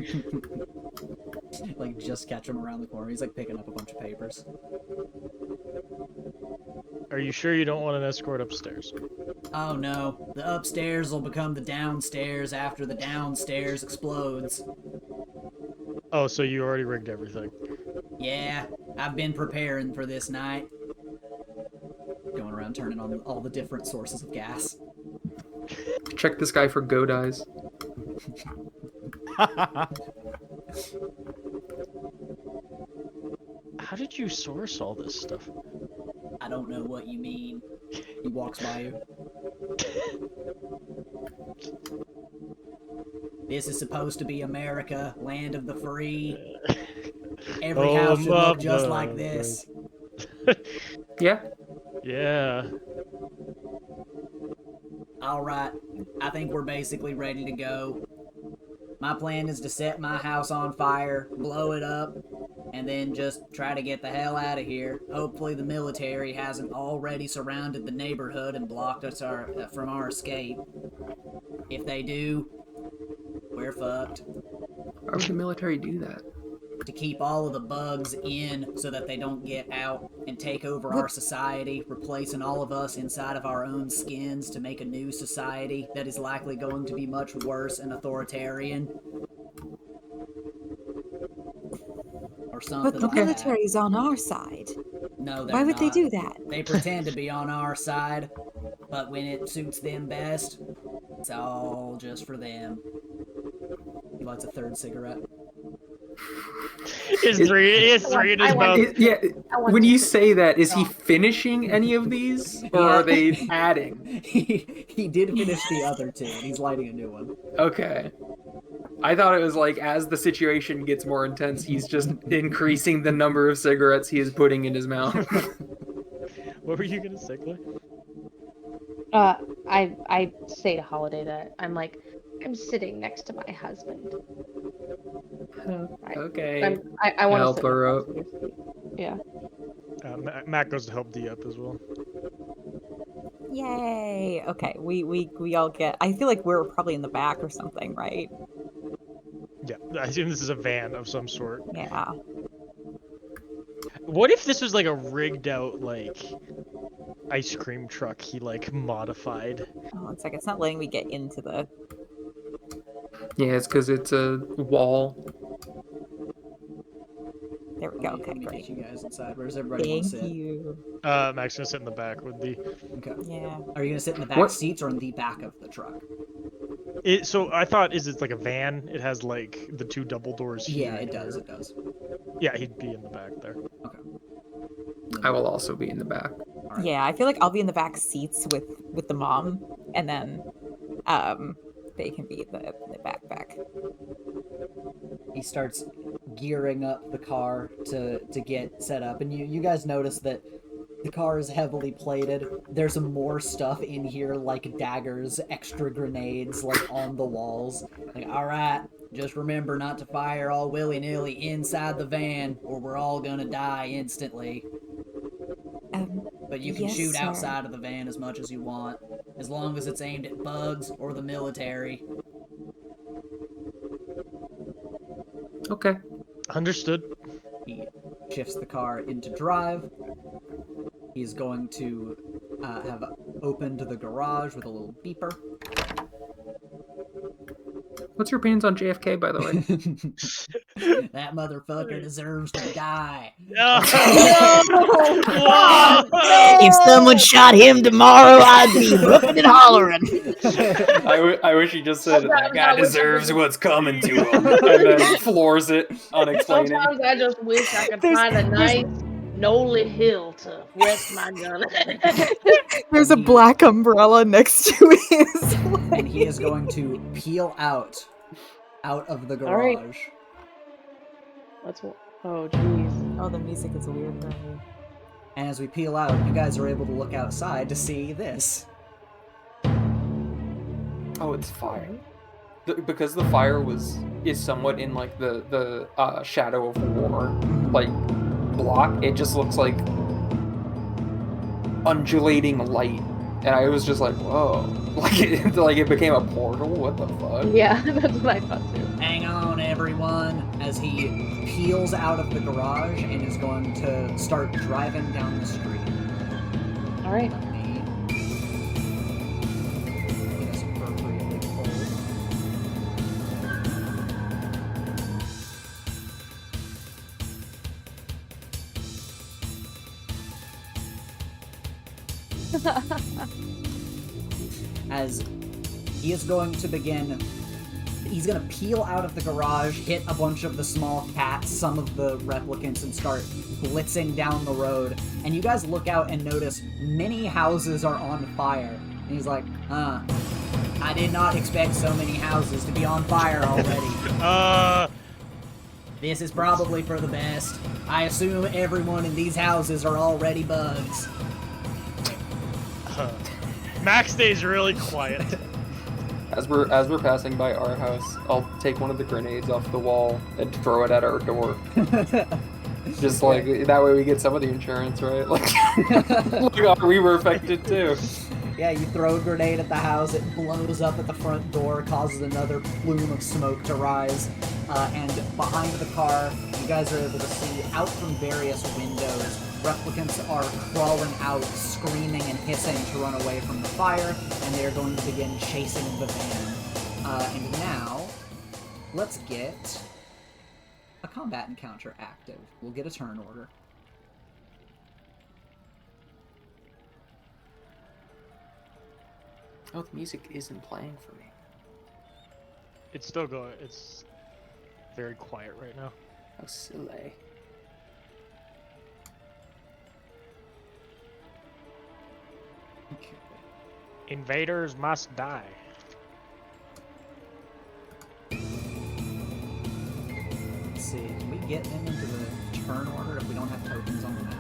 Like, just catch him around the corner. He's like picking up a bunch of papers. Are you sure you don't want an escort upstairs? Oh no, the upstairs will become the downstairs after the downstairs explodes. Oh, so you already rigged everything. Yeah, I've been preparing for this night. Going around turning on all the different sources of gas. Check this guy for goat eyes. How did you source all this stuff? I don't know what you mean. He walks by you. This is supposed to be America, land of the free. Every Oh, house should look just mama. like this. Yeah? Yeah. Alright, I think we're basically ready to go. My plan is to set my house on fire, blow it up, and then just try to get the hell out of here. Hopefully the military hasn't already surrounded the neighborhood and blocked us from our escape. If they do, we're fucked. Why would the military do that? To keep all of the bugs in so that they don't get out and take over our society, replacing all of us inside of our own skins to make a new society that is likely going to be much worse and authoritarian. Or something But the like that. military's on our side. No, they're Why would they not. do that? They pretend to be on our side, but when it suits them best, it's all just for them. He lights a third cigarette. It's three in his mouth. Yeah, I want when to you sit say that, is he off. finishing any of these? Or Yeah. are they adding? He did finish the other two, and he's lighting a new one. Okay. I thought it was like, as the situation gets more intense, he's just increasing the number of cigarettes he is putting in his mouth. What were you gonna say, Clay? I say to Holiday that I'm sitting next to my husband. Okay. I want to Help her up. Yeah. Mac goes to help D up as well. Yay! Okay, we all get. I feel like we're probably in the back or something, right? Yeah, I assume this is a van of some sort. Yeah. What if this was like a rigged out like ice cream truck he like modified? Oh, it's like it's not letting me get into the. Yeah, it's because it's a wall. There we go. Let Okay, me get great. you guys inside. Where's everybody want to Thank sit? you. Mac's gonna sit in the back with D. Okay. Yeah. Are you gonna sit in the back What- seats or in the back of the truck? So I thought, is it like a van? It has like the two double doors here. Yeah, it does. It does. Yeah, he'd be in the back there. I will also be in the back. Alright. Yeah, I feel like I'll be in the back seats with the mom, and then they can be the backpack. He starts gearing up the car to get set up, and you guys notice that The car is heavily plated. There's more stuff in here, like daggers, extra grenades, like on the walls. Like, all right, just remember not to fire all willy-nilly inside the van, or we're all gonna die instantly. But you can Yes, shoot sir. outside of the van as much as you want, as long as it's aimed at bugs or the military. Okay. Understood. He shifts the car into drive. He's going to have opened the garage with a little beeper. What's your opinions on JFK, by the way? That motherfucker deserves to die. No! If someone shot him tomorrow, I'd be whooping and hollering. I wish he just said that guy deserves what's coming to him, and then floors it unexplained. Sometimes I just wish I could find a nice Nolly hill to rest my gun. There's a black umbrella next to his. And he is going to peel out of the garage. All right. That's what. Oh, jeez. Oh, the music is weird for me. And as we peel out, you guys are able to look outside to see this. Oh, it's fire. Because the fire is somewhat in like the shadow of war, like block. It just looks like undulating light, and I was just like, whoa, like it became a portal. What the fuck? Yeah, that's what I thought too. Hang on, everyone, as he peels out of the garage and is going to start driving down the street. All right. Let me get us appropriately pulled. As he is going to begin, he's going to peel out of the garage, hit a bunch of the small cats, some of the replicants, and start blitzing down the road. And you guys look out and notice many houses are on fire. And he's like, I did not expect so many houses to be on fire already. This is probably for the best. I assume everyone in these houses are already bugs. Max stays really quiet. As we're passing by our house, I'll take one of the grenades off the wall and throw it at our door. Just like that way we get some of the insurance, right? Like we were affected too. Yeah, you throw a grenade at the house, it blows up at the front door, causes another plume of smoke to rise, and behind the car, you guys are able to see out from various windows, replicants are crawling out, screaming and hissing to run away from the fire, and they're going to begin chasing the van. And now, let's get a combat encounter active. We'll get a turn order. Oh, the music isn't playing for me. It's still going. It's very quiet right now. How silly. Okay. Invaders must die. Let's see, can we get them into the turn order if we don't have tokens on the map?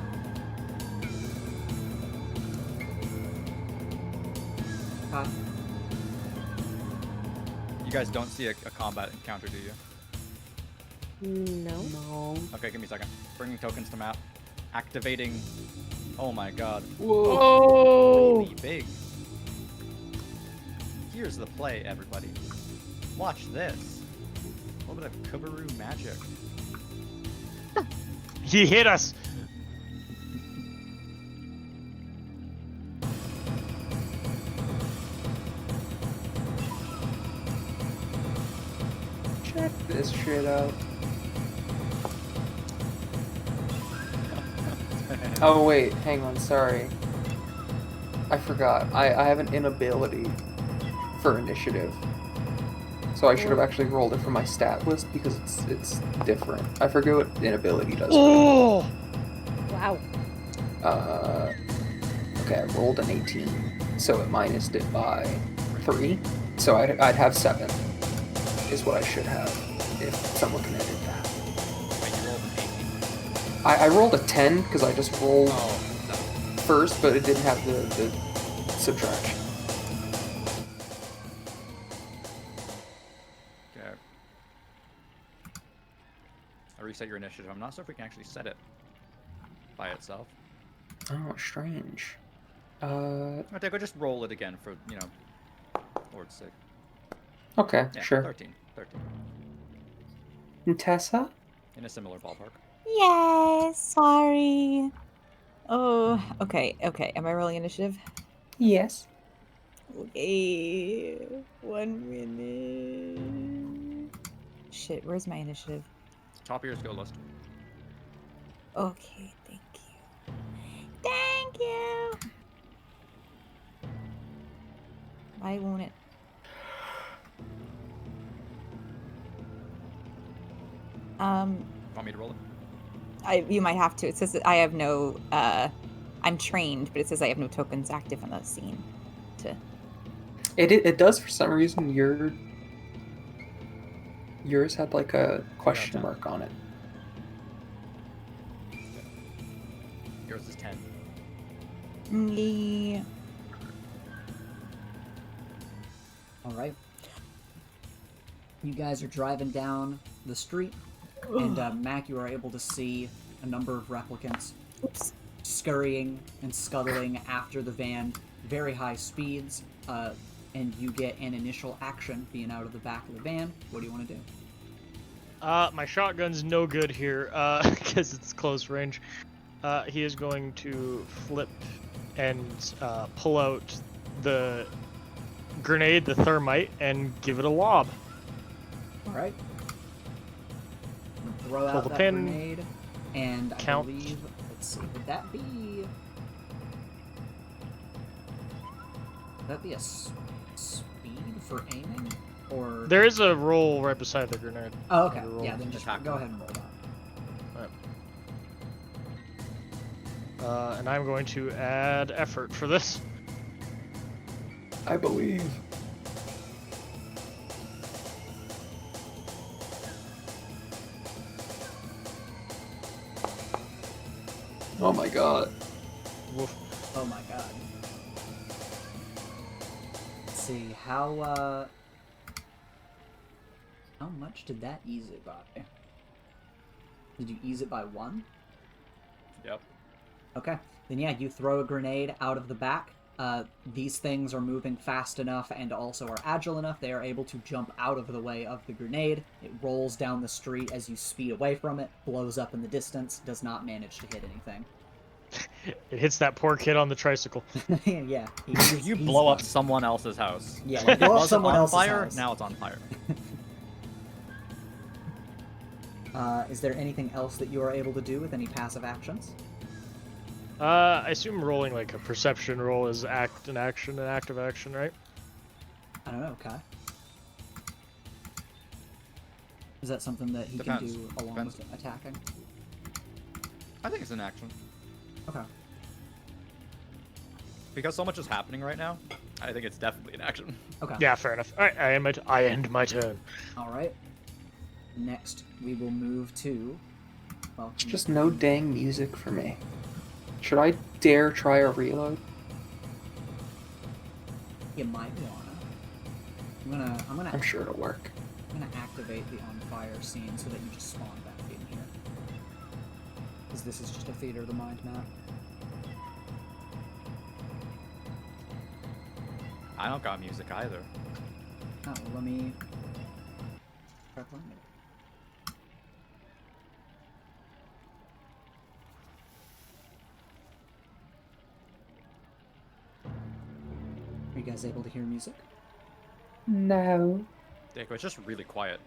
You guys don't see a combat encounter, do you? No. Okay, give me a second. Bringing tokens to map. Activating. Oh my god. Whoa. Oh. Really big. Here's the play, everybody. Watch this. A little bit of Kubaru magic. He hit us. Check this shit out. Oh wait, hang on, sorry. I forgot. I have an inability for initiative. So I should have actually rolled it from my stat list because it's different. I forget what inability does. Oh! Wow. Okay, I rolled an 18, so it minused it by 3. So I'd have 7, is what I should have if someone can edit that. Wait, you rolled an 18. I rolled a 10 because I just rolled Oh, first, but it didn't have the subtraction. Okay. I reset your initiative. I'm not sure if we can actually set it by itself. Oh, strange. Okay, go just roll it again for, you know, Lord's sake. Okay, Yeah, sure. 13. 13. And Tessa? In a similar ballpark. Yes, sorry. Oh, okay, okay. Am I rolling initiative? Yes. Okay. 1 minute. Shit, where's my initiative? Top of your skill list. Okay, thank you. Thank you. Why won't it? Want me to roll it? You might have to. It says that I have no. I'm trained, but it says I have no tokens active on the scene. It does for some reason. Yours had like a question Yeah, mark on it. Yours is 10. Yeah. All right. You guys are driving down the street, and Mac, you are able to see a number of replicants scurrying and scuttling after the van, very high speeds, and you get an initial action being out of the back of the van. What do you want to do? My shotgun's no good here, because it's close range. He is going to flip and pull out the grenade, the thermite, and give it a lob. All right. Throw Pull out the that pin, grenade, and I count. believe, let's see, would that be a speed for aiming, or? There is a roll right beside the grenade. Oh, okay. Roll. Yeah, then just Attack. go ahead and roll that. And I'm going to add effort for this. I believe. Oh my god. Woof. Oh my god. Let's see, how much did that ease it by? Did you ease it by 1? Yep. Okay. Then yeah, you throw a grenade out of the back. These things are moving fast enough and also are agile enough. They are able to jump out of the way of the grenade. It rolls down the street as you speed away from it, blows up in the distance, does not manage to hit anything. It hits that poor kid on the tricycle. Yeah. You blow up someone else's house. Yeah, Like, blow it up wasn't someone on else's fire, house. now it's on fire. Is there anything else that you are able to do with any passive actions? I assume rolling like a perception roll is an active action, right? I don't know, Kai. Is that something that he Depends. can do along Depends. with attacking? I think it's an action. Okay. Because so much is happening right now, I think it's definitely an action. Okay. Yeah, fair enough. All right, I end my turn. All right. Next, we will move to. Well, It's just no dang music for me. Should I dare try a reload? you might wanna. I'm gonna I'm sure it'll work. I'm gonna activate the on fire scene so that you just spawn back in here. Because this is just a theater of the mind map. I don't got music either. Oh, well, let me. Try playing it. Are you guys able to hear music? No. Dick, it's just really quiet.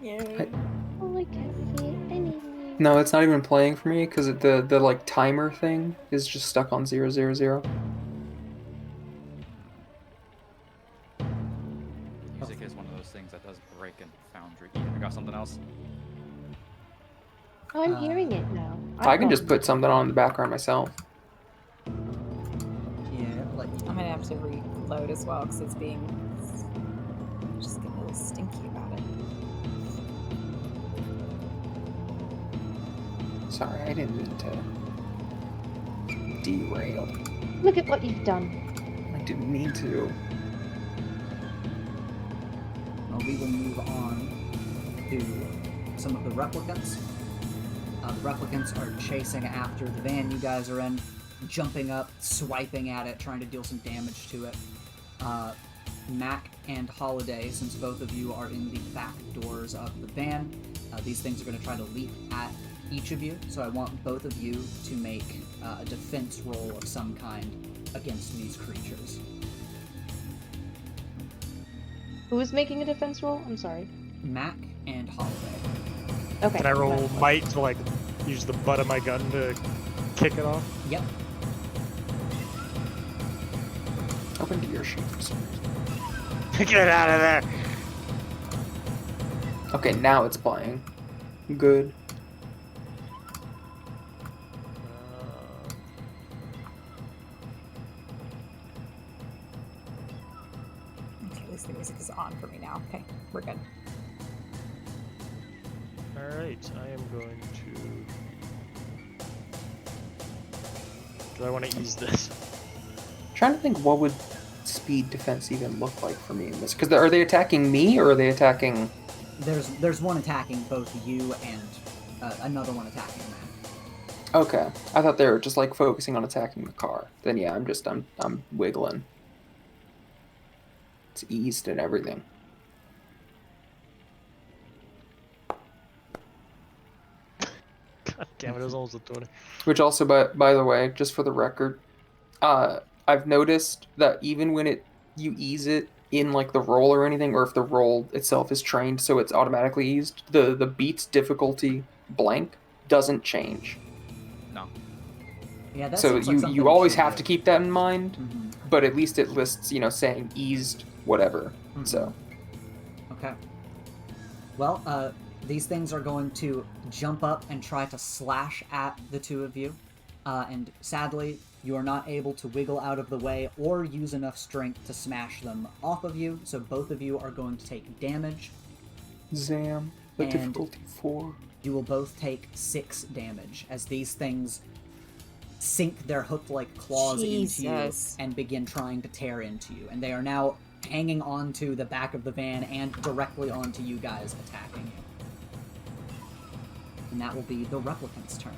Oh, I can't see it anyway. No, it's not even playing for me because the like timer thing is just stuck on 000. Music is one of those things that does break in Foundry. You got something else? Oh, I'm hearing it now. I can just put something on in the background myself. Yeah, like I'm gonna have to reload as well because it's being just getting a little stinky about it. Sorry, I didn't mean to. derail. Look at what you've done. I didn't mean to. Well, we will move on to some of the replicants. The replicants are chasing after the van you guys are in, jumping up, swiping at it, trying to deal some damage to it. Mac and Holiday, since both of you are in the back doors of the van, these things are going to try to leap at each of you, so I want both of you to make a defense roll of some kind against these creatures. Who is making a defense roll? I'm sorry. Mac and Holiday. Okay. Can I roll might to like use the butt of my gun to kick it off? Yep. Open to your sheet for some reason. Get out of there! Okay, now it's playing. Good. Okay, at least the music is on for me now. Okay, we're good. Alright, I am going to... Do I want to use this? Trying to think what would speed defense even look like for me in this. Because are they attacking me or are they attacking... There's one attacking both you and another one attacking Mac. Okay. I thought they were just like focusing on attacking the car. Then yeah, I'm wiggling. It's eased and everything. God damn it, it was almost a 20. Which also, by the way, just for the record, I've noticed that even when you ease it in like the roll or anything, or if the roll itself is trained so it's automatically eased, the beat's difficulty blank doesn't change. No. Yeah, that So seems like something you always should have do. to keep that in mind, Mhm. but at least it lists, saying eased whatever. Mhm. So Okay. Well, these things are going to jump up and try to slash at the two of you. And sadly, you are not able to wiggle out of the way or use enough strength to smash them off of you, so both of you are going to take damage. Zam, the And- difficulty 4. You will both take 6 damage as these things sink their hook-like claws into Jesus. you and begin trying to tear into you. And they are now hanging onto the back of the van and directly onto you guys, attacking you. And that will be the replicant's turn.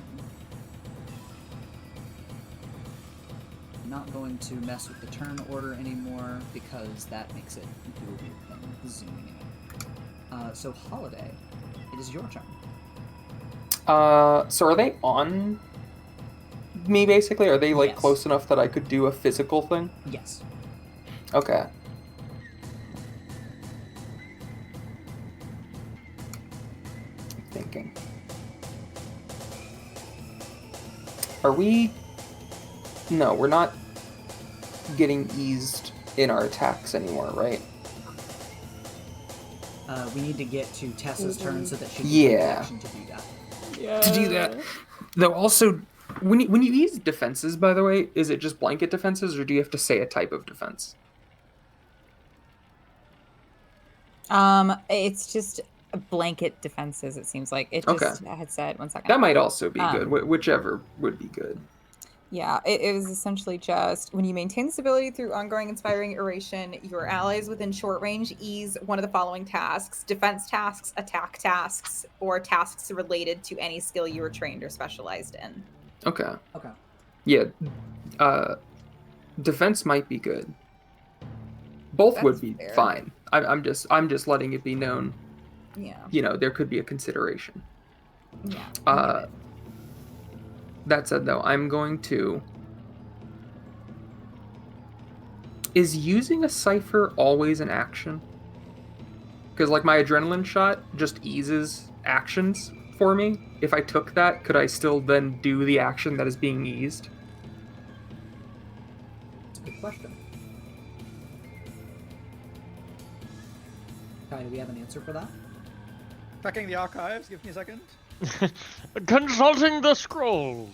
I'm not going to mess with the turn order anymore because that makes it do a weird thing, zooming in. So Holiday, it is your turn. So are they on me basically? Are they like Yes. close enough that I could do a physical thing? Yes. Okay. I'm thinking. Are we... No, we're not getting eased in our attacks anymore, right? We need to get to Tessa's turn so that she can take Yeah. action to do that. To do that. Though also, when you use defenses, by the way, is it just blanket defenses, or do you have to say a type of defense? It's just blanket defenses, it seems like. It just had said, one second. That might also be good. Um, Whichever would be good. Yeah, it was essentially just when you maintain this ability through ongoing inspiring iteration, your allies within short range ease one of the following tasks: defense tasks, attack tasks, or tasks related to any skill you were trained or specialized in. Okay. Okay. Yeah. Defense might be good. Both would That's be fair. fine. I'm just letting it be known. Yeah. There could be a consideration. Yeah. That said, though, I'm going to... Is using a cipher always an action? Because, like, my adrenaline shot just eases actions for me. If I took that, could I still then do the action that is being eased? That's a good question. Kai, do we have an answer for that? Checking the archives. Give me a second. Consulting the scrolls.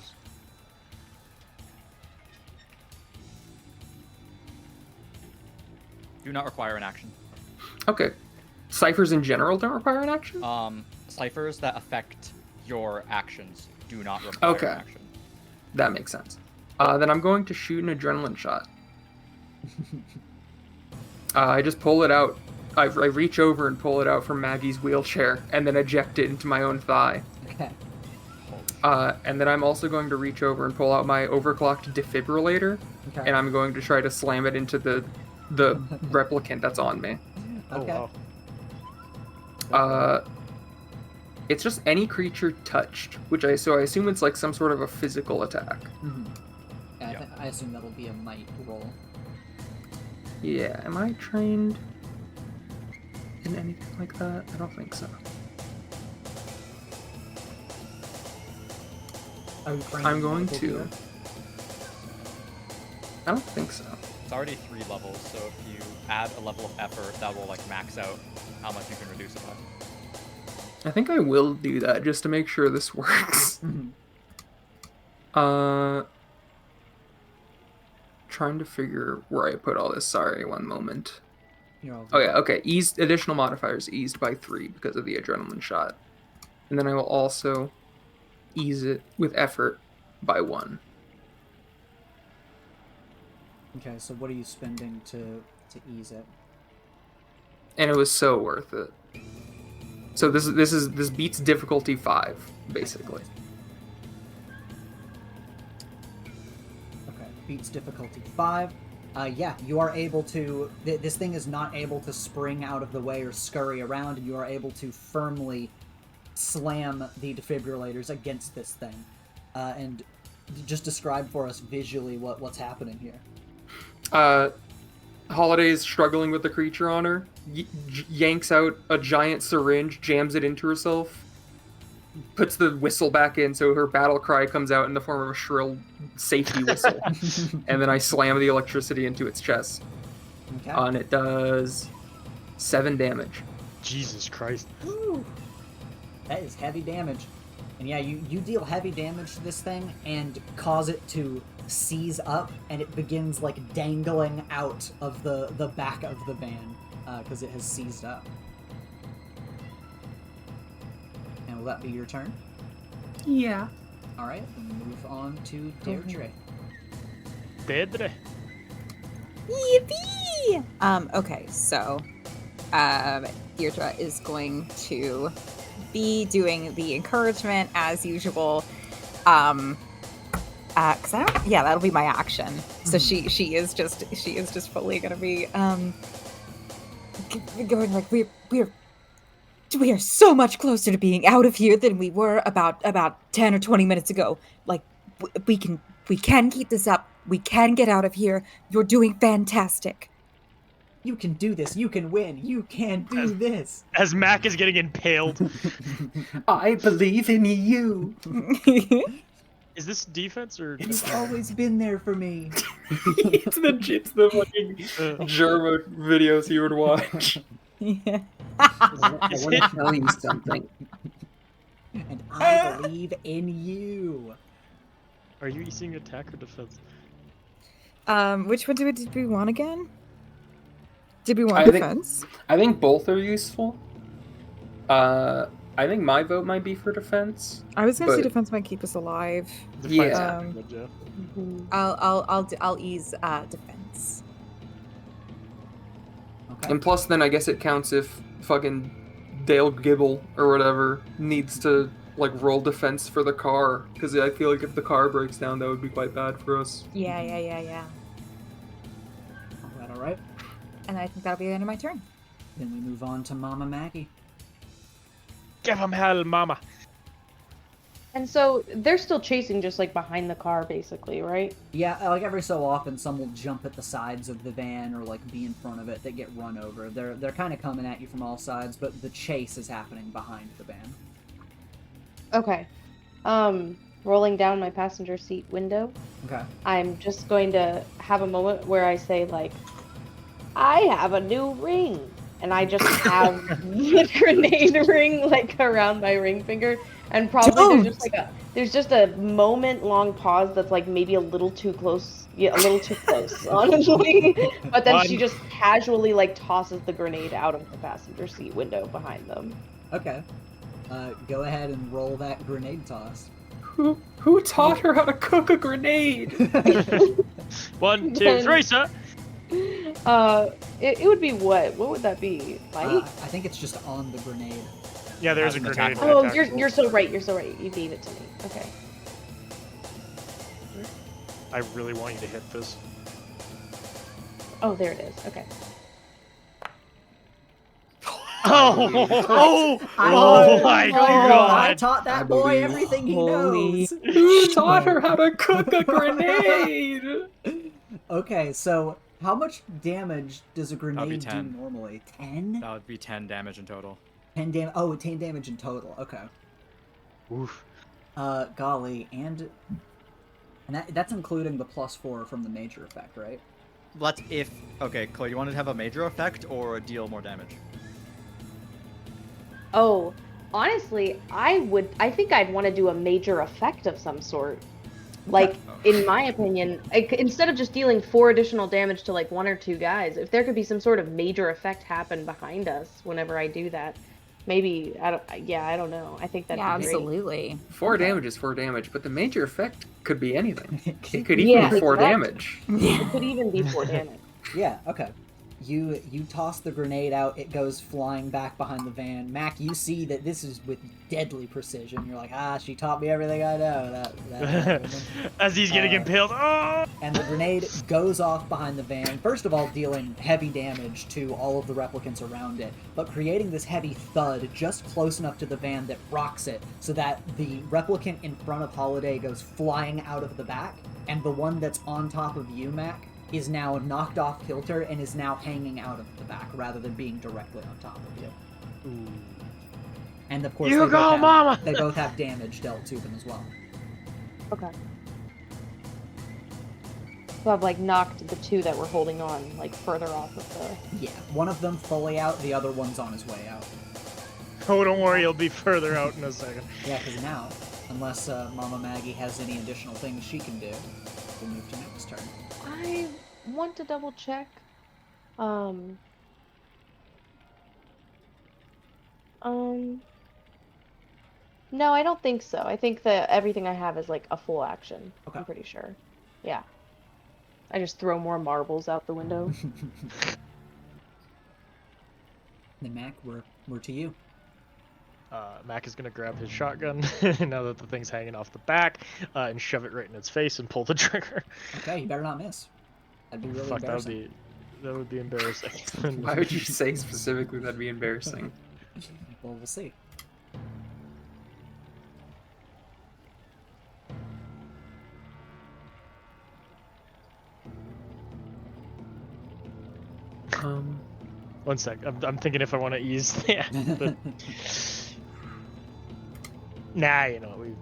Do not require an action. Okay. Ciphers in general don't require an action? Ciphers that affect your actions do not require Okay. an action. That makes sense. Then I'm going to shoot an adrenaline shot. I just pull it out. I reach over and pull it out from Maggie's wheelchair, and then eject it into my own thigh. Okay. And then I'm also going to reach over and pull out my overclocked defibrillator, Okay. and I'm going to try to slam it into the replicant that's on me. Okay. Oh, wow. It's just any creature touched, so I assume it's like some sort of a physical attack. Mm-hmm. Yeah, Yeah. I assume that'll be a might roll. Yeah, am I trained in anything like that? I don't think so. Are you trained I'm in going medical to. gear? I don't think so. It's already 3 levels, so if you add a level of effort, that will like max out how much you can reduce it by. I think I will do that just to make sure this works. Mhm. Trying to figure where I put all this. Sorry, one moment. You're all Oh yeah, okay. Additional modifiers eased by 3 because of the adrenaline shot. And then I will also ease it with effort by 1. Okay, so what are you spending to ease it? And it was so worth it. So this beats difficulty 5, basically. Okay, beats difficulty 5. Yeah, you are able to... this thing is not able to spring out of the way or scurry around, and you are able to firmly slam the defibrillators against this thing. And just describe for us visually what's happening here. Holiday's struggling with the creature on her, yanks out a giant syringe, jams it into herself, puts the whistle back in so her battle cry comes out in the form of a shrill safety whistle. And then I slam the electricity into its chest. Okay. And it does 7 damage. Jesus Christ. Woo. That is heavy damage. And yeah, you deal heavy damage to this thing and cause it to seize up, and it begins like dangling out of the back of the van because it has seized up. And will that be your turn? Yeah. All right, then move on to Deirdre. Deirdre. Yippee! Okay, so Deirdre is going to be doing the encouragement as usual. Cause I don't, yeah, that'll be my action. So she is just fully gonna be going like we are so much closer to being out of here than we were about 10 or 20 minutes ago. Like we can keep this up. We can get out of here. You're doing fantastic. You can do this. You can win. You can do this. As Mac is getting impaled. I believe in you. Is this defense or? You've always been there for me. it's the fucking Germa videos you would watch. Yeah. I want to tell you something. And I believe in you. Are you using attack or defense? Which one did we want again? Did we want I think- defense? I think both are useful. I think my vote might be for defense. I was gonna say but- defense might keep us alive. Defense Yeah. would be good, I'll ease defense. Okay. And plus, then I guess it counts if fucking Dale Gibble or whatever needs to like roll defense for the car, because I feel like if the car breaks down, that would be quite bad for us. Yeah. All right. And I think that'll be the end of my turn. Then we move on to Mama Maggie. Give him hell, mama. And so they're still chasing just like behind the car, basically, right? Yeah, like every so often, some will jump at the sides of the van or like be in front of it. They get run over. They're kind of coming at you from all sides, but the chase is happening behind the van. Okay. Rolling down my passenger seat window, Okay. I'm just going to have a moment where I say like, I have a new ring. And I just have the grenade ring like around my ring finger, and probably there's just a moment long pause that's like maybe a little too close, a little too close, honestly. But then she just casually like tosses the grenade out of the passenger seat window behind them. Okay. Go ahead and roll that grenade toss. Who taught her how to cook a grenade? 1, 2, Then- 3, sir. It would be what? What would that be? Fight? I think it's just on the grenade. Yeah, there's a Has an grenade. attack right Oh, back. you're so right. You're so right. You gave it to me. Okay. I really want you to hit this. Oh, there it is. Okay. Oh I- oh my I god! taught that I boy believe. everything he Holy knows. Who taught her how to cook a grenade? Okay, so how much damage does a grenade do 10. normally? 10? That would be 10 damage in total. 10 damage. Oh, 10 damage in total. Okay. Oof. Golly, and that's including the +4 from the major effect, right? Let's if okay, Chloe, you want to have a major effect or deal more damage? Oh, honestly, I think I'd want to do a major effect of some sort. Like, in my opinion, instead of just dealing 4 additional damage to like 1 or 2 guys, if there could be some sort of major effect happen behind us whenever I do that, maybe I don't know. I think that'd Yeah, be great. absolutely. 4 damage is 4 damage, but the major effect could be anything. It could Yeah, even be 4 exactly. damage. It could even be 4 damage. Yeah, okay. You toss the grenade out, it goes flying back behind the van. Mac, you see that this is with deadly precision. You're like, she taught me everything I know. That As he's getting impaled. Oh! And the grenade goes off behind the van, first of all dealing heavy damage to all of the replicants around it, but creating this heavy thud just close enough to the van that rocks it, so that the replicant in front of Holiday goes flying out of the back, and the one that's on top of you, Mac, is now knocked off kilter and is now hanging out of the back rather than being directly on top of you. Ooh. And of course, You they, go, both have, mama! they both have damage dealt to them as well. Okay. So I've like knocked the 2 that were holding on like further off of the. Yeah, one of them fully out, the other one's on his way out. Oh, don't worry, he'll be further out in a second. Yeah, because now, unless Mama Maggie has any additional things she can do, we'll move to next turn. I want to double check. No, I don't think so. I think that everything I have is like a full action. Okay. I'm pretty sure. Yeah. I just throw more marbles out the window. Then Mac, we're to you. Mac is gonna grab his shotgun now that the thing's hanging off the back and shove it right in its face and pull the trigger. Okay, you better not miss. That'd be really Fuck, embarrassing. that would be embarrassing. Why would you say specifically that'd be embarrassing? Well, we'll see. One sec. I'm thinking if I want to ease. Yeah. But... nah, you know we.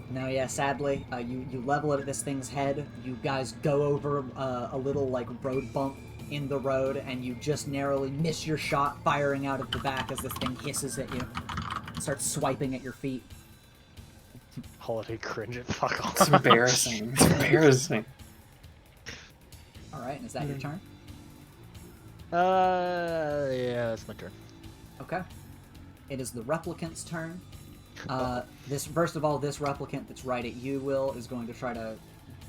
No, yeah, sadly, you level it at this thing's head. You guys go over a little, like, road bump in the road, and you just narrowly miss your shot firing out of the back as this thing hisses at you. Starts swiping at your feet. Holiday cringe it. Fuck off. It's embarrassing. It's embarrassing. Alright, is that your turn? Yeah, that's my turn. Okay. It is the replicant's turn. First of all, this replicant that's right at you, Will, is going to try to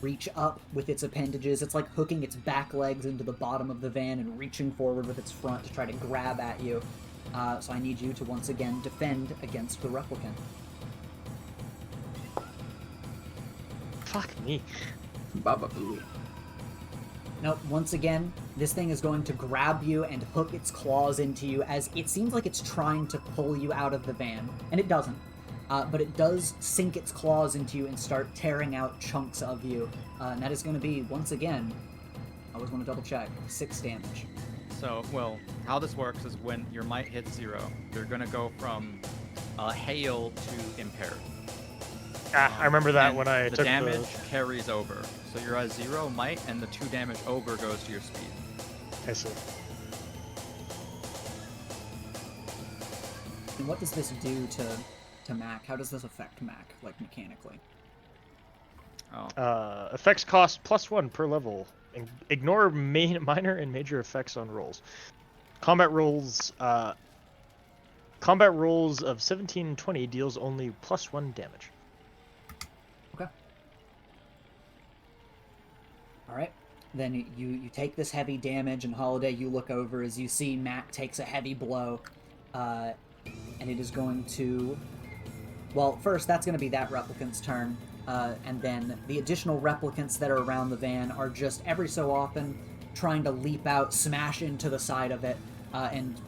reach up with its appendages. It's like hooking its back legs into the bottom of the van and reaching forward with its front to try to grab at you. So I need you to once again defend against the replicant. Fuck me. Baba Boo. Nope, once again, this thing is going to grab you and hook its claws into you as it seems like it's trying to pull you out of the van. And it doesn't. But it does sink its claws into you and start tearing out chunks of you. And that is going to be, once again, I always want to double check, 6 damage. So, well, how this works is when your might hits 0, you're gonna go from hail to impaired. I remember that and when I the took damage carries over. So you're at 0 might, and the 2 damage over goes to your speed. I see. And what does this do to Mac? How does this affect Mac, like, mechanically? Oh. Effects cost +1 per level. Ignore minor and major effects on rolls. Combat rolls Combat rolls of 17 and 20 deals only +1 damage. Okay. All right. Then you take this heavy damage, and Holiday, you look over as you see Mac takes a heavy blow, and it is going to. Well, first that's going to be that replicant's turn, and then the additional replicants that are around the van are just every so often trying to leap out, smash into the side of it, and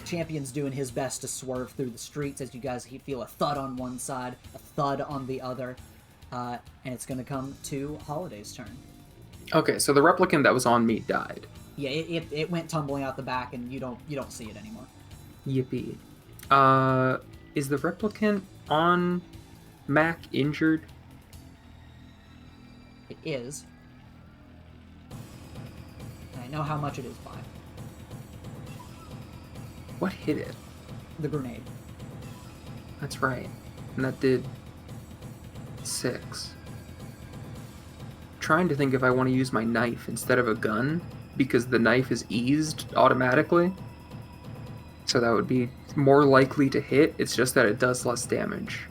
Champion's doing his best to swerve through the streets as you guys feel a thud on one side, a thud on the other, and it's going to come to Holiday's turn. Okay, so the replicant that was on me died. Yeah, it went tumbling out the back, and you don't see it anymore. Yippee. Is the replicant on Mac injured? It is. And I know how much it is by. What hit it? The grenade. That's right. And that did 6. Trying to think if I want to use my knife instead of a gun, because the knife is eased automatically. So that would be more likely to hit, it's just that it does less damage.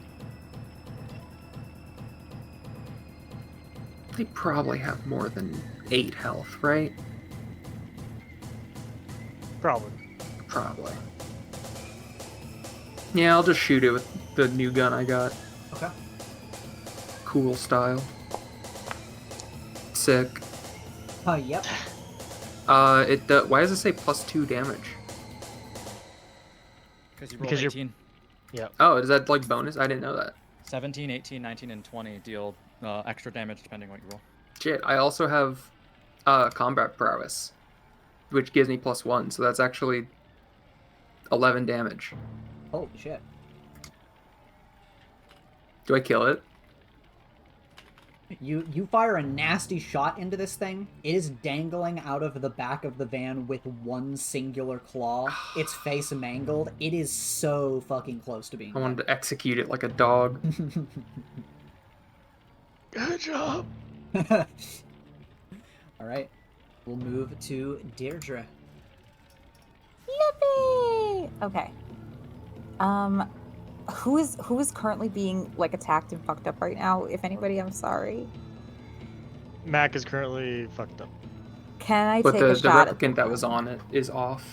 They probably have more than 8 health, right? Probably. Probably. Yeah, I'll just shoot it with the new gun I got. Okay. Cool style. Sick. Yep. Why does it say +2 damage? Because you rolled Because you're- 18. Oh, is that like bonus? I didn't know that. 17, 18, 19, and 20 deal extra damage depending what you roll. Shit, I also have combat prowess, which gives me +1, so that's actually 11 damage. Holy shit. Do I kill it? You fire a nasty shot into this thing. It is dangling out of the back of the van with one singular claw. Its face mangled. It is so fucking close to being I wanted to execute it like a dog. Good job. Alright. We'll move to Deirdre. Yippee! Okay. Who is currently being like attacked and fucked up right now? If anybody, I'm sorry. Mac is currently fucked up. Can I But take the a shot at replicant that was on it is off.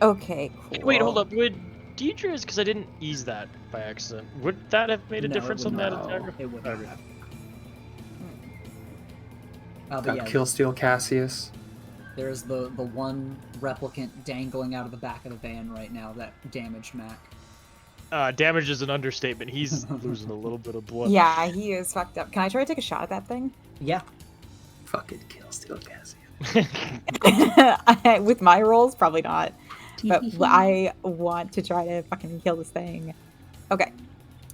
Okay, cool. Wait, hold up. Would Deidre's, because I didn't ease that by accident, would that have made a No, it difference would on that not. attack? It would Okay. not have. But Got yeah, Killsteel Cassius. there's the one replicant dangling out of the back of the van right now that damaged Mac. Damage is an understatement. He's losing a little bit of blood. Yeah, he is fucked up. Can I try to take a shot at that thing? Yeah. Fucking Killsteel Cassius. With my rolls, probably not. But I want to try to fucking kill this thing. Okay.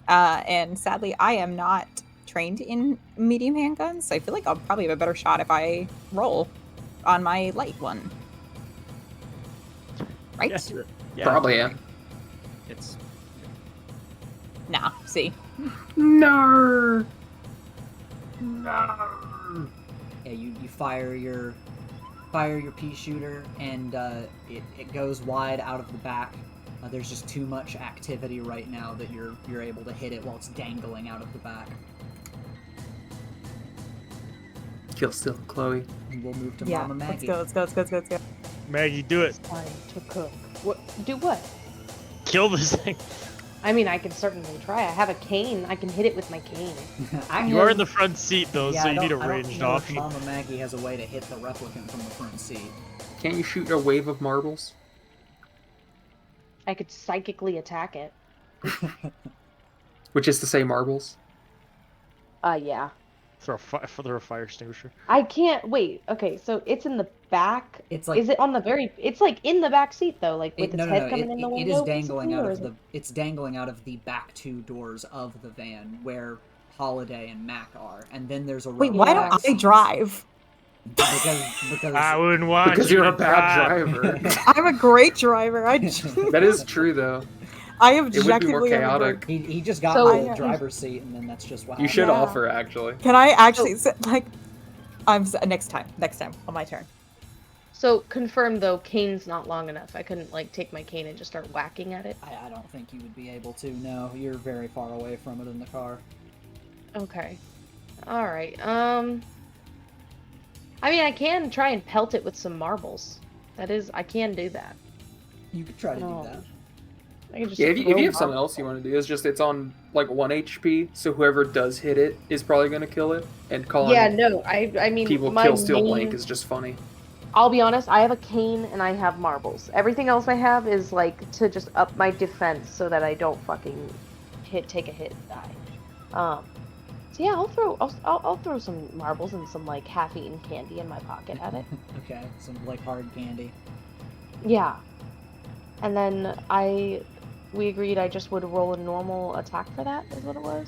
And sadly, I am not trained in medium handguns, so I feel like I'll probably have a better shot if I roll on my light one. Right? Yes. Yeah. Probably, yeah. It's Nah, see. No. Yeah, you fire your pea shooter, and it goes wide out of the back. There's just too much activity right now that you're able to hit it while it's dangling out of the back. Killsteel Chloe. And we'll move to Yeah, Mama Maggie. let's go. Maggie, do it. Time to cook. What? Do what? Kill this thing. I mean, I can certainly try. I have a cane. I can hit it with my cane. You are in the front seat, though, Yeah, so I you need a don't- I don't ranged know if option. Mama Maggie has a way to hit the replicant from the front seat. Can't you shoot a wave of marbles? I could psychically attack it. Which is to say marbles? Yeah. Throw a fire extinguisher. I can't wait. Okay, so it's in the back. It's like Is it on the very? It's like in the back seat though, like with its head coming in the it window. is dangling basically, out or of is the. it- It's dangling out of the back two doors of the van where Holiday and Mac are, and then there's a row Wait, of why back don't I seats. drive? Because I wouldn't want Because you you're to a bad drive. driver. I'm a great driver. That is true, though. I It would be more objectively am a great- chaotic. he just got So- in the driver's seat, and then that's just what You happened. should Yeah. offer, actually. Can I actually next time on my turn? So confirm though, cane's not long enough. I couldn't like take my cane and just start whacking at it. I don't think you would be able to. No, you're very far away from it in the car. Okay. All right. I mean, I can try and pelt it with some marbles. I can do that. You could try to Oh. do that. I can just Yeah, if you throw have something marbles. else you want to do, it's on like 1 HP, so whoever does hit it is probably going to kill it. And calling Yeah, no, I mean, people my kill steal main... blank is just funny. I'll be honest, I have a cane and I have marbles. Everything else I have is like to just up my defense so that I don't fucking take a hit and die. So yeah, I'll throw some marbles and some like half-eaten candy in my pocket at it. Okay, some like hard candy. Yeah. And then we agreed I just would roll a normal attack for that, is what it was.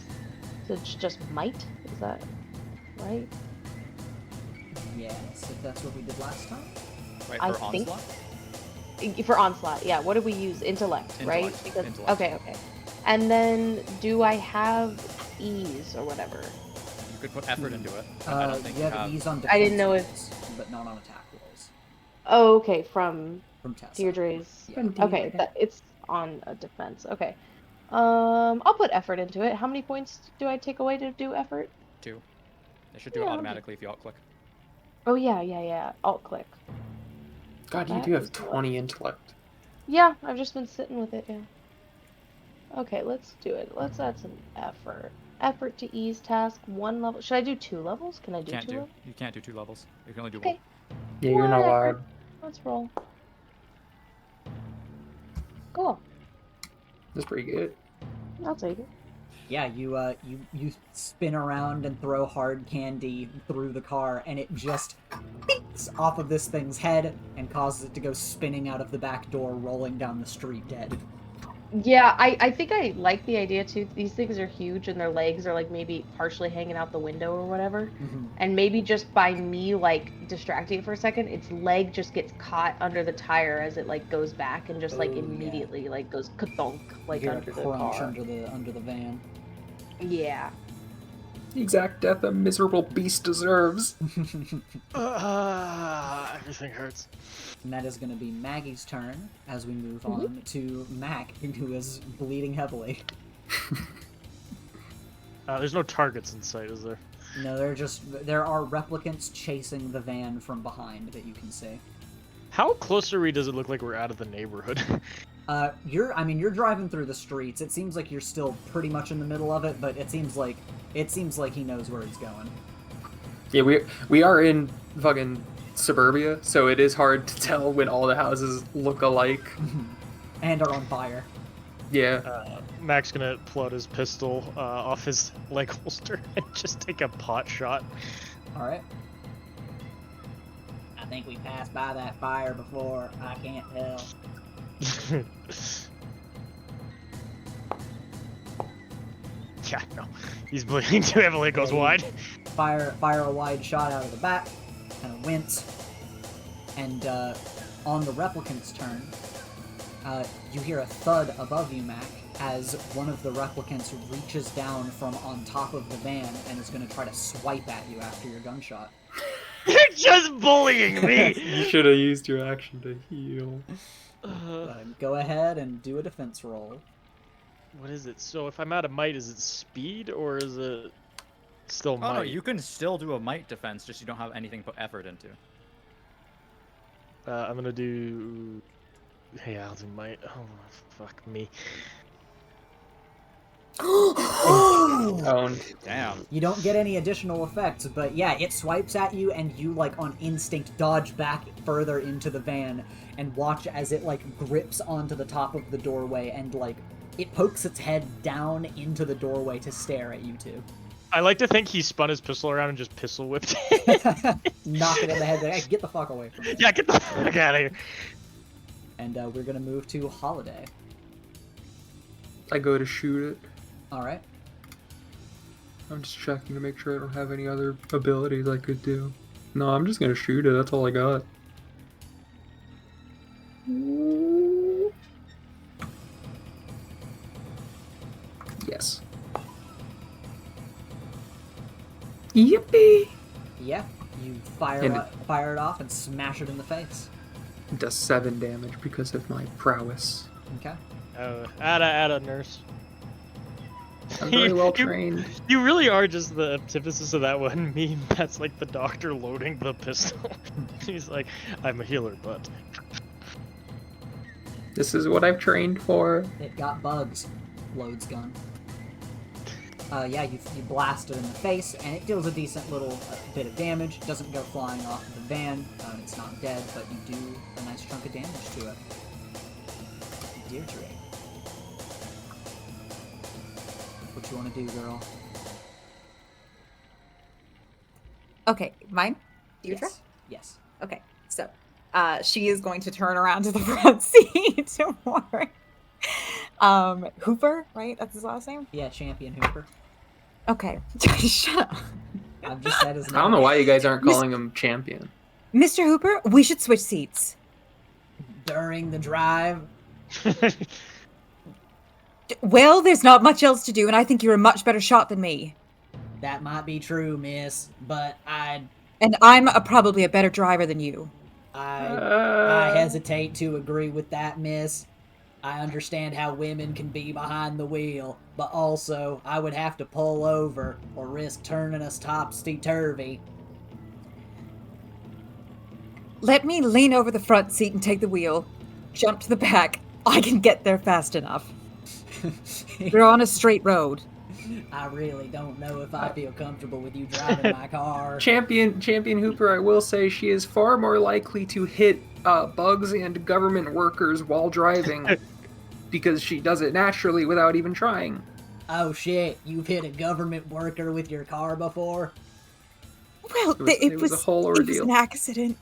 So it's just might, is that right? Yes, if that's what we did last time. Right, I for think- onslaught? For onslaught, yeah. What did we use? Intellect, right? Intellect, Because intellect. okay. And then do I have ease or whatever? You could put effort into it. But I don't think you have ease on defense I didn't know if- rolls, but not on attack rolls. Oh, okay, from From Tessa. Deirdre's. Yeah. From Okay, Deirdre. it's on a defense. Okay. I'll put effort into it. How many points do I take away to do effort? 2. It should do Yeah, it okay. automatically if you alt-click. Oh yeah. Alt click. God, you That do have is 20 intellect. Yeah, I've just been sitting with it, yeah. Okay, let's do it. Let's add some effort. Effort to ease task, 1 level. Should I do 2 levels? Can I do 2 levels? You can't do 2 levels. You can only do Okay. 1. Yeah, you're not Whatever. allowed. Let's roll. Cool. That's pretty good. I'll take it. Yeah, you spin around and throw hard candy through the car, and it just beats off of this thing's head and causes it to go spinning out of the back door, rolling down the street dead. Yeah, I think I like the idea too. These things are huge and their legs are like maybe partially hanging out the window or whatever. Mhm. And maybe just by me like distracting it for a second, its leg just gets caught under the tire as it like goes back and just like Oh, yeah. immediately like goes ka-thunk like You hear under a the crunch car. under the van. Yeah. The exact death a miserable beast deserves. Everything hurts. And that is going to be Maggie's turn as we move on to Mac, who is bleeding heavily. There's no targets in sight, is there? No, there are replicants chasing the van from behind that you can see. How close are we? Does it look like we're out of the neighborhood? You're driving through the streets. It seems like you're still pretty much in the middle of it, but it seems like he knows where he's going. Yeah, we are in fucking suburbia, so it is hard to tell when all the houses look alike. And are on fire. Yeah. Mac's gonna pull out his pistol off his leg holster and just take a pot shot. Alright. I think we passed by that fire before. I can't tell. Yeah, no. He's bleeding too heavily, it goes Yeah, wide. Fire a wide shot out of the back, kind of wince, and on the replicant's turn, you hear a thud above you, Mac, as one of the replicants reaches down from on top of the van and is going to try to swipe at you after your gunshot. You're just bullying me! You should have used your action to heal. Go ahead and do a defense roll. What is it? So if I'm out of might, is it speed or is it still might? Oh no, you can still do a might defense, just you don't have anything to put effort into. I'm gonna do... Yeah, I'll do might. Oh, fuck me. Owned. Damn. You don't get any additional effects, but yeah, it swipes at you and you, like, on instinct, dodge back further into the van and watch as it, like, grips onto the top of the doorway and, like, it pokes its head down into the doorway to stare at you two. I like to think he spun his pistol around and just pistol whipped it. Knock it in the head. Like, hey, get the fuck away from me. Yeah, get the fuck out of here. And we're gonna move to Holiday. I go to shoot it. Alright. I'm just checking to make sure I don't have any other abilities I could do. No, I'm just gonna shoot it. That's all I got. Yes. Yippee! Yeah, You And- fire it off and smash it in the face. It does 7 damage because of my prowess. Okay. Oh, atta nurse. I'm very well trained. You really are just the antithesis of that one meme that's like the doctor loading the pistol. He's like, I'm a healer, but... This is what I've trained for. It got bugs. Loads gun. Yeah, you blast it in the face, and it deals a decent little bit of damage. It doesn't go flying off of the van. It's not dead, but you do a nice chunk of damage to it. Deirdre. What you want to do, girl? Okay, mine? Deirdre? Yes. Okay, so she is going to turn around to the front seat to warn Hooper, right? That's his last name? Yeah, Champion Hooper. Okay. Shut up. I've just said his name. I don't know why you guys aren't calling him champion. Mr. Hooper, we should switch seats. During the drive. Well, there's not much else to do, and I think you're a much better shot than me. That might be true, miss, but And I'm probably a better driver than you. I hesitate to agree with that, miss. I understand how women can be behind the wheel, but also I would have to pull over or risk turning us topsy-turvy. Let me lean over the front seat and take the wheel. Jump to the back. I can get there fast enough. We're on a straight road. I really don't know if I feel comfortable with you driving my car. Champion Hooper, I will say she is far more likely to hit bugs and government workers while driving because she does it naturally without even trying. Oh shit, you've hit a government worker with your car before? Well, It was a whole It was ordeal. an accident.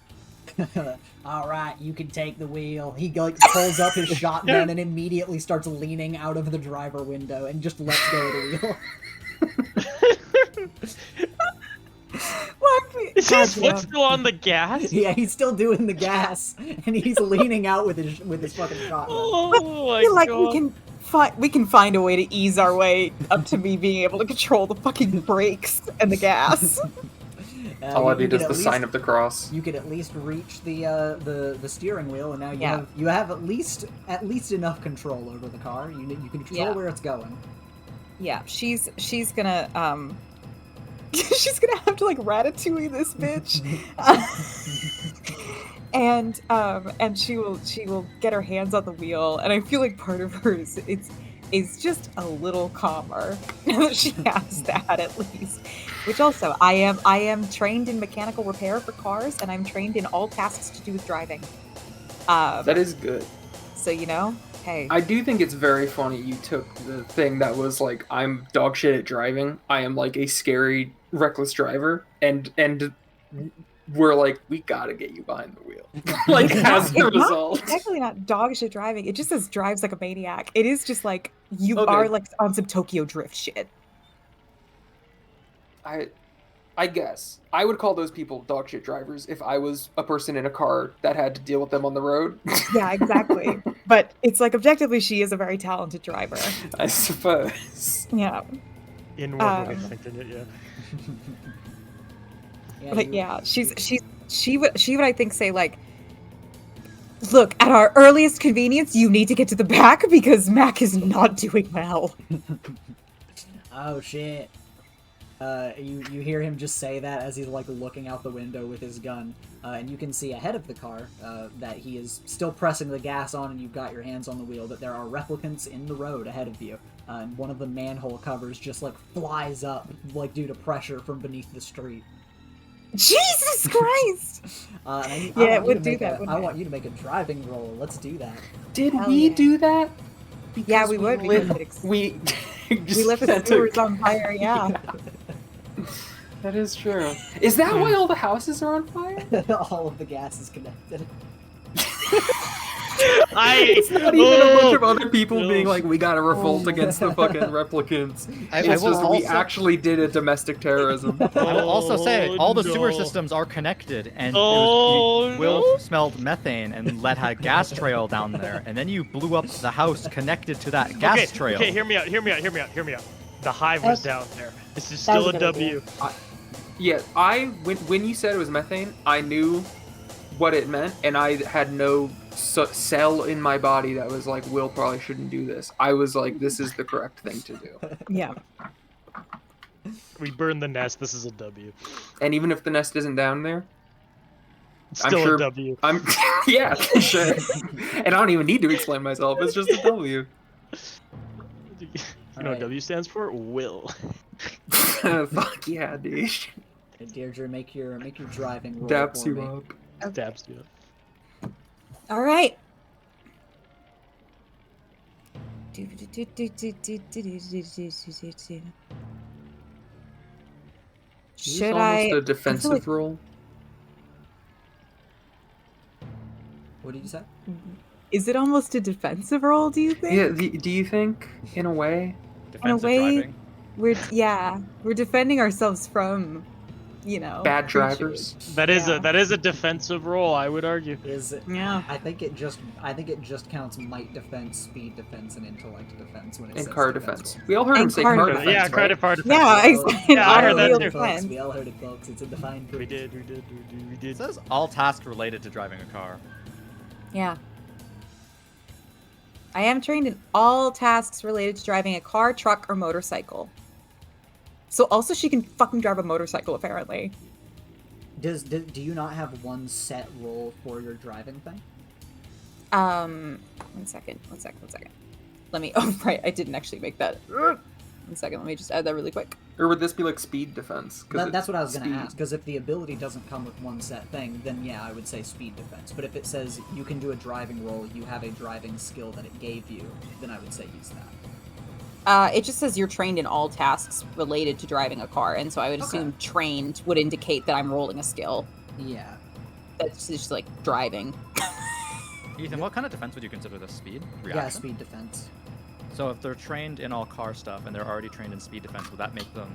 Alright, you can take the wheel. He pulls up his shotgun and immediately starts leaning out of the driver window and just lets go of the wheel. Is his foot still on the gas? Yeah, he's still doing the gas, and he's leaning out with his fucking shotgun. Oh I my feel like god. we can find a way to ease our way up to me being able to control the fucking brakes and the gas. All I you need is could the at sign least- of the cross. You could at least reach the steering wheel, and now you have at least enough control over the car. You can control where it's going. Yeah, she's gonna she's gonna have to like ratatouille this bitch, and she will get her hands on the wheel, and I feel like part of her is just a little calmer now that she has that at least. Which also, I am trained in mechanical repair for cars, and I'm trained in all tasks to do with driving. That is good. So hey. I do think it's very funny you took the thing that was like, I'm dog shit at driving. I am like a scary, reckless driver, and we're like, we gotta get you behind the wheel. Like, as the result. It's actually not dog shit driving. It just says drives like a maniac. It is just like you Okay. are like on some Tokyo Drift shit. I guess I would call those people dog shit drivers if I was a person in a car that had to deal with them on the road. Yeah, exactly. But it's like objectively, she is a very talented driver. I suppose. Yeah. In one way, thinking it, yeah. But yeah, she would I think say like, look, at our earliest convenience, you need to get to the back because Mac is not doing well. Oh shit. You hear him just say that as he's like looking out the window with his gun, and you can see ahead of the car that he is still pressing the gas on, and you've got your hands on the wheel, that there are replicants in the road ahead of you, and one of the manhole covers just like flies up like due to pressure from beneath the street. Jesus Christ! It would do that. I want you to make a driving roll. Let's do that. Did Hell we yeah. do that? Yeah, we would. We We lit the sewers on fire. Yeah. That is true. Is that why all the houses are on fire? All of the gas is connected. It's not even a bunch of other people being like, we gotta revolt against the fucking replicants. It's just we actually did a domestic terrorism. I will also say all the sewer systems are connected, and Will smelled methane and let a gas trail down there, and then you blew up the house connected to that gas trail. Okay, hear me out. The hive was down there. This is still a W. Yeah, when you said it was methane, I knew what it meant, and I had no cell in my body that was like, Will probably shouldn't do this. I was like, this is the correct thing to do. Yeah. We burned the nest. This is a W. And even if the nest isn't down there, I'm Still sure a W. I'm yeah, sure. And I don't even need to explain myself. It's just a W. You know what W stands for? Will. Fuck yeah, dude. Hey, Deirdre, make your driving roll Daps for you me. up. Dabs you up. All right. Is Should this I? almost a defensive like- roll? What did you say? Is it almost a defensive roll, do you think? Yeah, do you think, in a way? Defensive way, driving. we're defending ourselves from, Bad creatures. drivers. That is Yeah. a defensive roll, I would argue. Is it? Yeah. I think it just counts might defense, speed defense, and intellect defense when it And says car defense defense. roll. We all heard him And say car car defense, defense. Yeah, right? credit card defense. Yeah, We exactly. Yeah, I heard that Automobile too. folks. defense. We all heard it, folks. It's a defined We proof. did. We It did. says all tasks related to driving a car. Yeah. I am trained in all tasks related to driving a car, truck, or motorcycle. So also she can fucking drive a motorcycle, apparently. Do you not have one set roll for your driving thing? One second. Let me. Oh, right. I didn't actually make that. 1 second. Let me just add that really quick. Or would this be like speed defense? 'Cause That's what I was going speed. to ask. Because if the ability doesn't come with one set thing, then yeah, I would say speed defense. But if it says you can do a driving roll, you have a driving skill that it gave you, then I would say use that. It just says you're trained in all tasks related to driving a car, and so I would Okay. assume trained would indicate that I'm rolling a skill. Yeah. That's just like driving. Ethan, what kind of defense would you consider this? Speed? Yeah, Reaction? speed defense. So if they're trained in all car stuff and they're already trained in speed defense, would that make them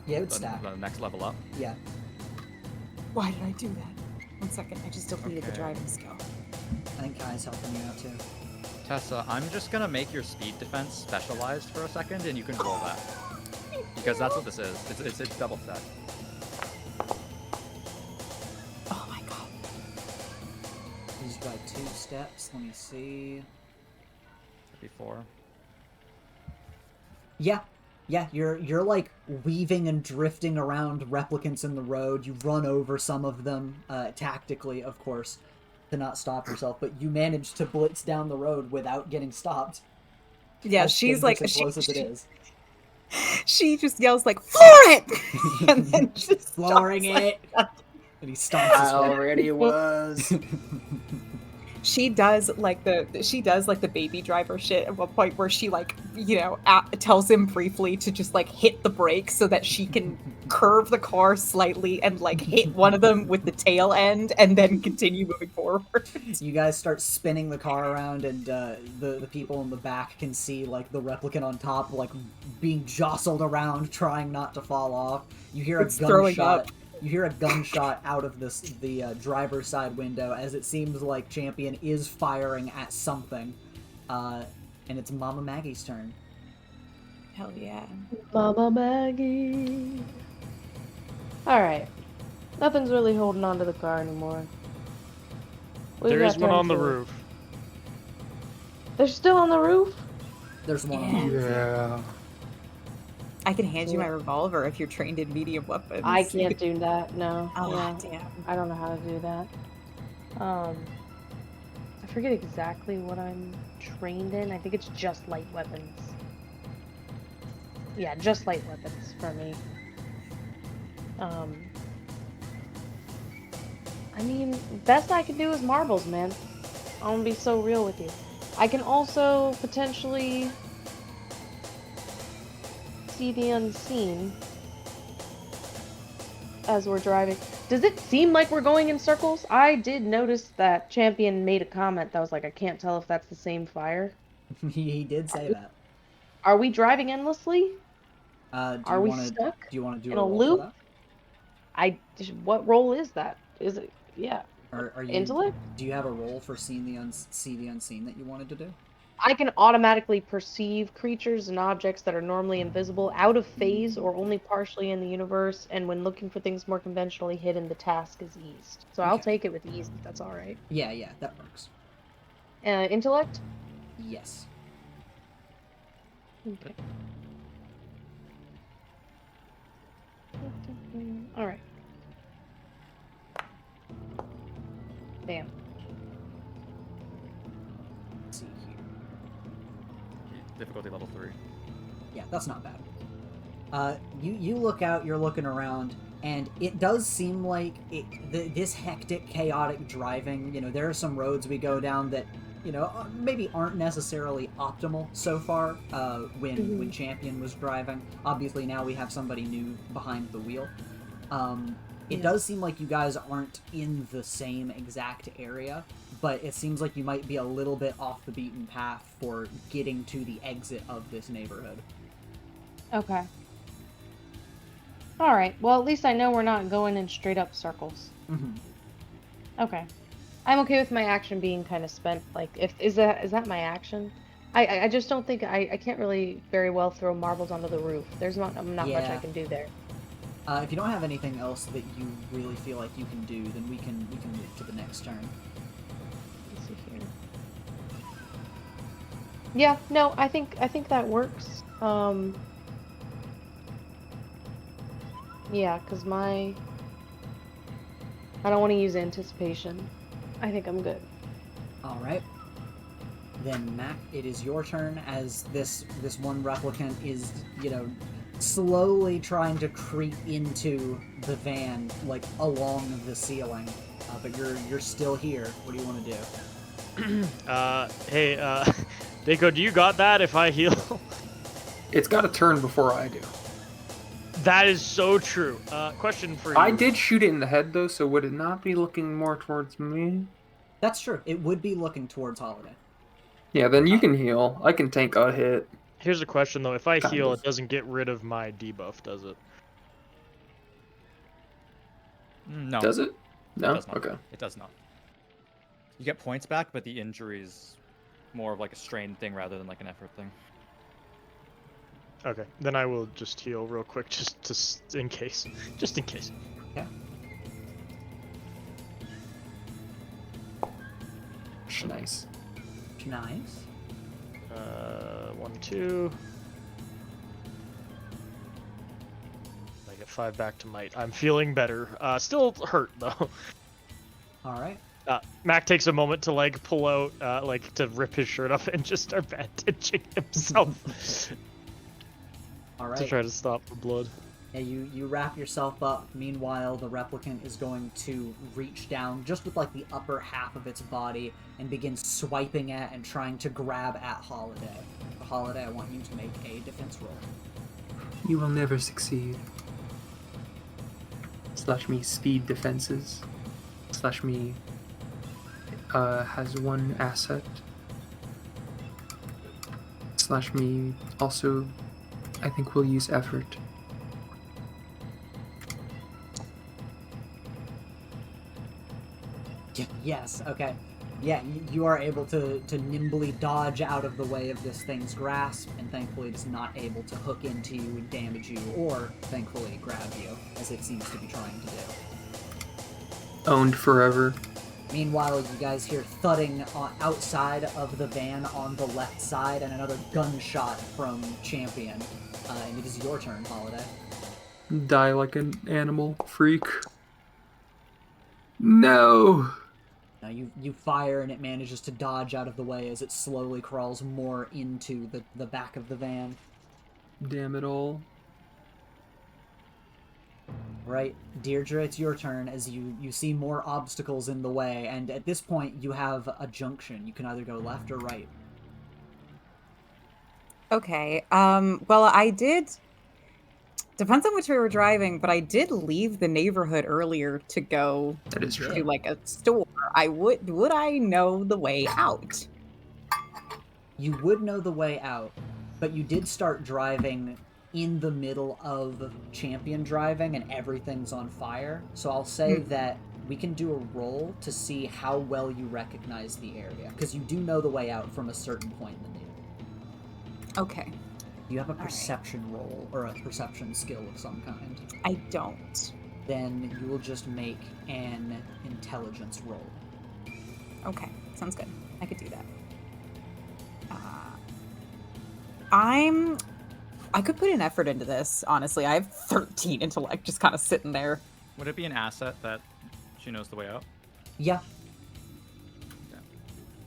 Yeah, it would stack. the next level up? Yeah. Why did I do that? 1 second. I just deleted the Okay. driving skill. I think Kai's helping you out too. Tessa, I'm just gonna make your speed defense specialized for a second, and you can roll that. Because that's what this is. It's double set. Oh my god. He's by 2 steps. Let me see. Before. Yeah. Yeah, you're like weaving and drifting around replicants in the road. You run over some of them, tactically, of course, to not stop yourself, but you manage to blitz down the road without getting stopped. Yeah, As she's like, dangerous and close as it is. she just yells like, floor it! And then just Flooring stomps it! And he stomps his way. already was. She does like the baby driver shit at one point where she like tells him briefly to just like hit the brakes so that she can curve the car slightly and like hit one of them with the tail end and then continue moving forward. You guys start spinning the car around, and the people in the back can see like the replicant on top like being jostled around, trying not to fall off. You hear It's a throwing gunshot. up. You hear a gunshot out of the driver's side window as it seems like Champion is firing at something, and it's Mama Maggie's turn. Hell yeah. Mama Maggie. Alright. Nothing's really holding on to the car anymore. What do you There is got one turned on the to? roof. They're still on the roof? There's one on the roof. Yeah. I can hand you my revolver if you're trained in medium weapons. I can't do that, no. Oh, Yeah. damn. I don't know how to do that. I forget exactly what I'm trained in. I think it's just light weapons. Yeah, just light weapons for me. I mean, best I can do is marbles, man. I'm gonna be so real with you. I can also potentially see the unseen as we're driving. Does it seem like we're going in circles? I did notice that Champion made a comment that was like, I can't tell if that's the same fire. He did say that. Are we driving endlessly? Do Are you we wanna, stuck Do you want to do in a a roll loop? for What role is that? Is it, yeah, that? Are you? intellect? Do you have a roll for see the unseen that you wanted to do? I can automatically perceive creatures and objects that are normally invisible, out of phase, or only partially in the universe, and when looking for things more conventionally hidden, the task is eased. So I'll Okay. take it with ease if that's all right. Yeah, that works. Intellect? Yes. Okay. All right. Bam. Let's see here. Difficulty level 3. Yeah, that's not bad. You look out, you're looking around, and it does seem like this hectic, chaotic driving, there are some roads we go down that, maybe aren't necessarily optimal so far, when Champion was driving. Obviously now we have somebody new behind the wheel. It does seem like you guys aren't in the same exact area, but it seems like you might be a little bit off the beaten path for getting to the exit of this neighborhood. Okay. All right. Well, at least I know we're not going in straight up circles. Mm-hmm. Okay. I'm okay with my action being kind of spent. Like, is that my action? I just don't think I can't really very well throw marbles onto the roof. There's not much I can do there. If you don't have anything else that you really feel like you can do, then we can move to the next turn. Let's see here. Yeah, no, I think that works. Yeah, because I don't want to use anticipation. I think I'm good. All right. Then Mac, it is your turn as this one replicant is, slowly trying to creep into the van, like along the ceiling. But you're still here. What do you want to do? Hey, Dako, do you got that if I heal? It's got a turn before I do. That is so true. Question for you. I did shoot it in the head, though, so would it not be looking more towards me? That's true. It would be looking towards Holiday. Yeah, then you can heal. I can tank a hit. Here's a question, though. If I Kind heal, of. it doesn't get rid of my debuff, does it? No. Does it? No? It does not. Okay. It does not. You get points back, but the injury is more of like a strain thing rather than like an effort thing. Okay, then I will just heal real quick, just in case. Just in case. Okay. Nice. Nice. 1, 2. I get 5 back to might. I'm feeling better. Still hurt though. All right. Mac takes a moment to like pull out, to rip his shirt off and just start bandaging himself. All right. To try to stop the blood. Yeah, you wrap yourself up. Meanwhile, the replicant is going to reach down just with like the upper half of its body and begin swiping at and trying to grab at Holiday. Holiday, I want you to make a defense roll. You will never succeed. Slash me speed defenses. Slash me has 1 asset. Slash me also, I think we'll use effort. Yes, okay. Yeah, you are able to nimbly dodge out of the way of this thing's grasp, and thankfully it's not able to hook into you and damage you, or, thankfully, grab you, as it seems to be trying to do. Owned forever. Meanwhile, you guys hear thudding outside of the van on the left side, and another gunshot from Champion. And it is your turn, Holiday. Die like an animal freak. No! Now you fire and it manages to dodge out of the way as it slowly crawls more into the back of the van. Damn it all. Right, Deirdre, it's your turn as you see more obstacles in the way, and at this point you have a junction. You can either go left or right. Okay. Well, I did. Depends on which way we're driving, but I did leave the neighborhood earlier to go That is true. to like a store. Would I know the way out? You would know the way out, but you did start driving in the middle of Champion driving and everything's on fire. So I'll say that we can do a roll to see how well you recognize the area, because you do know the way out from a certain point in the neighborhood. Okay. You have a right. perception roll, or a perception skill of some kind. I don't. Then you will just make an intelligence roll. Okay, sounds good. I could do that. I could put an effort into this, honestly. I have 13 intellect just kind of sitting there. Would it be an asset that she knows the way out? Yeah.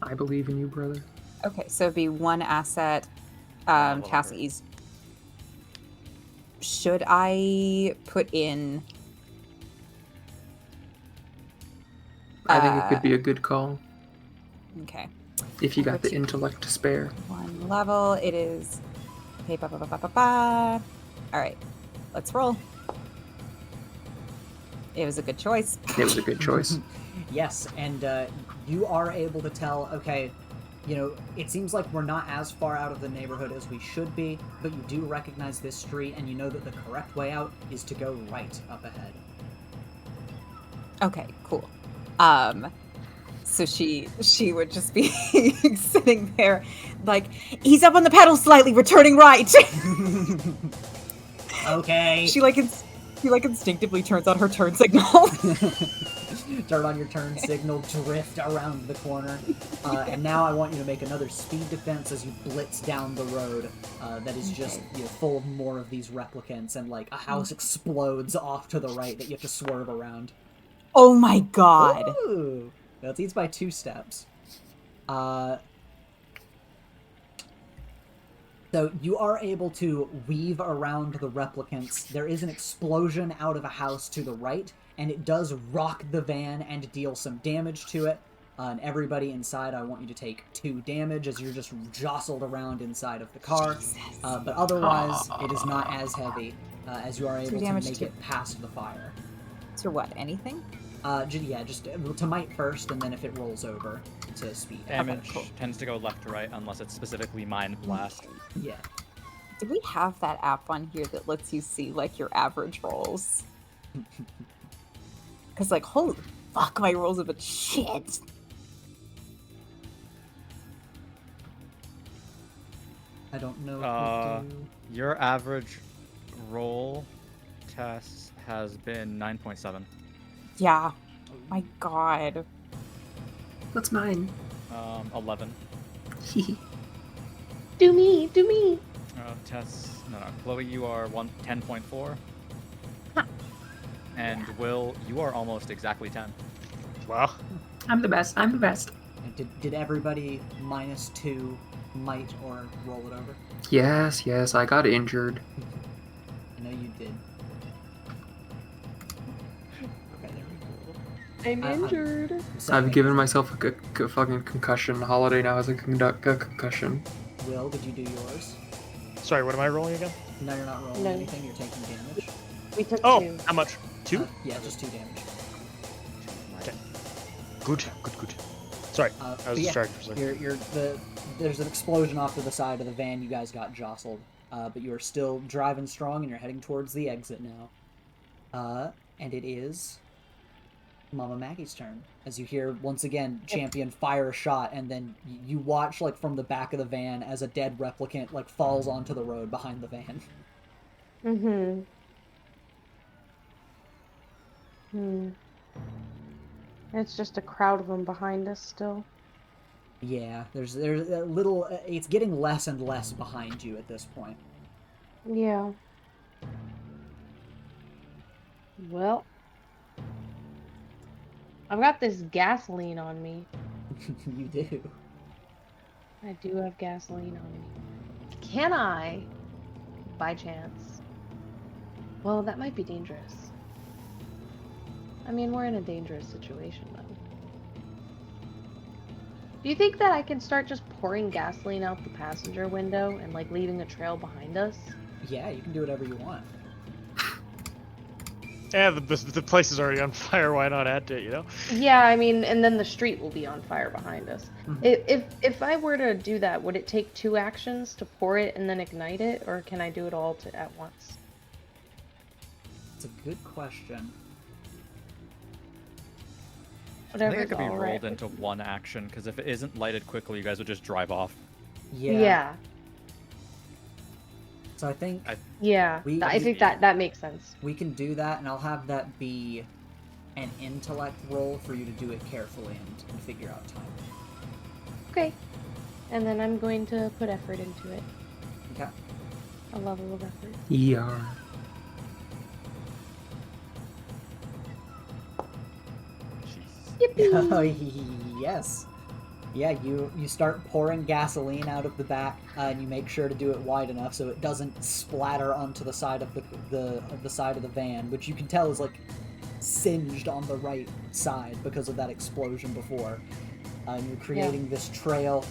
I believe in you, brother. Okay, so it'd be one asset, Level Cassie's. Should I put in... I think it could be a good call Okay. if you got Number the two. intellect to spare. One level. It is... Okay, ba. All right, let's roll. It was a good choice. It was a good choice. Yes, and you are able to tell, okay, you know, it seems like we're not as far out of the neighborhood as we should be, but you do recognize this street, and you know that the correct way out is to go right up ahead. Okay, cool. So she would just be sitting there like, he's up on the pedal slightly, we're turning right. Okay. She instinctively turns on her turn signal. Turn on your turn signal, drift around the corner. And now I want you to make another speed defense as you blitz down the road that is just full of more of these replicants, and like a house explodes off to the right that you have to swerve around. Oh my god. Ooh. That leads by 2 steps. So you are able to weave around the replicants. There is an explosion out of a house to the right, and it does rock the van and deal some damage to it. And everybody inside, I want you to take 2 damage as you're just jostled around inside of the car. But otherwise, it is not as heavy as you are able to make it past the fire. To what, anything? Just to might first, and then if it rolls over, to speed. Damage tends to go left to right unless it's specifically Mind Blast. Yeah. Do we have that app on here that lets you see, like, your average rolls? Because, like, holy fuck, my rolls have been shit. I don't know. Your average roll test has been 9.7. Yeah. My god. What's mine? 11. Do me. Tess, no, Chloe, you are 10.4. And Will, you are almost exactly 10. Wow. I'm the best. Did everybody -2 might or roll it over? Yes, I got injured. I know you did. Okay, there we go. I'm injured. I've given myself a fucking concussion. Holiday now has a concussion. Will, did you do yours? Sorry, what am I rolling again? No, you're not rolling No. anything. You're taking damage. We took Oh, 2. how much? 2? Yeah, just 2 damage. Okay. Good. Sorry, I But was yeah, distracted for a second. there's an explosion off to the side of the van. You guys got jostled, but you are still driving strong, and you're heading towards the exit now. And it is Mama Maggie's turn, as you hear once again Champion fire a shot, and then you watch like from the back of the van as a dead replicant like falls onto the road behind the van. It's just a crowd of them behind us still. Yeah, there's a little. It's getting less and less behind you at this point. Yeah. Well, I've got this gasoline on me. You do. I do have gasoline on me. Can I, by chance? Well, that might be dangerous. I mean, we're in a dangerous situation, though. Do you think that I can start just pouring gasoline out the passenger window and, like, leaving a trail behind us? Yeah, you can do whatever you want. Yeah, the place is already on fire. Why not add to it, you know? Yeah, I mean, and then the street will be on fire behind us. Mhm. If I were to do that, would it take 2 actions to pour it and then ignite it, or can I do it all at once? It's a good question. I think Whatever's it could be all rolled right. into one action, because if it isn't lighted quickly, you guys would just drive off. Yeah. So I think Yeah. We- I think that makes sense. we can do that, and I'll have that be an intellect roll for you to do it carefully and figure out time. Okay. And then I'm going to put effort into it. Okay. A level of effort. ER. Jeez. Oh, yes. Yeah, you start pouring gasoline out of the back, and you make sure to do it wide enough so it doesn't splatter onto the side of the side of the van, which you can tell is like singed on the right side because of that explosion before. And you're creating this trail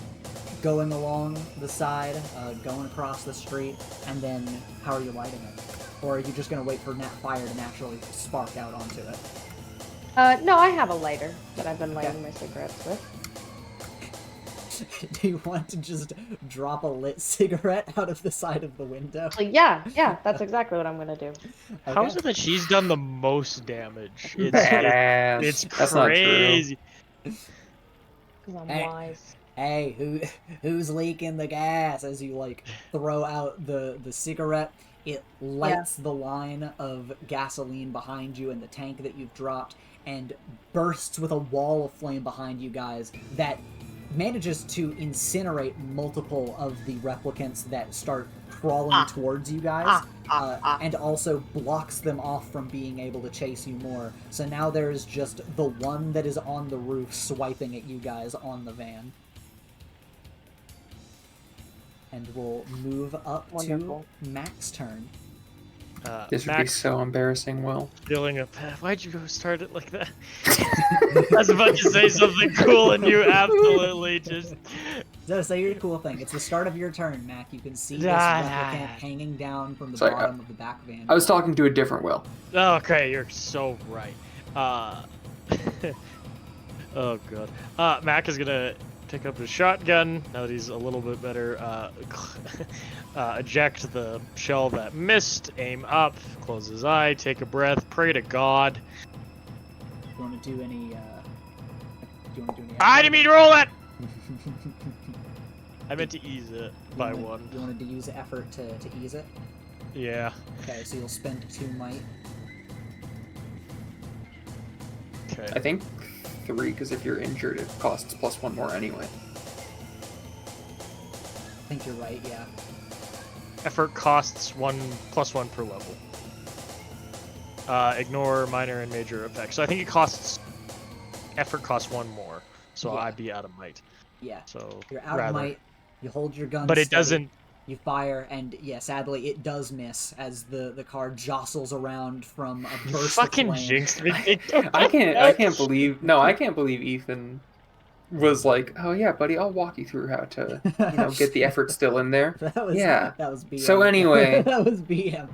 going along the side, going across the street, and then how are you lighting it? Or are you just going to wait for fire to naturally spark out onto it? No, I have a lighter that I've been lighting my cigarettes with. Do you want to just drop a lit cigarette out of the side of the window? Yeah, that's exactly what I'm gonna do. How is it that she's done the most damage? Badass. It's That's not true. crazy. Because I'm Hey. wise. Hey, who's leaking the gas? As you like throw out the cigarette, it lights the line of gasoline behind you and the tank that you've dropped, and bursts with a wall of flame behind you guys that manages to incinerate multiple of the replicants that start crawling towards you guys, and also blocks them off from being able to chase you more. So now there's just the one that is on the roof swiping at you guys on the van. And we'll move up Wonderful. to Mac's turn. This would be Max so embarrassing, Will. feeling why'd you go start it like that? I was about to say something cool and you absolutely just... So say your cool thing. It's the start of your turn, Mac. You can see this Ah. replicant hanging down from the Sorry, bottom of the back van. I was talking to a different Will. Okay, you're so right. Oh god. Mac is gonna pick up his shotgun now that he's a little bit better. Eject the shell that missed, aim up, close his eye, take a breath, pray to God. Do you want to do any? I didn't mean to roll that! I meant to ease it by one. You wanted to use effort to ease it? Yeah. Okay, so you'll spend 2 might. Okay. I think 3, because if you're injured, it costs +1 more anyway. I think you're right, yeah. Effort costs +1 per level. Ignore minor and major effects. So I think effort costs 1 more. So Yeah. I'd be out of might. Yeah. So You're out of might. You hold your gun But it steady, doesn't. You fire, and yeah, sadly, it does miss as the car jostles around from a burst Fucking of flame. jinxed me. I can't believe Ethan was like, oh yeah, buddy, I'll walk you through how to, get the effort still in there. That was BM. So anyway, that was BM.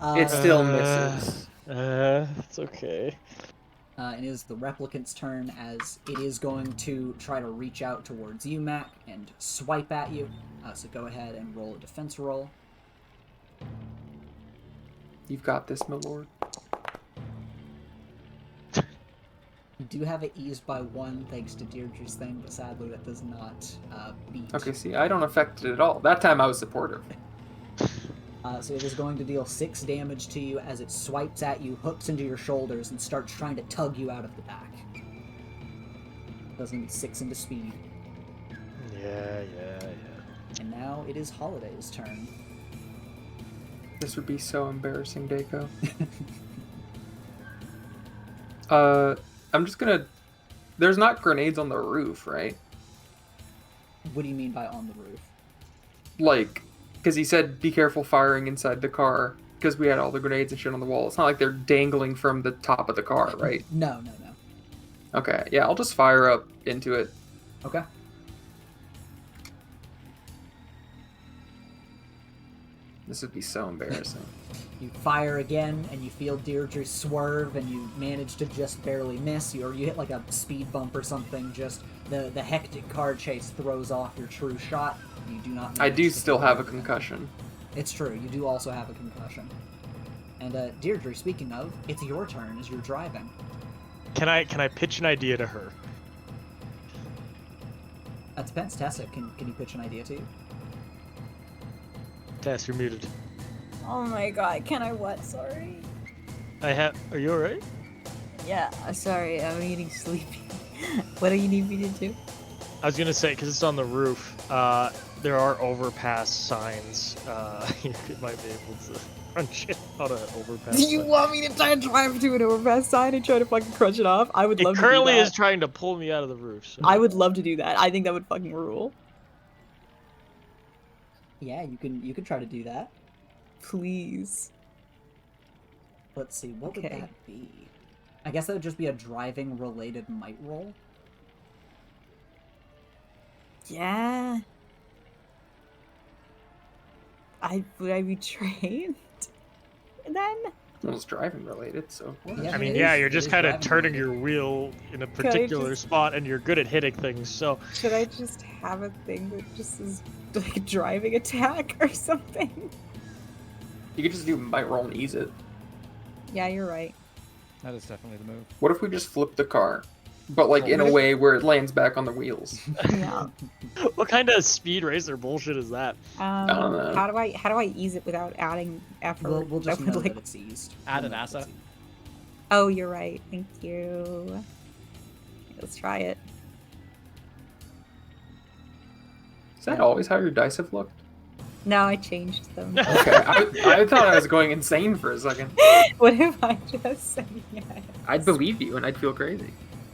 it still misses. It's okay. It is the replicant's turn as it is going to try to reach out towards you, Mac, and swipe at you. So go ahead and roll a defense roll. You've got this, my lord. You do have it eased by 1 thanks to Deirdre's thing, but sadly that does not beat. Okay, see, I don't affect it at all. That time I was supportive. So it is going to deal 6 damage to you as it swipes at you, hooks into your shoulders, and starts trying to tug you out of the back. Does need 6 into speed. Yeah. And now it is Holiday's turn. This would be so embarrassing, Daco. I'm just gonna... There's not grenades on the roof, right? What do you mean by on the roof? Like, because he said be careful firing inside the car, because we had all the grenades and shit on the wall. It's not like they're dangling from the top of the car, right? No. Okay, yeah, I'll just fire up into it. Okay. This would be so embarrassing. You fire again, and you feel Deirdre swerve, and you manage to just barely miss, or you hit like a speed bump or something. Just the hectic car chase throws off your true shot. You do not. I manage do to still kill have a Deirdre. concussion. It's true. You do also have a concussion. And Deirdre, speaking of, it's your turn as you're driving. Can I pitch an idea to her? That depends. Tessa, can you pitch an idea to you? Tess, you're muted. Oh my god, can I what? Sorry. Are you alright? Yeah, sorry, I'm getting sleepy. What do you need me to do? I was gonna say, because it's on the roof, there are overpass signs. You might be able to crunch it on an overpass. Do you sign. want me to try and drive to an overpass sign and try to fucking crunch it off? I would love It to do currently that. is trying to pull me out of the roof. So. I would love to do that. I think that would fucking rule. Yeah, you can try to do that. Please. Let's see, what would Okay. that be? I guess that would just be a driving related might roll. Yeah. Would I be trained? Then? Well, it's driving related, so. Yeah, I mean, it yeah, is- you're it just is kind of driving turning related. your wheel in a I particular just- spot, and you're good at hitting things. So Should I just have a thing that just is like driving attack or something? You could just do might roll and ease it. Yeah, you're right. That is definitely the move. What if we just flip the car? But like in a way where it lands back on the wheels. Yeah. what kind of speed racer bullshit is that? don't know. How do I ease it without adding effort? We'll just That know would, like- that it's eased. Add We'll an know that asset. it's eased. Oh, you're right. Thank you. Let's try it. Is that always how your dice have looked? No, I changed them. Okay, I thought I was going insane for a second. What if I just said yes? I'd believe you and I'd feel crazy.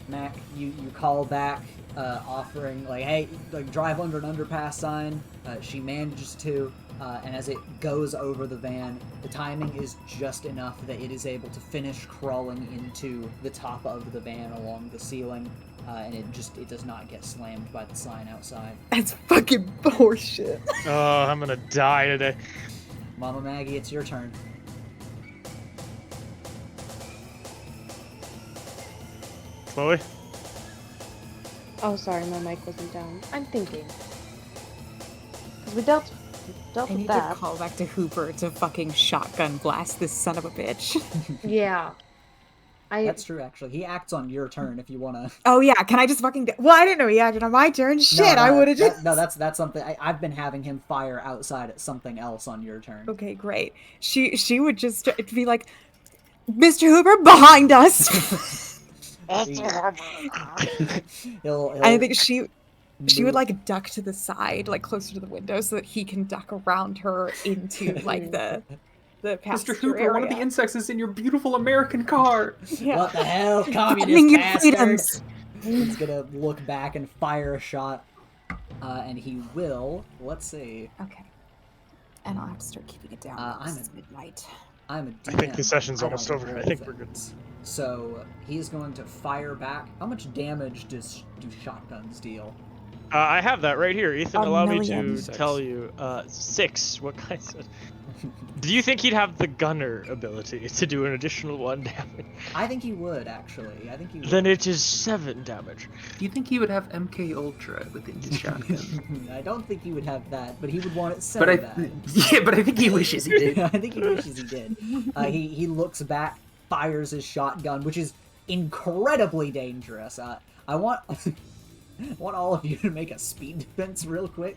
Mac, you call back, offering, like, hey, like, drive under an underpass sign. She manages to, and as it goes over the van, the timing is just enough that it is able to finish crawling into the top of the van along the ceiling, and it does not get slammed by the sign outside. That's fucking horseshit. Oh, I'm gonna die today. Mama Maggie, it's your turn. Chloe? Oh, sorry, my mic wasn't down. I'm thinking. Because we dealt I with need to that. call back to Hooper to fucking shotgun blast this son of a bitch. Yeah. That's true, actually. He acts on your turn if you want to. Oh yeah, can I just fucking? Well, I didn't know he acted on my turn. Shit, I would have just. No, that's something. I've been having him fire outside at something else on your turn. Okay, great. She would just be like, Mr. Hooper, behind us. He'll I think she would like duck to the side, like closer to the window, so that he can duck around her into like the passenger Mr. Hooper, area. one of the insects is in your beautiful American car. Yeah. What the hell, Threatening communist your bastard? freedoms. He's gonna look back and fire a shot, and he will. Let's see. Okay. And I'll have to start keeping it down. I'm because a- it's midnight. I'm a DM. I think the session's I don't almost over. I roll think we're good. things. So he's going to fire back. How much damage do shotguns deal? I have that right here. Ethan, A allow me million. to tell you. 6. What kind of... Do you think he'd have the gunner ability to do an additional 1 damage? I think he would actually. I think he would. Then it is 7 damage. Do you think he would have MK Ultra within his shotgun? I don't think he would have that, but he would want it so but bad. but I think he wishes he did. I think he wishes he did. He looks back, fires his shotgun, which is incredibly dangerous. I want all of you to make a speed defense real quick.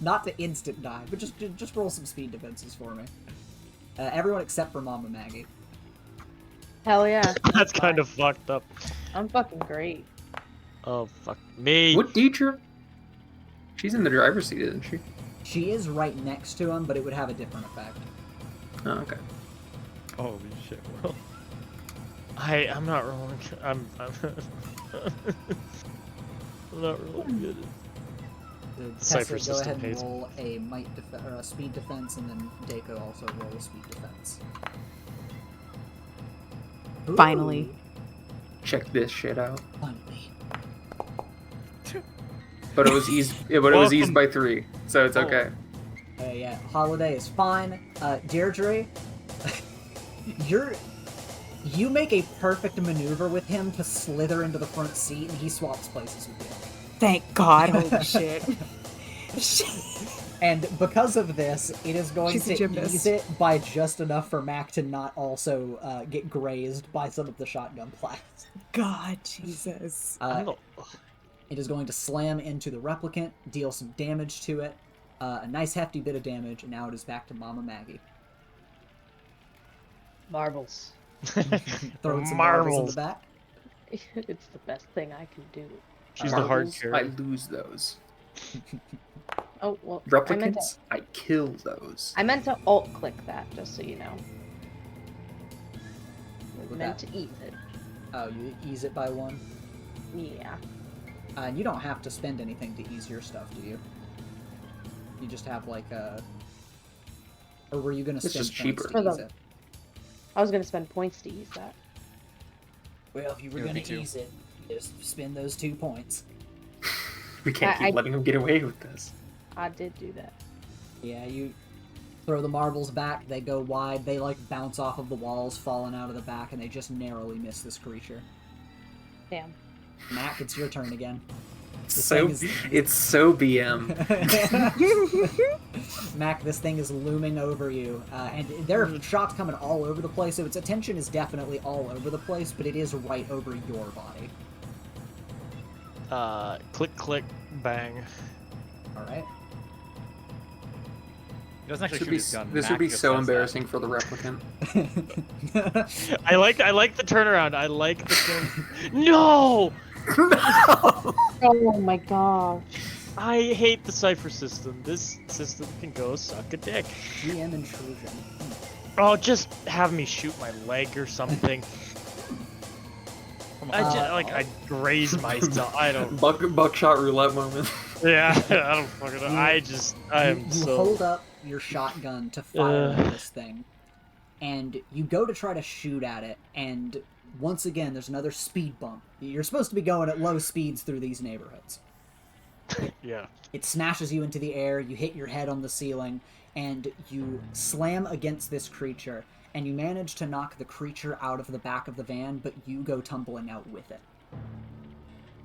Not to instant die, but just roll some speed defenses for me. Everyone except for Mama Maggie. Hell yeah. That's kind of fucked up. I'm fucking great. Oh, fuck me. What teacher? She's in the driver's seat, isn't she? She is right next to him, but it would have a different effect. Oh, okay. Holy shit, Will. I'm not rolling. I'm not rolling good. Tessa, Cypher go system ahead and hates me. roll a or a speed defense, and then Dako also roll a speed defense. Finally. Ooh, Check this shit out. finally. But it was eased. But it was eased Welcome. by 3, so it's okay. Yeah, Holiday is fine. Deirdre, you make a perfect maneuver with him to slither into the front seat, and he swaps places with you. Thank God. Holy shit. And because of this, it is going She's a to gymnast. ease it by just enough for Mac to not also get grazed by some of the shotgun blasts. God, Jesus. It is going to slam into the replicant, deal some damage to it, a nice hefty bit of damage, and now it is back to Mama Maggie. Marbles. Throwing some marbles in the back. It's the best thing I can do. She's the hard Marbles, I carry. lose those. Oh, well, Replicants, I kill those. I meant to alt-click that, just so you know. What would meant that- to ease it. Oh, you ease it by 1? Yeah. And you don't have to spend anything to ease your stuff, do you? You just have like a... Or were you going to It's spend just points cheaper. to ease it? I was gonna spend points to ease that. Well, if you were Yeah, going me to too. ease it, just spend those 2 points. We can't keep letting them get away with this. I did do that. Yeah, you throw the marbles back, they go wide, they like bounce off of the walls, falling out of the back, and they just narrowly miss this creature. Damn. Mac, it's your turn again. So thing is- it's so BM. Mac, this thing is looming over you, and there are shots coming all over the place, so its attention is definitely all over the place, but it is right over your body. Click, click, bang. Alright? He doesn't actually This would shoot be, his gun. this would Mac be just so does that. embarrassing for the replicant. I like the turnaround. I like the turn. No! Oh my gosh. I hate the cipher system. This system can go suck a dick. GM intrusion. Oh, just have me shoot my leg or something. Come I on. just I graze myself. I don't. Buckshot roulette moment. Yeah, I don't fucking know. I am You so. hold up your shotgun to fire at Ugh. this thing, and you go to try to shoot at it, and once again, there's another speed bump. You're supposed to be going at low speeds through these neighborhoods. Yeah. It smashes you into the air, you hit your head on the ceiling, and you slam against this creature, and you manage to knock the creature out of the back of the van, but you go tumbling out with it.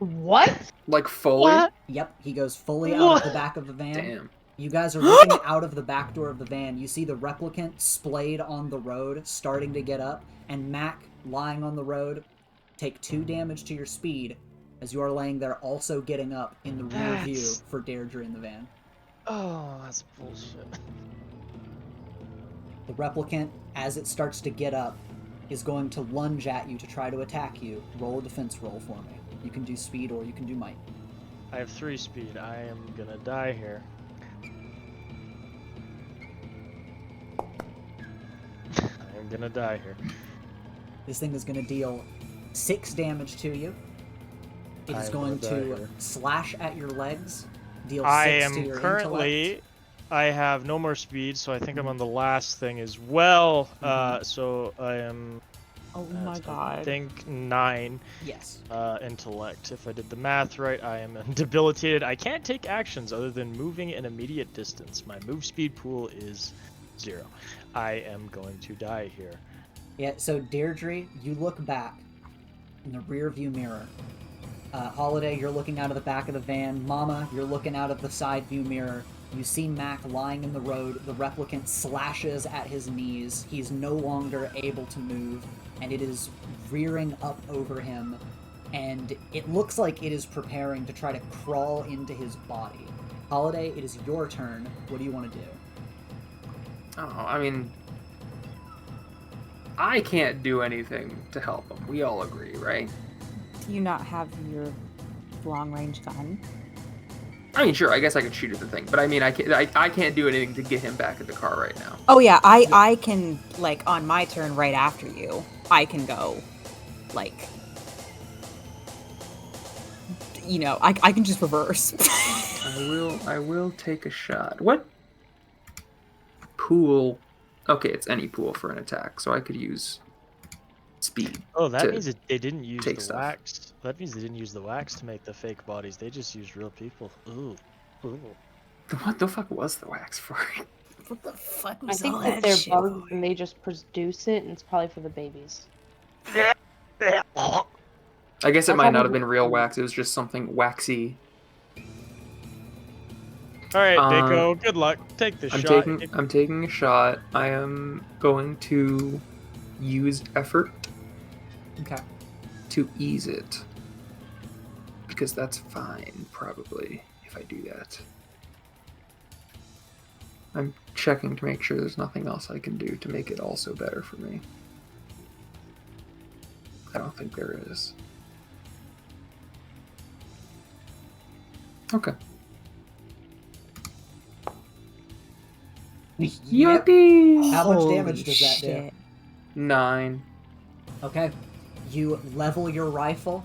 What? Like fully? What? Yep, he goes fully out of the back of the van. Damn. You guys are looking out of the back door of the van. You see the replicant splayed on the road, starting to get up, and Mac, lying on the road, take 2 damage to your speed, as you are laying there also getting up in the rear view That's- for Deirdre in the van. Oh, that's bullshit. The replicant, as it starts to get up, is going to lunge at you to try to attack you. Roll a defense roll for me. You can do speed or you can do might. I have 3 speed. I am gonna die here. I am gonna die here. This thing is going to deal 6 damage to you. It is I'm going gonna die to here. slash at your legs, deal 6 I to am your currently. intellect. I have no more speed, so I think I'm on the last thing as well. So I am. Oh my I god. think 9 Yes. intellect. If I did the math right, I am debilitated. I can't take actions other than moving an immediate distance. My move speed pool is 0. I am going to die here. Yeah, so Deirdre, you look back in the rear view mirror. Holiday, you're looking out of the back of the van. Mama, you're looking out of the side view mirror. You see Mac lying in the road. The replicant slashes at his knees. He's no longer able to move, and it is rearing up over him. And it looks like it is preparing to try to crawl into his body. Holiday, it is your turn. What do you want to do? Oh, I mean, I can't do anything to help him. We all agree, right? Do you not have your long range gun? I mean, sure. I guess I could shoot at the thing, but I mean, I can't do anything to get him back in the car right now. Oh yeah, I can, like, on my turn right after you, I can go, like, you know, I can just reverse. I will take a shot. What pool? Okay, it's any pool for an attack, so I could use speed. Oh, that to means they didn't use take the stuff. wax. That means they didn't use the wax to make the fake bodies. They just used real people. Ooh. Ooh. What the fuck was the wax for? What the fuck I was think all that that they're shit? bugs and they just produce it, and it's probably for the babies. I guess it I might thought not it have been was- real wax. It was just something waxy. All right, Uh, Dako. Good luck. Take the I'm shot. taking a shot. I am going to use effort Okay. to ease it. Because that's fine, probably, if I do that. I'm checking to make sure there's nothing else I can do to make it also better for me. I don't think there is. Okay. Yep. How much damage does that do? shit. 9. Okay. You level your rifle,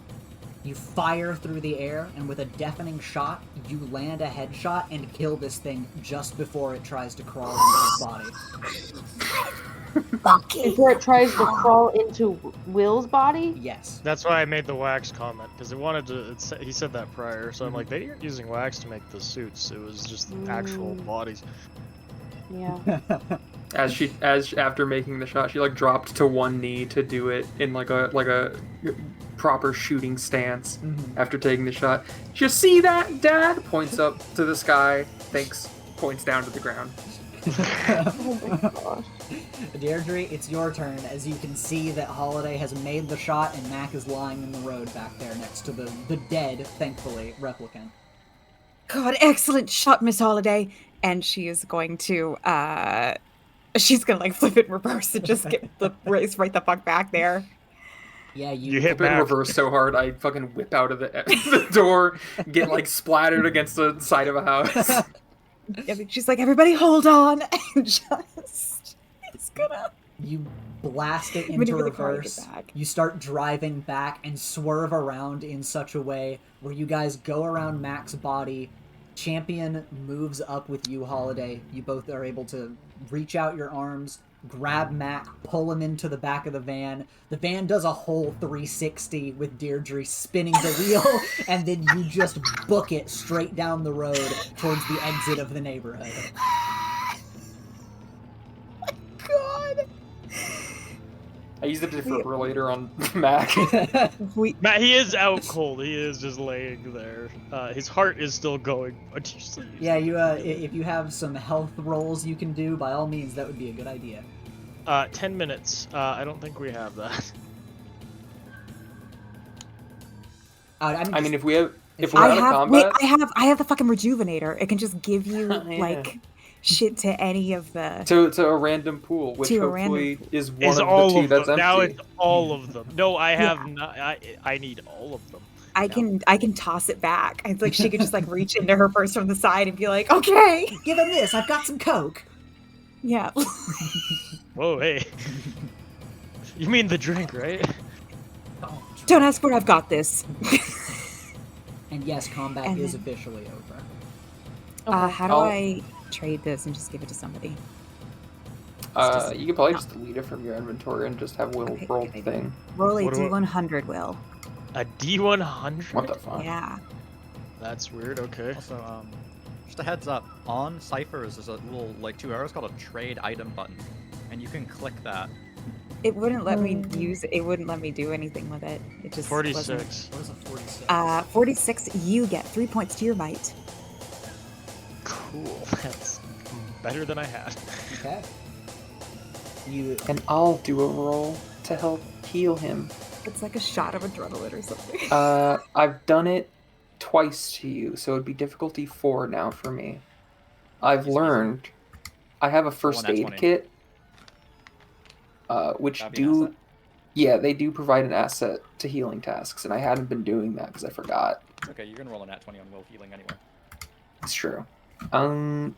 you fire through the air, and with a deafening shot, you land a headshot and kill this thing just before it tries to crawl into its body. Before it tries to crawl into Will's body? Yes. That's why I made the wax comment, because it wanted to. He said that prior, so I'm like, they aren't using wax to make the suits. It was just actual bodies. Yeah. As after making the shot, she like dropped to one knee to do it in like a proper shooting stance. After taking the shot, you see that, Dad? Points up to the sky. Thanks. Points down to the ground. Oh my gosh. Deirdre, it's your turn. As you can see that Holiday has made the shot and Mac is lying in the road back there next to the dead, thankfully, replicant. God, excellent shot, Miss Holiday. And she is going to, she's gonna like flip it in reverse and just get the race right the fuck back there. Yeah, You hit Flip it in back. reverse so hard I fucking whip out of the door, get like splattered against the side of a house. I mean, she's like, everybody hold on, and just it's gonna. You blast it I'm gonna into really try to get reverse. back. You start driving back and swerve around in such a way where you guys go around Mac's body. Champion moves up with you, Holiday. You both are able to reach out your arms, grab Mac, pull him into the back of the van. The van does a whole 360 with Deirdre spinning the wheel, and then you just book it straight down the road towards the exit of the neighborhood. God. I used the defibrillator on Mac. Matt, he is out cold. He is just laying there. His heart is still going. But you still use Yeah, it. you if you have some health rolls you can do, by all means, that would be a good idea. 10 minutes. I don't think we have that. I mean, if we have if we're I out of have combat, I have the fucking rejuvenator. It can just give you Yeah. like shit to any of the. to a random pool, which To a hopefully is one Is of all the two of that's them. empty. Now it's all of them. No, I have not. I need all of them. I can toss it back. It's like she could just like reach into her purse from the side and be like, okay, Give him this. I've got some coke. yeah. Whoa, hey. You mean the drink, right? Don't ask for it. I've got this. And yes, combat And is then- officially over. How do I'll- I trade this and just give it to somebody? You could probably just delete it from your inventory and just have Will Okay, roll good the idea. thing. Roll a What do I- D100, Will. A D100? What the fuck? Yeah. That's weird, okay. Also, just a heads up, on ciphers there's a little like 2 arrows called a trade item button, and you can click that. It wouldn't let me use it. It wouldn't let me do anything with it. It just wasn't. 46. What is a 46? 46. You get 3 points to your might. Cool. That's better than I had. Okay. You And I'll do a roll to help heal him. It's like a shot of adrenaline or something. I've done it twice to you, so it'd be difficulty 4 now for me. I've learned I have a first nat aid 20. kit, which That'd be an asset. yeah, they do provide an asset to healing tasks, and I hadn't been doing that because I forgot. Okay, you're gonna roll a nat 20 on Will healing anyway. It's true.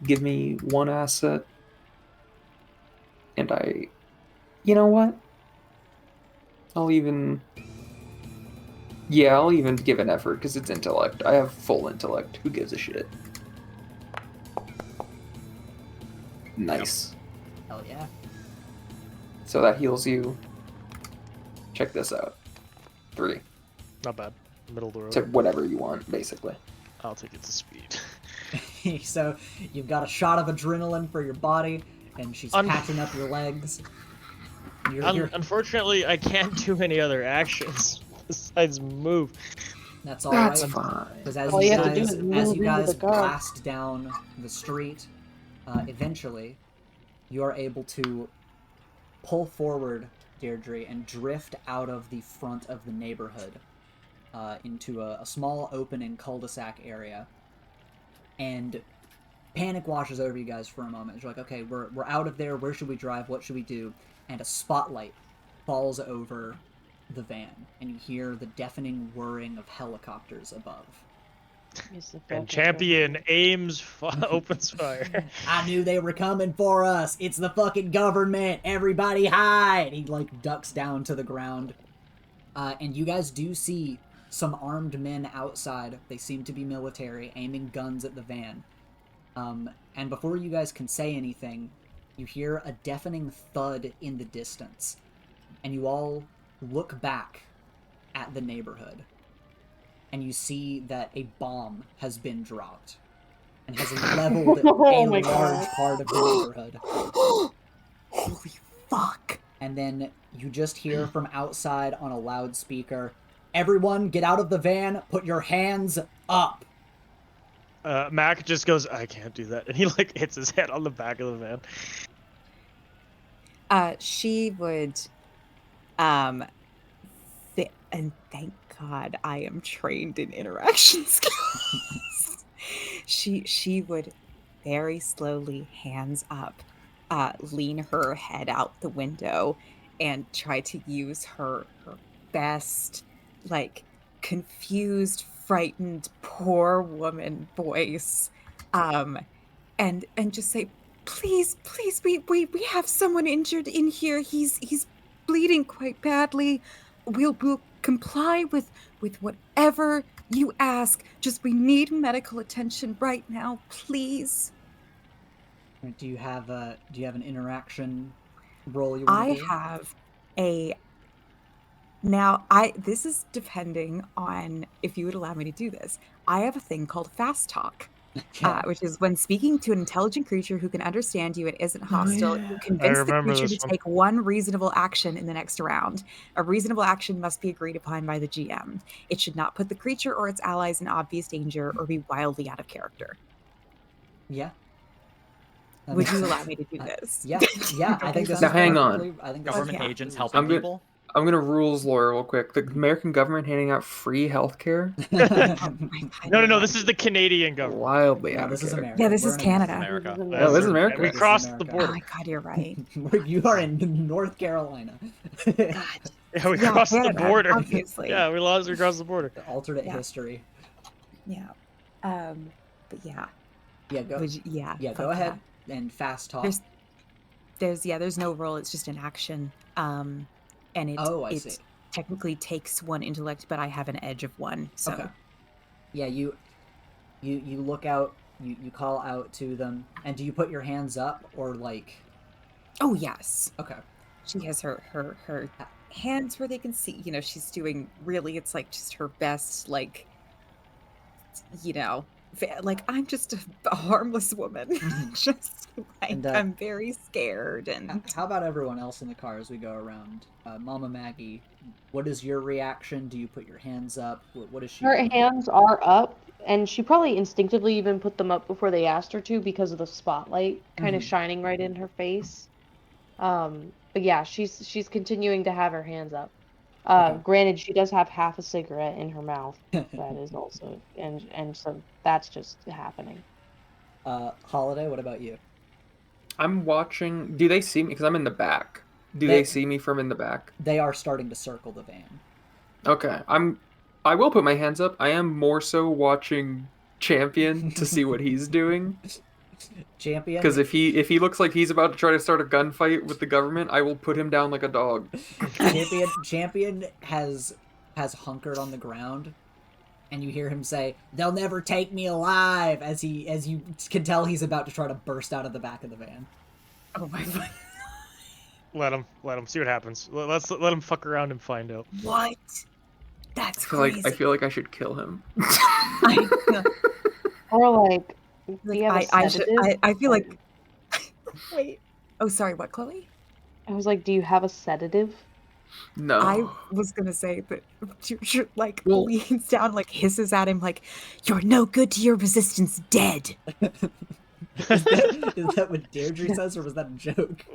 Give me 1 asset, and you know what? I'll even give an effort because it's intellect. I have full intellect. Who gives a shit? Nice. hell yeah. So that heals you. Check this out. 3 Not bad. Middle of the road. to whatever you want, basically. I'll take it to speed. So you've got a shot of adrenaline for your body, and she's patching up your legs. You're Unfortunately, I can't do any other actions besides move. That's all That's right. fine. Because as All you you have to do guys, is as move you into guys the car. blast down the street, eventually, you are able to pull forward, Deirdre, and drift out of the front of the neighborhood into a small opening cul-de-sac area. And panic washes over you guys for a moment. You're like, okay, we're out of there. Where should we drive? What should we do? And a spotlight falls over the van, and you hear the deafening whirring of helicopters above. It's the And fucking champion aims, opens fire. I knew they were coming for us. It's the fucking government. Everybody hide. He like ducks down to the ground. And you guys do see some armed men outside. They seem to be military, aiming guns at the van. And before you guys can say anything, you hear a deafening thud in the distance. And you all look back at the neighborhood. And you see that a bomb has been dropped. And has leveled Oh a my large God. part of the neighborhood. Holy fuck. And then you just hear from outside on a loudspeaker, "Everyone get out of the van, put your hands up." Mac just goes, I can't do that. And he like hits his head on the back of the van. She would, and thank God I am trained in interaction skills. She would very slowly, hands up, lean her head out the window and try to use her best, like, confused, frightened, poor woman voice, and just say, please, we have someone injured in here. He's bleeding quite badly. We'll comply with whatever you ask. Just we need medical attention right now, please. Do you have an interaction roll you want I to do? have a this is depending on if you would allow me to do this. I have a thing called fast talk. Okay. Which is when speaking to an intelligent creature who can understand you and isn't hostile, you convince the remember creature this to one. take one reasonable action in the next round. A reasonable action must be agreed upon by the GM. It should not put the creature or its allies in obvious danger or be wildly out of character. Yeah. That Would makes you sense. allow me to do this? Yeah. I think this Now is hang on. perfectly- I think this is Government yeah. perfectly agents reasonable. helping I'm good. people. I'm gonna rules lawyer real quick. The American government handing out free healthcare? Oh, my God, No, you're this right. is the Canadian government. Wildly No, out this of is character. America. Yeah, this We're is in Canada. America. Oh, this is America. We This is crossed the America. Oh border. my God, you're right. You are in North Carolina. God. Yeah, we Yeah, crossed the Canada, border. obviously. Yeah, we crossed the border. The alternate Yeah. history. Yeah. But yeah. Yeah, go. Yeah. Yeah, fuck go ahead that. and fast talk. There's no roll. It's just an action. And I it see. technically takes one intellect, but I have an edge of one. So Okay. Yeah, you look out. You call out to them, and do you put your hands up or like? Oh yes. Okay. She has her hands where they can see. She's doing really. It's like just her best. Like, like I'm just a harmless woman. Mhm. Just like And, I'm very scared and. How about everyone else in the car as we go around? Mama Maggie, what is your reaction? Do you put your hands up? What is she Her doing? hands are up, and she probably instinctively even put them up before they asked her to because of the spotlight kind of Mhm. shining right in her face. But yeah, she's continuing to have her hands up. Okay. Granted, she does have half a cigarette in her mouth. That is also, and so that's just happening. Holiday, what about you? I'm watching. Do they see me? Because I'm in the back. Do they see me from in the back? They are starting to circle the van. Okay. I will put my hands up. I am more so watching Champion to see what he's doing. Champion. Because if he looks like he's about to try to start a gunfight with the government, I will put him down like a dog. Champion has hunkered on the ground, and you hear him say, "They'll never take me alive," as you can tell he's about to try to burst out of the back of the van. Oh my God. Let him see what happens. Let him fuck around and find out. What? That's I crazy. feel like I should kill him. Or like, do you have a I sedative? feel like. Wait. Oh, sorry. What, Chloe? I was like, do you have a sedative? No. I was gonna say that like Well- leans down, like hisses at him, like, "You're no good to your resistance, dead." Is that what Deirdre says, or was that a joke?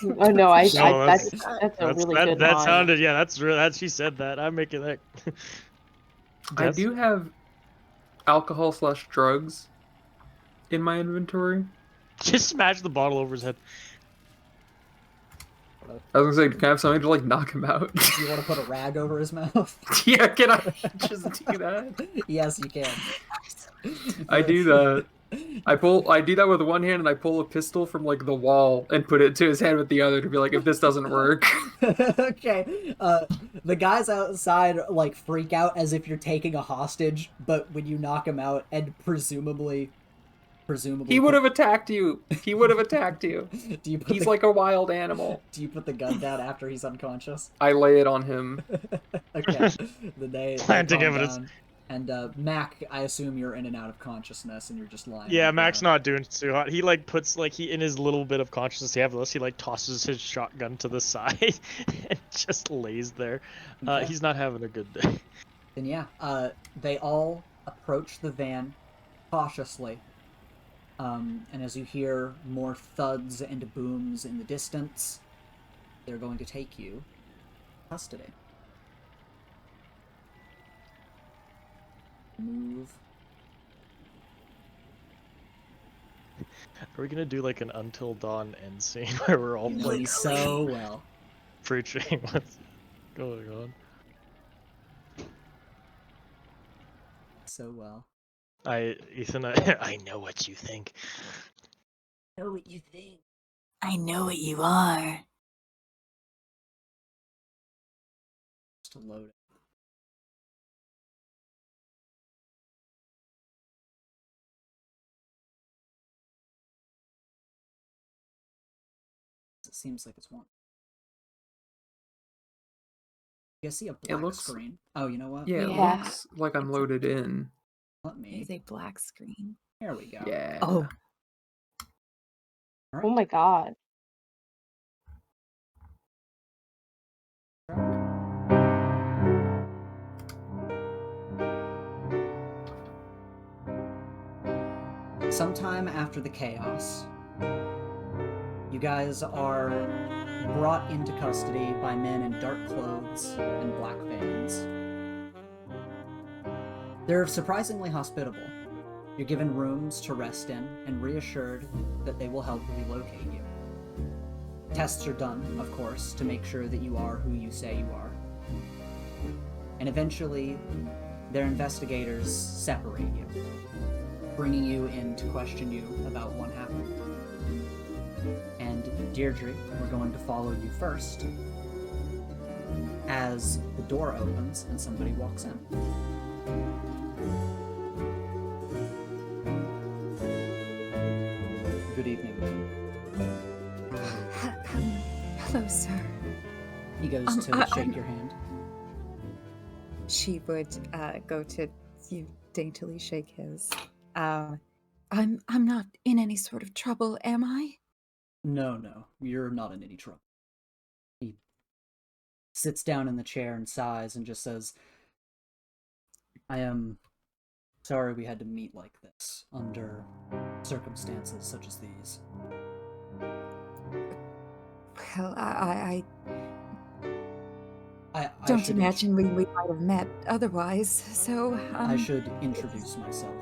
Oh no, No, that's a really good that line. sounded, yeah, that's real. That she said that. I'm making that. I Yes. do have alcohol/drugs in my inventory. Just smash the bottle over his head. I was gonna say, can I have something to like knock him out? Do you want to put a rag over his mouth? Yeah, can I just do that? Yes, you can. I do that. I do that with one hand, and I pull a pistol from like the wall and put it to his head with the other to be like, if this doesn't work. Okay. The guys outside like freak out as if you're taking a hostage, but when you knock him out, and presumably He would have attacked you. He would have attacked you. Do you put He's like a wild animal. Do you put the gun down after he's unconscious? I lay it on him. Okay. They Planting calm evidence. down. And Mac, I assume you're in and out of consciousness, and you're just lying. Yeah, on the Mac's ground. not doing too hot. He like puts like he in his little bit of consciousness he has, he like tosses his shotgun to the side and just lays there. Okay. He's not having a good day. Then yeah, they all approach the van cautiously. And as you hear more thuds and booms in the distance, they're going to take you to custody. Move. Are we gonna do like an Until Dawn end scene where we're all You like play so well. preaching what's going on? So well. Ethan, I know what you think. Know what you think. I know what you are. Just to load it. It seems like it's one. You guys see a black looks- screen? Oh, you know what? Yeah, it Yeah. looks like I'm loaded in. Let me. There's a black screen. There we go. Yeah. Oh, All Oh my god. Sometime after the chaos, you guys are brought into custody by men in dark clothes and black vans. They're surprisingly hospitable. You're given rooms to rest in and reassured that they will help relocate you. Tests are done, of course, to make sure that you are who you say you are. And eventually, their investigators separate you, bringing you in to question you about what happened. And Deirdre, we're going to follow you first, as the door opens and somebody walks in. Good evening. hello, sir. He goes to I- shake your hand. She would go to you daintily shake his. I'm not in any sort of trouble, am I? No, you're not in any trouble. He sits down in the chair and sighs and just says, I am sorry we had to meet like this, under circumstances such as these. Well, I I don't should imagine we might have met otherwise. So I should introduce myself.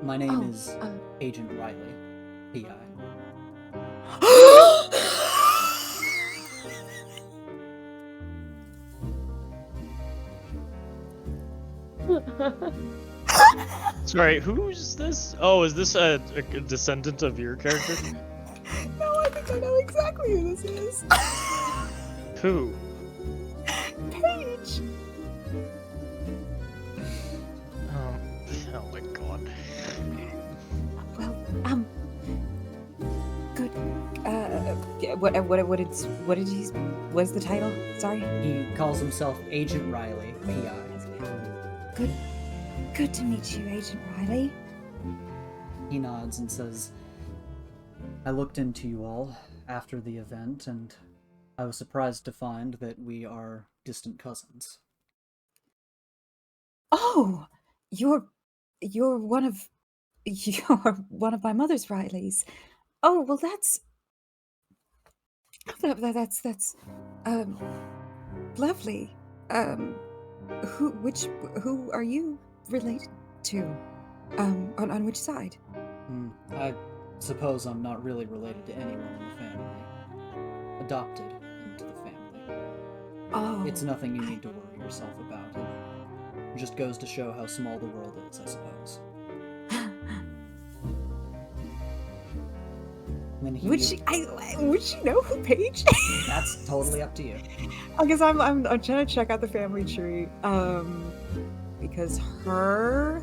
My name Oh, is Agent Riley, PI. Sorry, who's this? Oh, is this a descendant of your character? No, I think I know exactly who this is. Who? Paige. Oh my god. Well, good. What's the title? Sorry. He calls himself Agent Riley, PI. Good to meet you, Agent Riley. He nods and says, I looked into you all after the event, and I was surprised to find that we are distant cousins. Oh, you're one of you're one of my mother's Rileys. Oh, well, that's that's lovely. Who are you related to? On which side? I suppose I'm not really related to anyone in the family. Adopted into the family. Oh, It's nothing you need to worry yourself about. It just goes to show how small the world is, I suppose. When he, would she know who Paige? That's totally up to you. I guess I'm trying to check out the family tree. Because her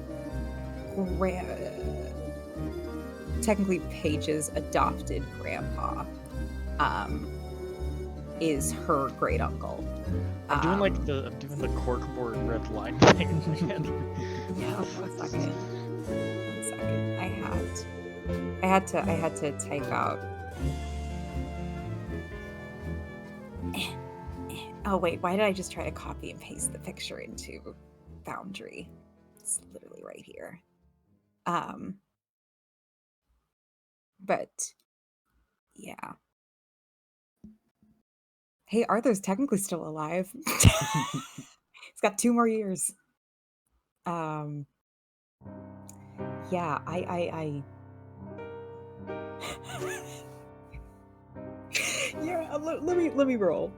technically Paige's adopted grandpa, is her great uncle. I'm doing like the corkboard red line thing in my head. Yeah, one second. I had to type out. Oh wait, why did I just try to copy and paste the picture into Foundry? It's literally right here. But yeah. Hey, Arthur's technically still alive. He's got 2 more years. Yeah, I yeah, let me roll.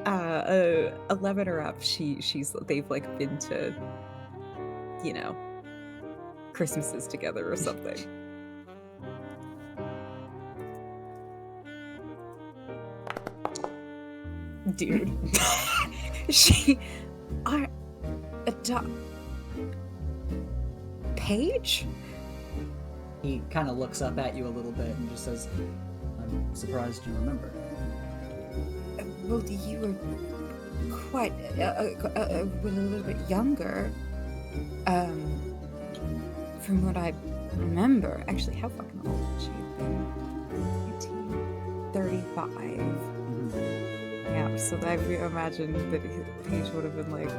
11 or up. They've like been to, Christmases together or something. Dude, Paige? He kind of looks up at you a little bit and just says, I'm surprised you remember. Well, you were quite a little bit younger. From what I remember. Actually, how fucking old would she have been? 35. Yeah, so I imagine that Paige would have been like...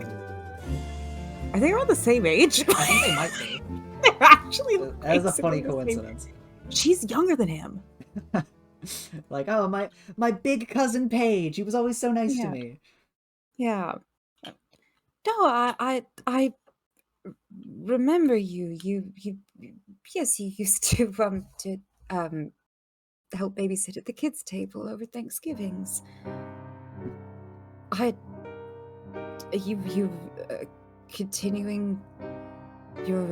Are they around the same age? I think they might be. They're actually That is a funny basically the same- coincidence. She's younger than him. Like, oh, my big cousin Paige. He was always so nice to Yeah. me. Yeah. No, I remember you. Yes, you used to help babysit at the kids' table over Thanksgivings. You continuing your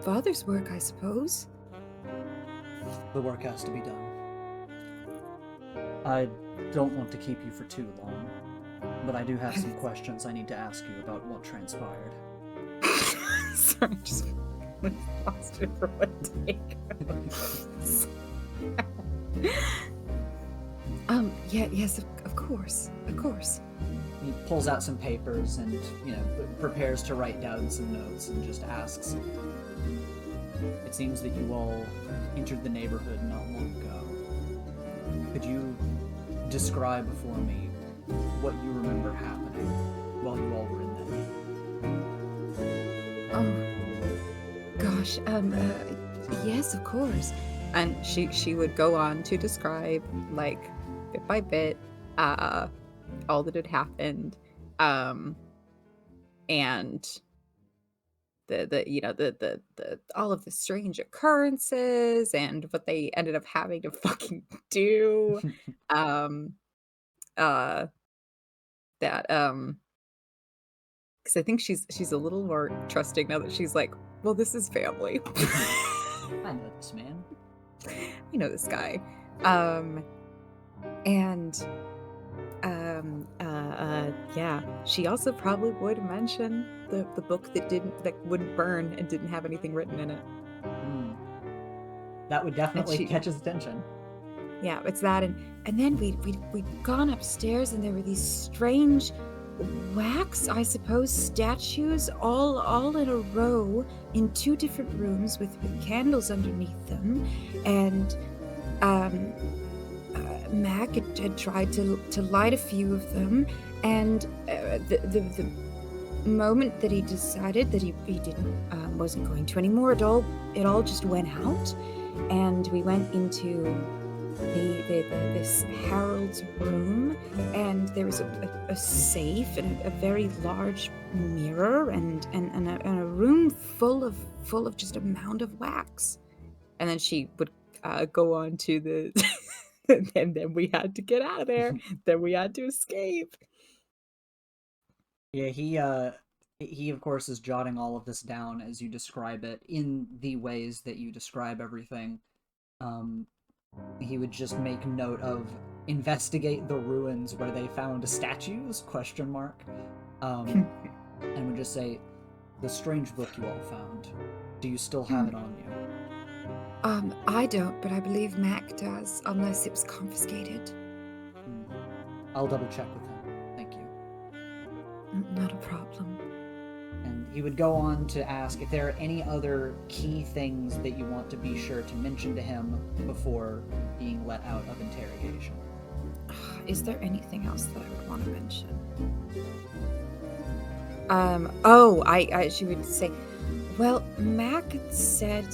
father's work, I suppose. The work has to be done. I don't want to keep you for too long, but I do have some questions I need to ask you about what transpired. Sorry, just lost it for one take. Yes, of course. He pulls out some papers and, prepares to write down some notes and just asks. It seems that you all entered the neighborhood not long ago. Could you describe for me what you remember happening while you all were in that? Oh, gosh. Yes, of course. And she would go on to describe, like, bit by bit, all that had happened, and the all of the strange occurrences and what they ended up having to fucking do. That because I think she's a little more trusting now that she's like, well, this is family. I know this man. I know this guy. Yeah, she also probably would mention the book that wouldn't burn and didn't have anything written in it. That would definitely catch his attention. Yeah, it's that, and then we'd gone upstairs and there were these strange wax, I suppose, statues all in a row in 2 different rooms with candles underneath them, and Mac had tried to light a few of them, and the moment that he decided that he wasn't going to anymore, it all just went out, and we went into this Harold's room, and there was a safe and a very large mirror and a room full of just a mound of wax. And then she would go on to the and then we had to get out of there. Then we had to escape. Yeah, he of course is jotting all of this down as you describe it in the ways that you describe everything. He would just make note of investigate the ruins where they found statues, ? And would just say, the strange book you all found, do you still have it on you? I don't, but I believe Mac does, unless it was confiscated. I'll double check with him. Thank you. Not a problem. And he would go on to ask if there are any other key things that you want to be sure to mention to him before being let out of interrogation. Is there anything else that I would want to mention? She would say, well, Mac had said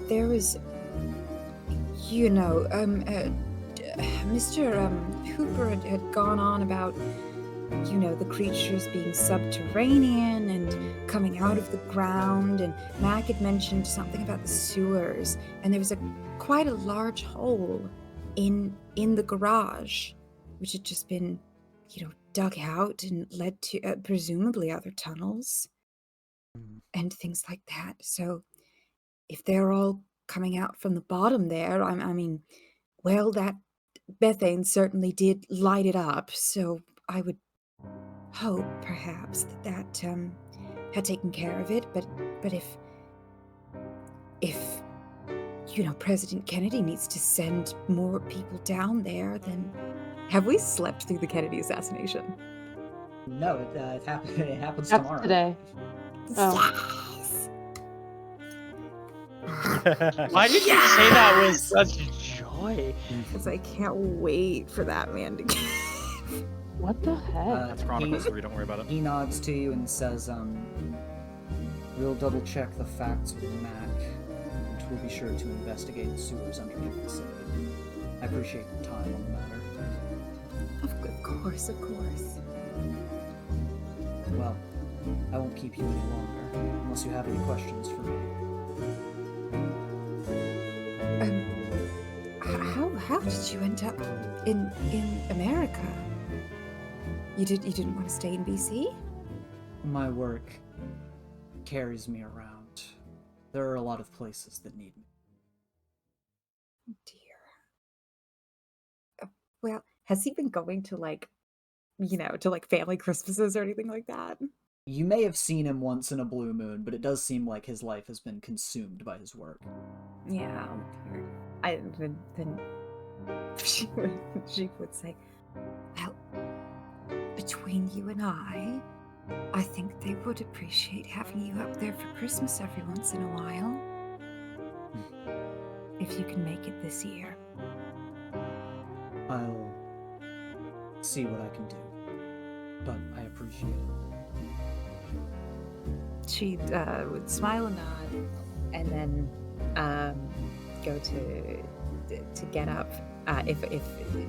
there was, Mr. Hooper had gone on about, the creatures being subterranean and coming out of the ground, and Mac had mentioned something about the sewers, and there was quite a large hole in the garage, which had just been, dug out and led to presumably other tunnels and things like that. So if they're all coming out from the bottom there, that methane certainly did light it up. So I would hope perhaps that had taken care of it. But if President Kennedy needs to send more people down there, then have we slept through the Kennedy assassination? No, it happens. It happens That's tomorrow. today. Oh. Yes! Why did you say that with such joy? Because I can't wait for that man to get. What the heck? That's Chronicles, so we don't worry about it. He nods to you and says, we'll double check the facts with Mac, and we'll be sure to investigate the sewers underneath the city. I appreciate your time on the matter. Of course. Well, I won't keep you any longer, unless you have any questions for me. How did you end up in America? You didn't want to stay in BC? My work carries me around. There are a lot of places that need me. Dear. Well, has he been going to family Christmases or anything like that? You may have seen him once in a blue moon, but it does seem like his life has been consumed by his work. Yeah. Then she would say, well, between you and I think they would appreciate having you up there for Christmas every once in a while. If you can make it this year. I'll see what I can do, but I appreciate it. She would smile and nod, and then go to get up. If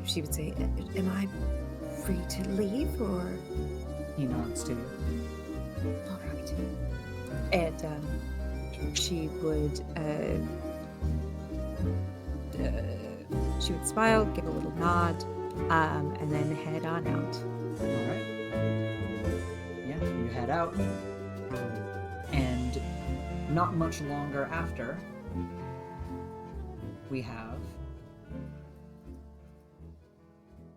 she would say, "Am I free to leave?" or He nods to you. all right, and she would smile, give a little nod, and then head on out. All right. Yeah, you head out, and not much longer after, we have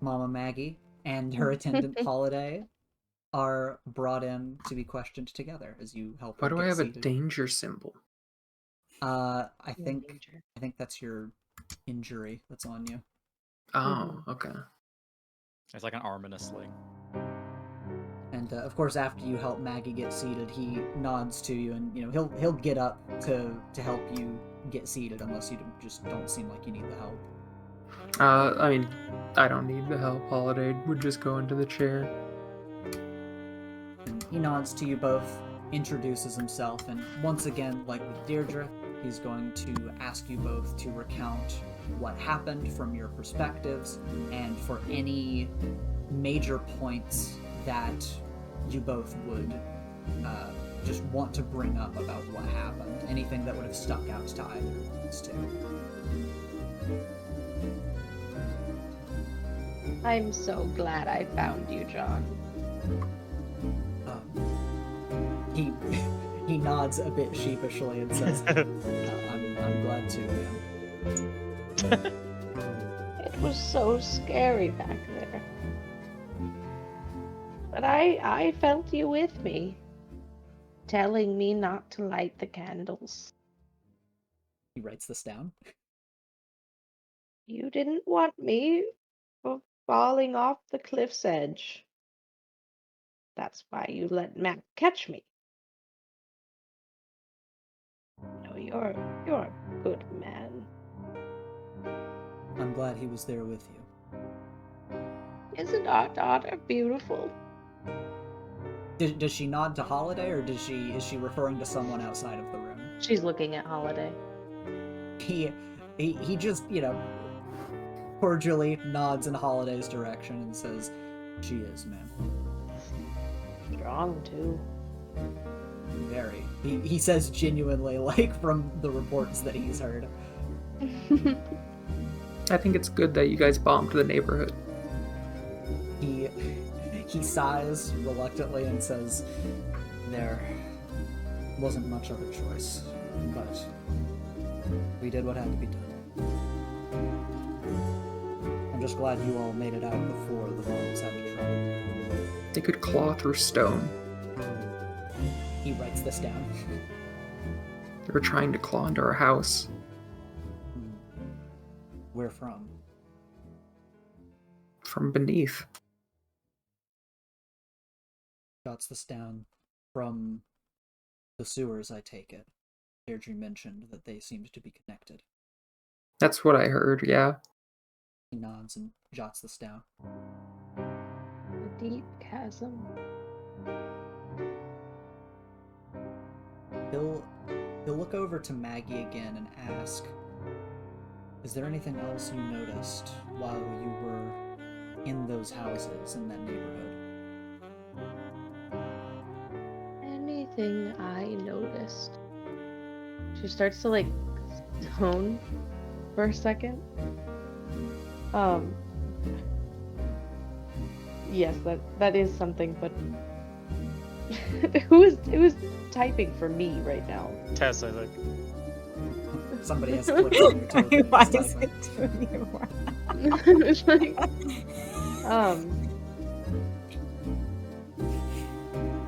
Mama Maggie and her attendant Holiday are brought in to be questioned together as you help. Why her do I get have a seated. danger symbol? I think that's your injury that's on you. Oh, okay. It's like an arm and a sling. And of course, after you help Maggie get seated, he nods to you, and he'll get up to help you get seated, unless you just don't seem like you need the help. I mean, I don't need the help. Holiday would just go into the chair. And he nods to you both, introduces himself, and once again, like with Deirdre, he's going to ask you both to recount what happened from your perspectives, and for any major points that you both would just want to bring up about what happened. Anything that would have stuck out to either of these two. I'm so glad I found you, John. He nods a bit sheepishly and says, I'm glad to, yeah. It was so scary back there. But I felt you with me, telling me not to light the candles. He writes this down. You didn't want me falling off the cliff's edge. That's why you let Matt catch me. No, you're a good man. I'm glad he was there with you. Isn't our daughter beautiful? Does she nod to Holiday, or is she referring to someone outside of the room? She's looking at Holiday. He just, cordially nods in Holiday's direction and says, "She is, ma'am." Strong too. Very. He says genuinely, like from the reports that he's heard. I think it's good that you guys bombed the neighborhood. He sighs reluctantly and says, "There wasn't much other choice, but we did what had to be done. I'm just glad you all made it out before the bombs had to travel." They could claw through stone. He writes this down. They were trying to claw into our house. Where from? From beneath. Jots this down. From the sewers, I take it. Deirdre mentioned that they seemed to be connected. That's what I heard, yeah. He nods and jots this down. A deep chasm. He'll look over to Maggie again and ask, "Is there anything else you noticed while you were in those houses in that neighborhood?" Anything I noticed. She starts to stone for a second. Yes, that is something, but who is typing for me right now? Tess, I think. Somebody has clicked on your toe. Why is it doing your work? It's like,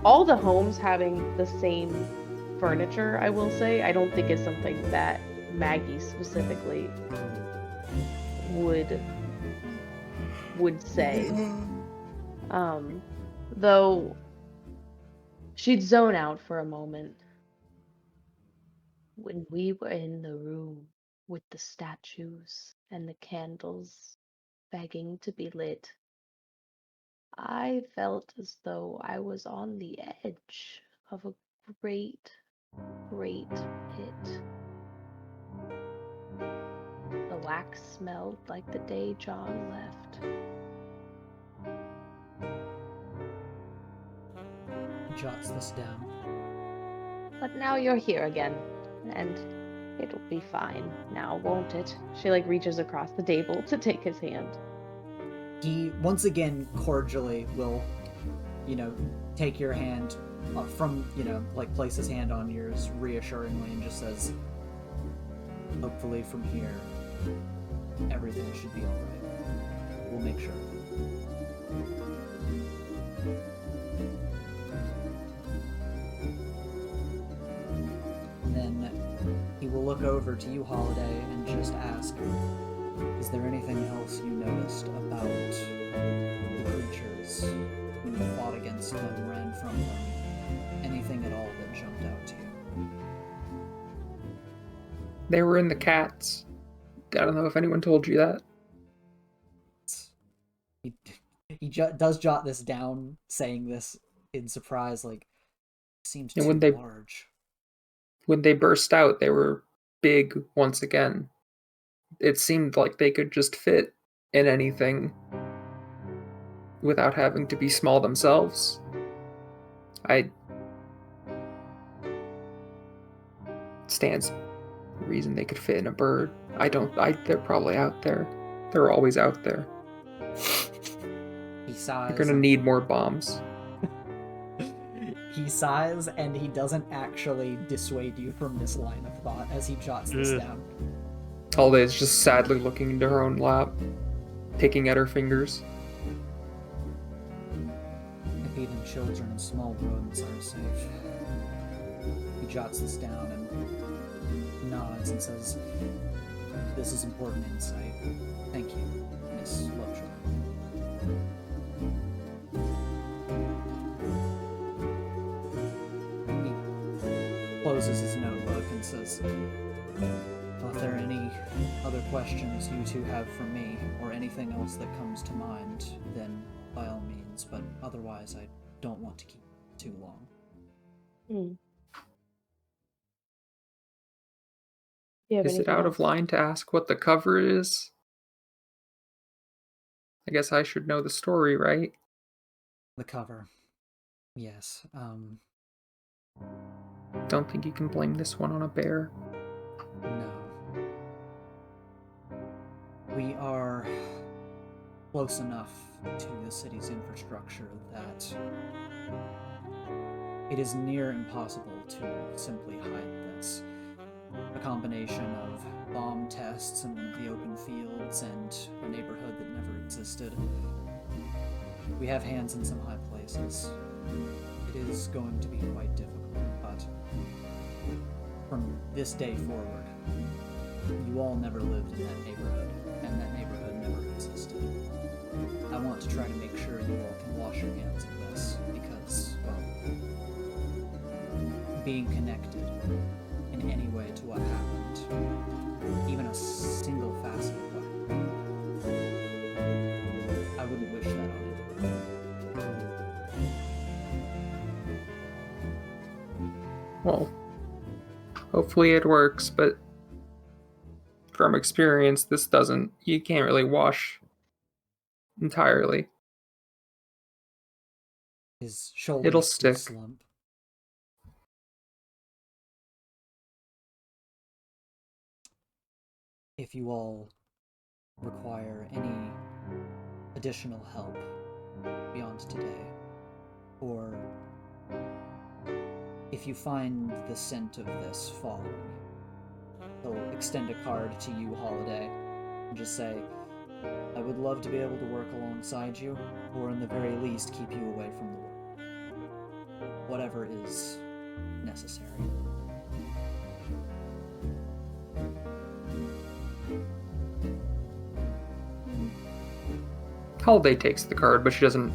all the homes having the same furniture, I will say, I don't think is something that Maggie specifically would say. Though she'd zone out for a moment. When we were in the room with the statues and the candles begging to be lit, I felt as though I was on the edge of a great, great pit. The wax smelled like the day John left. He jots this down. But now you're here again, and it'll be fine now, won't it? She reaches across the table to take his hand. He once again cordially will, take your hand from, place his hand on yours reassuringly and just says, "Hopefully from here, everything should be alright. We'll make sure." And then he will look over to you, Holiday, and just ask, "Is there anything else you noticed about the creatures when you fought against them, ran from them? Anything at all that jumped out to you?" They were in the cats. I don't know if anyone told you that. He does jot this down, saying this in surprise, like, seems And too when they large. when they burst out, they were big once again. It seemed like they could just fit in anything without having to be small themselves. Stands to reason they could fit in a bird. They're probably out there. They're always out there. He sighs. You're gonna need more bombs. He sighs, and he doesn't actually dissuade you from this line of thought as he jots this down. Alda is just sadly looking into her own lap, picking at her fingers. If even children and small rodents are safe. He jots this down and nods and says, "This is important insight. Thank you, Miss Lovejoy." He closes his notebook and says, "Well, if there are any other questions you two have for me, or anything else that comes to mind, then by all means, but otherwise I don't want to keep it too long." Hmm. Do you have Is it anything out else? of line to ask what the cover is? I guess I should know the story, right? The cover. Yes, Don't think you can blame this one on a bear. no. We are close enough to the city's infrastructure that it is near impossible to simply hide this. A combination of bomb tests in one of the open fields and a neighborhood that never existed. We have hands in some high places. It is going to be quite difficult, but from this day forward, you all never lived in that neighborhood, and that neighborhood never existed. I want to try to make sure you all can wash your hands of this, because, well, being connected in any way to what happened, even a single facet of what happened, I wouldn't wish that on anyone. Well, hopefully it works, but from experience, you can't really wash entirely. His shoulders It'll do stick. slump. If you all require any additional help beyond today, or if you find the scent of this following you, he'll extend a card to you, Holiday, and just say, "I would love to be able to work alongside you, or in the very least keep you away from the work. Whatever is necessary." Holiday takes the card, but she doesn't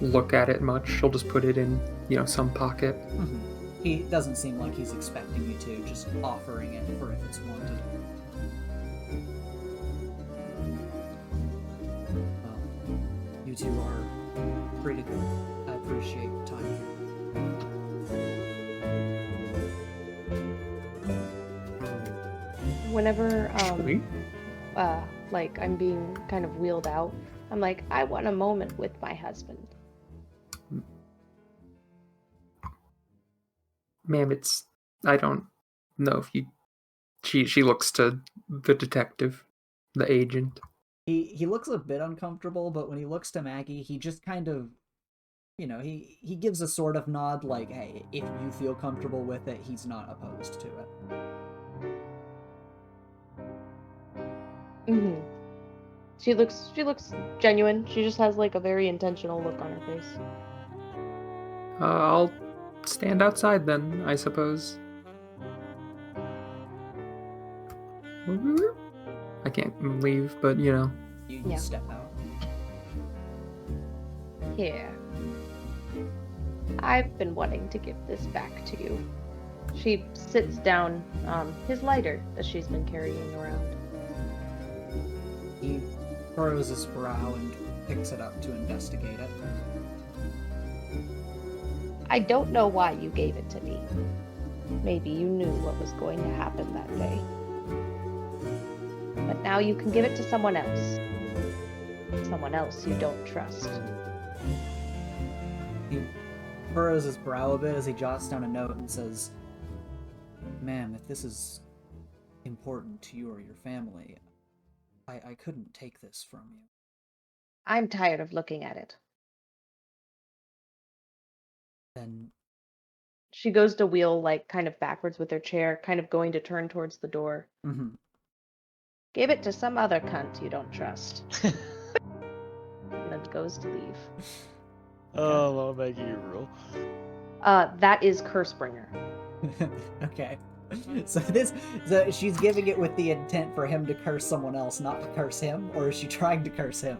look at it much. She'll just put it in, some pocket. He doesn't seem like he's expecting you to, just offering it for if it's wanted. Well, you two are free to go. I appreciate your time here. Whenever Sweet. like I'm being kind of wheeled out, I'm like, I want a moment with my husband. Ma'am, I don't know if you... She looks to the detective, the agent. He looks a bit uncomfortable, but when he looks to Maggie, he just kind of, he gives a sort of nod, like, hey, if you feel comfortable with it, he's not opposed to it. Mm-hmm. She looks genuine. She just has like a very intentional look on her face. I'll stand outside then, I suppose. I can't leave, but You Yeah. step out. Here. I've been wanting to give this back to you. She sits down his lighter that she's been carrying around. He furrows his brow and picks it up to investigate it. I don't know why you gave it to me. Maybe you knew what was going to happen that day. But now you can give it to someone else. Someone else you don't trust. He furrows his brow a bit as he jots down a note and says, "Ma'am, if this is important to you or your family, I couldn't take this from you." I'm tired of looking at it. Then She goes to wheel, like, kind of backwards with her chair, kind of going to turn towards the door. mhm. Give it to some other cunt you don't trust. And then goes to leave. Oh, I'll make you roll. That is Cursebringer. Okay. So she's giving it with the intent for him to curse someone else, not to curse him, or is she trying to curse him?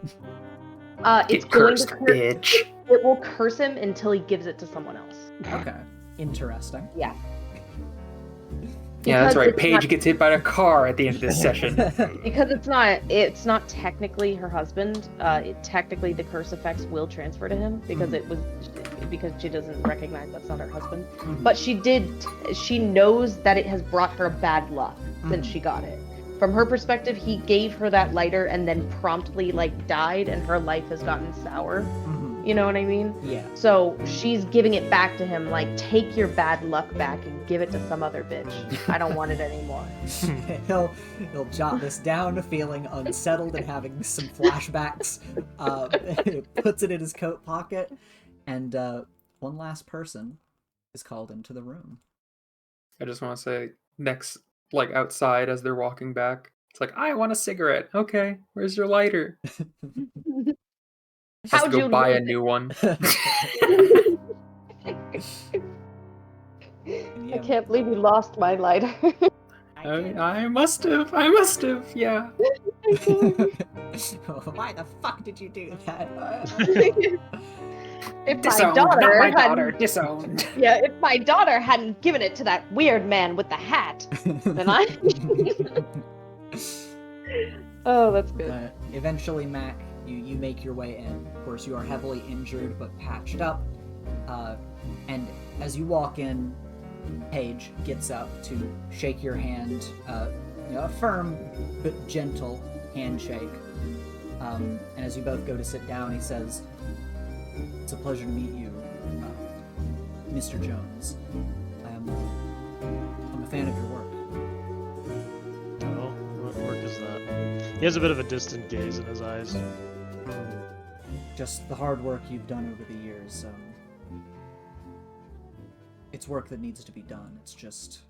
It's Get going cursed, to bitch. It will curse him until he gives it to someone else. Okay. Interesting. Yeah. Yeah, that's Because right. it's Paige not- gets hit by a car at the end of this session. Because it's not technically her husband. Technically the curse effects will transfer to him because because she doesn't recognize that's not her husband. But she knows that it has brought her bad luck since she got it. From her perspective, he gave her that lighter and then promptly died, and her life has gotten sour. You know what I mean? Yeah. So she's giving it back to him, take your bad luck back and give it to some other bitch. I don't want it anymore. He'll jot this down, feeling unsettled and having some flashbacks. Puts it in his coat pocket, and one last person is called into the room. I just want to say, next, outside as they're walking back, it's I want a cigarette. Okay, where's your lighter? Has to How'd go you buy a lose new one. I can't believe you lost my lighter. I must have, yeah. Why the fuck did you do that? If Disowned, my daughter not my hadn't- daughter, disowned. Yeah, if my daughter hadn't given it to that weird man with the hat, then I. Oh, that's good. Eventually, Mac, you make your way in. Of course, you are heavily injured but patched up. And as you walk in, Paige gets up to shake your hand, a firm but gentle handshake. And as you both go to sit down, he says, "It's a pleasure to meet you, Mr. Jones. I'm a fan of your work." Oh, what work is that? He has a bit of a distant gaze in his eyes. Just the hard work you've done over the years. It's work that needs to be done. It's just...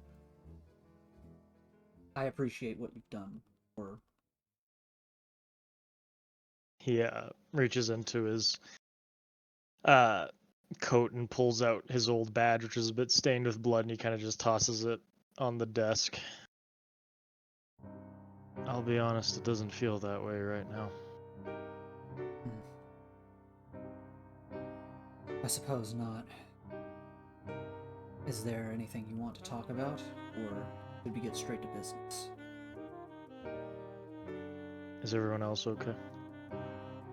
I appreciate what you've done for... He reaches into his coat and pulls out his old badge, which is a bit stained with blood, and he kind of just tosses it on the desk. I'll be honest, it doesn't feel that way right now. I suppose not. Is there anything you want to talk about, or should we get straight to business? Is everyone else okay?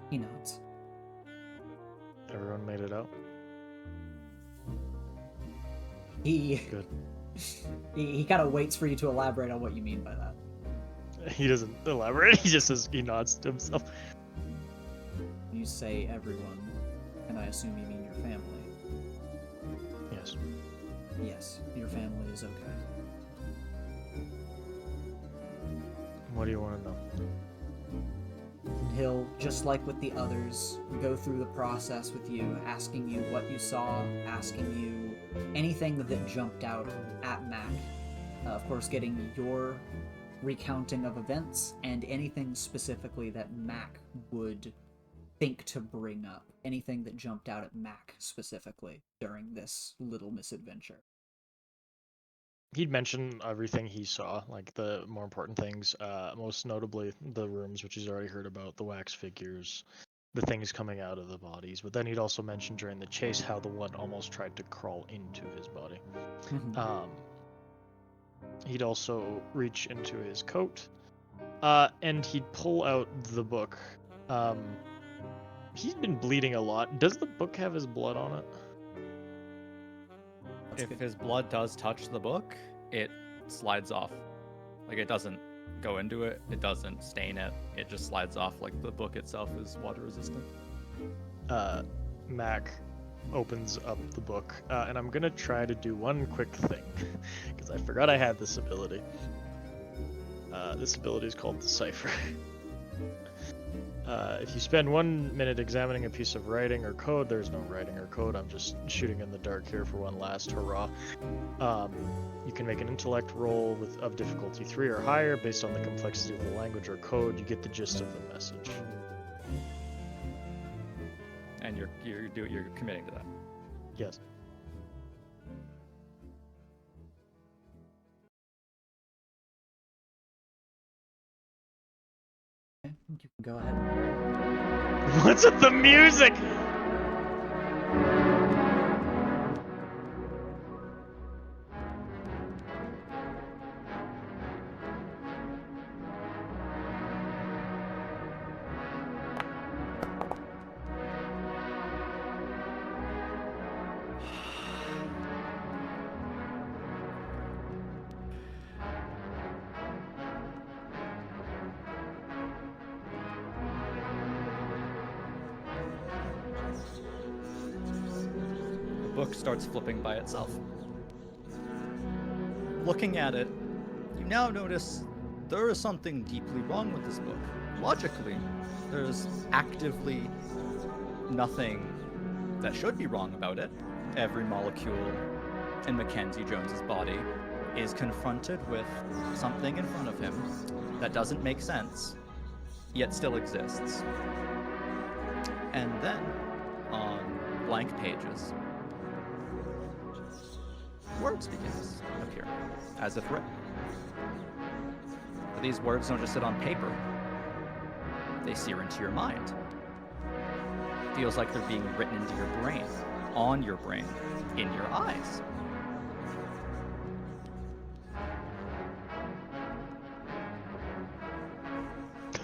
He nods. Everyone made it out? He Good. he kind of waits for you to elaborate on what you mean by that. He doesn't elaborate, he just says, he nods to himself. You say everyone, and I assume you mean your family. Yes. Yes, your family is okay. What do you want to know? And he'll, just like with the others, go through the process with you, asking you what you saw, asking you anything that jumped out at Mac. Of course, getting your recounting of events and anything specifically that Mac would think to bring up. Anything that jumped out at Mac specifically during this little misadventure. He'd mention everything he saw, the more important things, most notably the rooms, which he's already heard about, the wax figures, the things coming out of the bodies. But then he'd also mention during the chase how the one almost tried to crawl into his body. He'd also reach into his coat, and he'd pull out the book. He's been bleeding a lot. Does the book have his blood on it? That's If good. his blood does touch the book, it slides off. Like, it doesn't go into it, it doesn't stain it, it just slides off like the book itself is water resistant. Mac opens up the book, and I'm gonna try to do one quick thing, because I forgot I had this ability. This ability is called Decipher. If you spend 1 minute examining a piece of writing or code, there's no writing or code, I'm just shooting in the dark here for one last hurrah. You can make an intellect roll of difficulty 3 or higher based on the complexity of the language or code. You get the gist of the message. And you're committing to that. Yes. Okay, you can go ahead. What's with the music? The book starts flipping by itself. Looking at it, you now notice there is something deeply wrong with this book. Logically, there's actively nothing that should be wrong about it. Every molecule in Mackenzie Jones's body is confronted with something in front of him that doesn't make sense, yet still exists. And then, on blank pages, words begin to appear, as if written. But these words don't just sit on paper. They sear into your mind. Feels like they're being written into your brain, on your brain, in your eyes.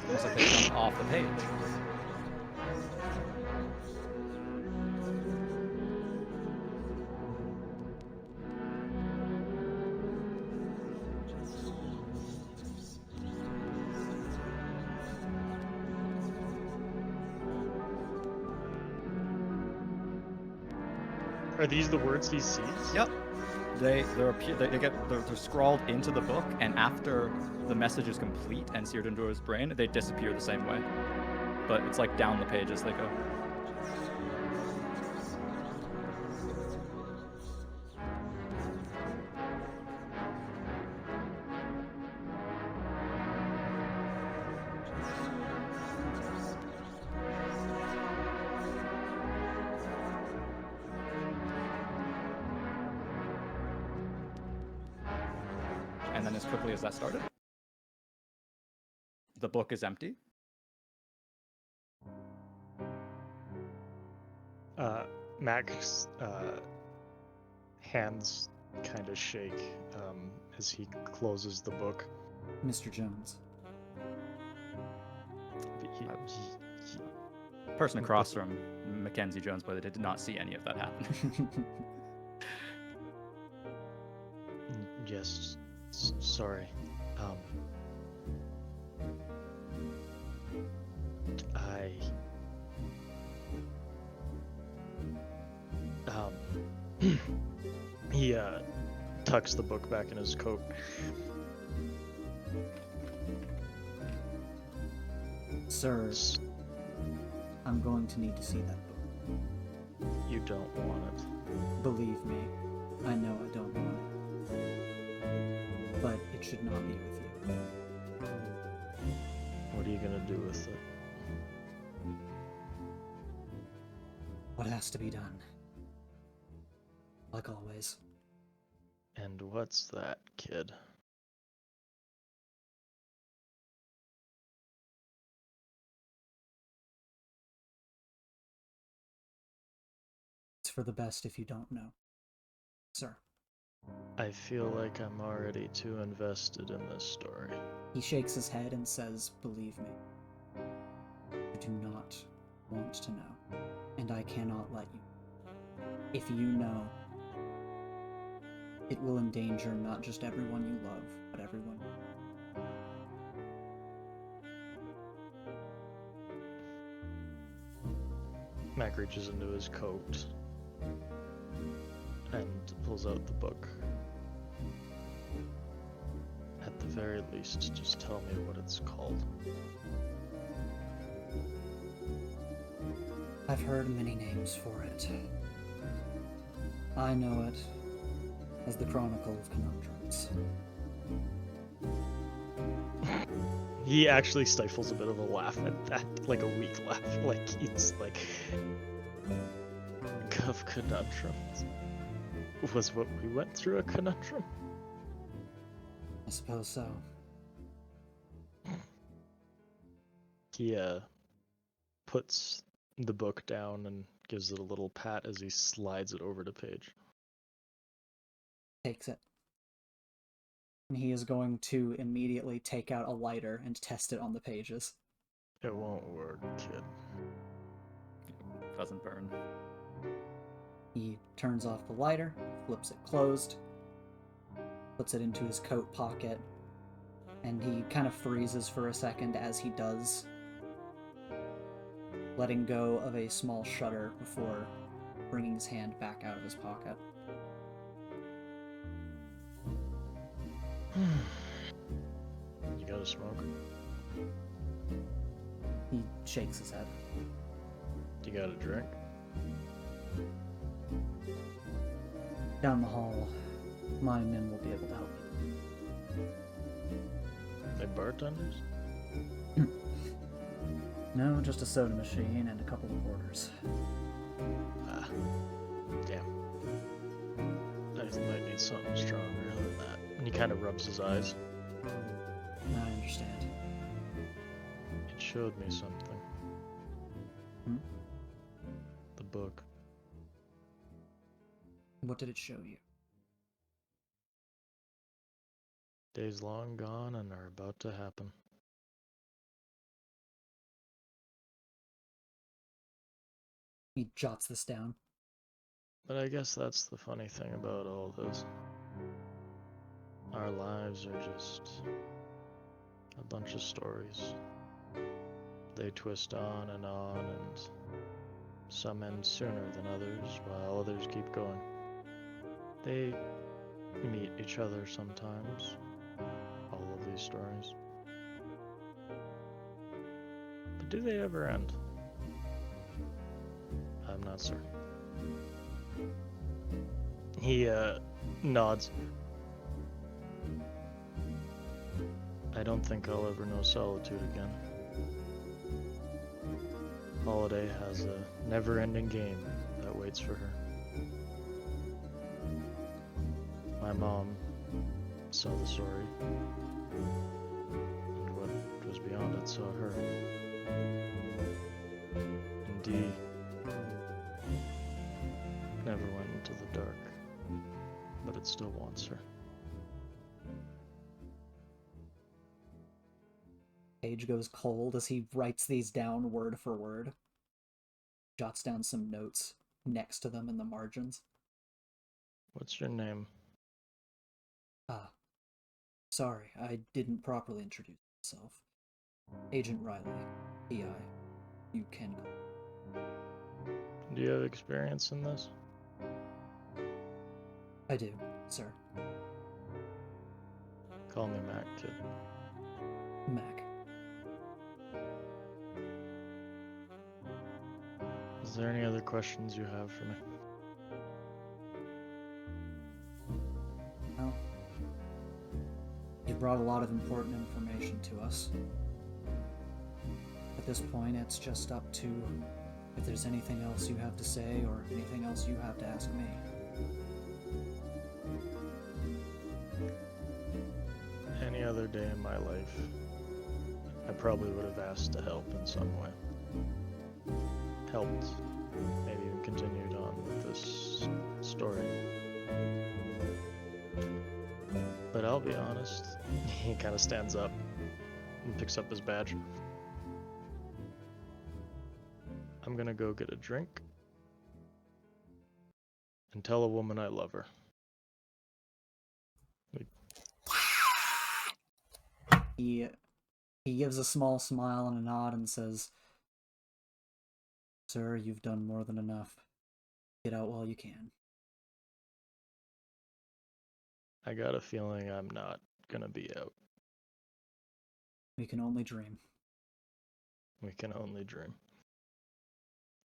Almost like they come off the page. Are these the words he sees? Yep. They're scrawled into the book, and after the message is complete and seared into his brain, they disappear the same way. But it's like down the page as they go. And then as quickly as that started, the book is empty. Mac's hands kind of shake as he closes the book. Mr. Jones. Person across from Mackenzie Jones, but they did not see any of that happen. Yes, sorry. He tucks the book back in his coat. Sir, I'm going to need to see that book. You don't want it. Believe me, I know I don't want it. But it should not be with you. What are you gonna do with it? What has to be done? Like always. And what's that, kid? It's for the best if you don't know, sir. I feel like I'm already too invested in this story. He shakes his head and says, believe me, you do not want to know, and I cannot let you. If you know, it will endanger not just everyone you love, but everyone. Mac reaches into his coat and pulls out the book. At the very least, just tell me what it's called. I've heard many names for it. I know it as the Chronicle of Conundrums. He actually stifles a bit of a laugh at that, like a weak laugh, like he's like, of conundrums. Was what we went through a conundrum? I suppose so. He puts the book down and gives it a little pat as he slides it over to Paige. Takes it. And he is going to immediately take out a lighter and test it on the pages. It won't work, kid. Doesn't burn. He turns off the lighter, flips it closed, puts it into his coat pocket, and he kind of freezes for a second as he does, letting go of a small shutter before bringing his hand back out of his pocket. You gotta smoke? He shakes his head. You got a drink? Down the hall, my men will be able to help you. They bartenders? No, just a soda machine and a couple of orders. Ah, damn. I might need something stronger than that. And he kind of rubs his eyes. I understand. It showed me something. Hmm? The book. What did it show you? Days long gone and are about to happen. He jots this down. But I guess that's the funny thing about all this. Our lives are just a bunch of stories. They twist on, and some end sooner than others, while others keep going. They meet each other sometimes, all of these stories. But do they ever end? I'm not certain. He nods. I don't think I'll ever know solitude again. Holiday has a never-ending game that waits for her. My mom saw the story, and what was beyond it saw her. And Dee never went into the dark, but it still wants her. Paige goes cold as he writes these down word for word. Jots down some notes next to them in the margins. What's your name? Ah, sorry, I didn't properly introduce myself. Agent Riley, PI. You can call. Do you have experience in this? I do, sir. Call me Mac, kid. Mac. Is there any other questions you have for me? Well, you brought a lot of important information to us. At this point, it's just up to if there's anything else you have to say or anything else you have to ask me. Any other day in my life, I probably would have asked to help in some way. Helped, maybe even continued on with this story. But I'll be honest, he kind of stands up and picks up his badge. I'm gonna go get a drink and tell a woman I love her. He gives a small smile and a nod and says, "Sir, you've done more than enough. Get out while you can." I got a feeling I'm not gonna be out. We can only dream. We can only dream.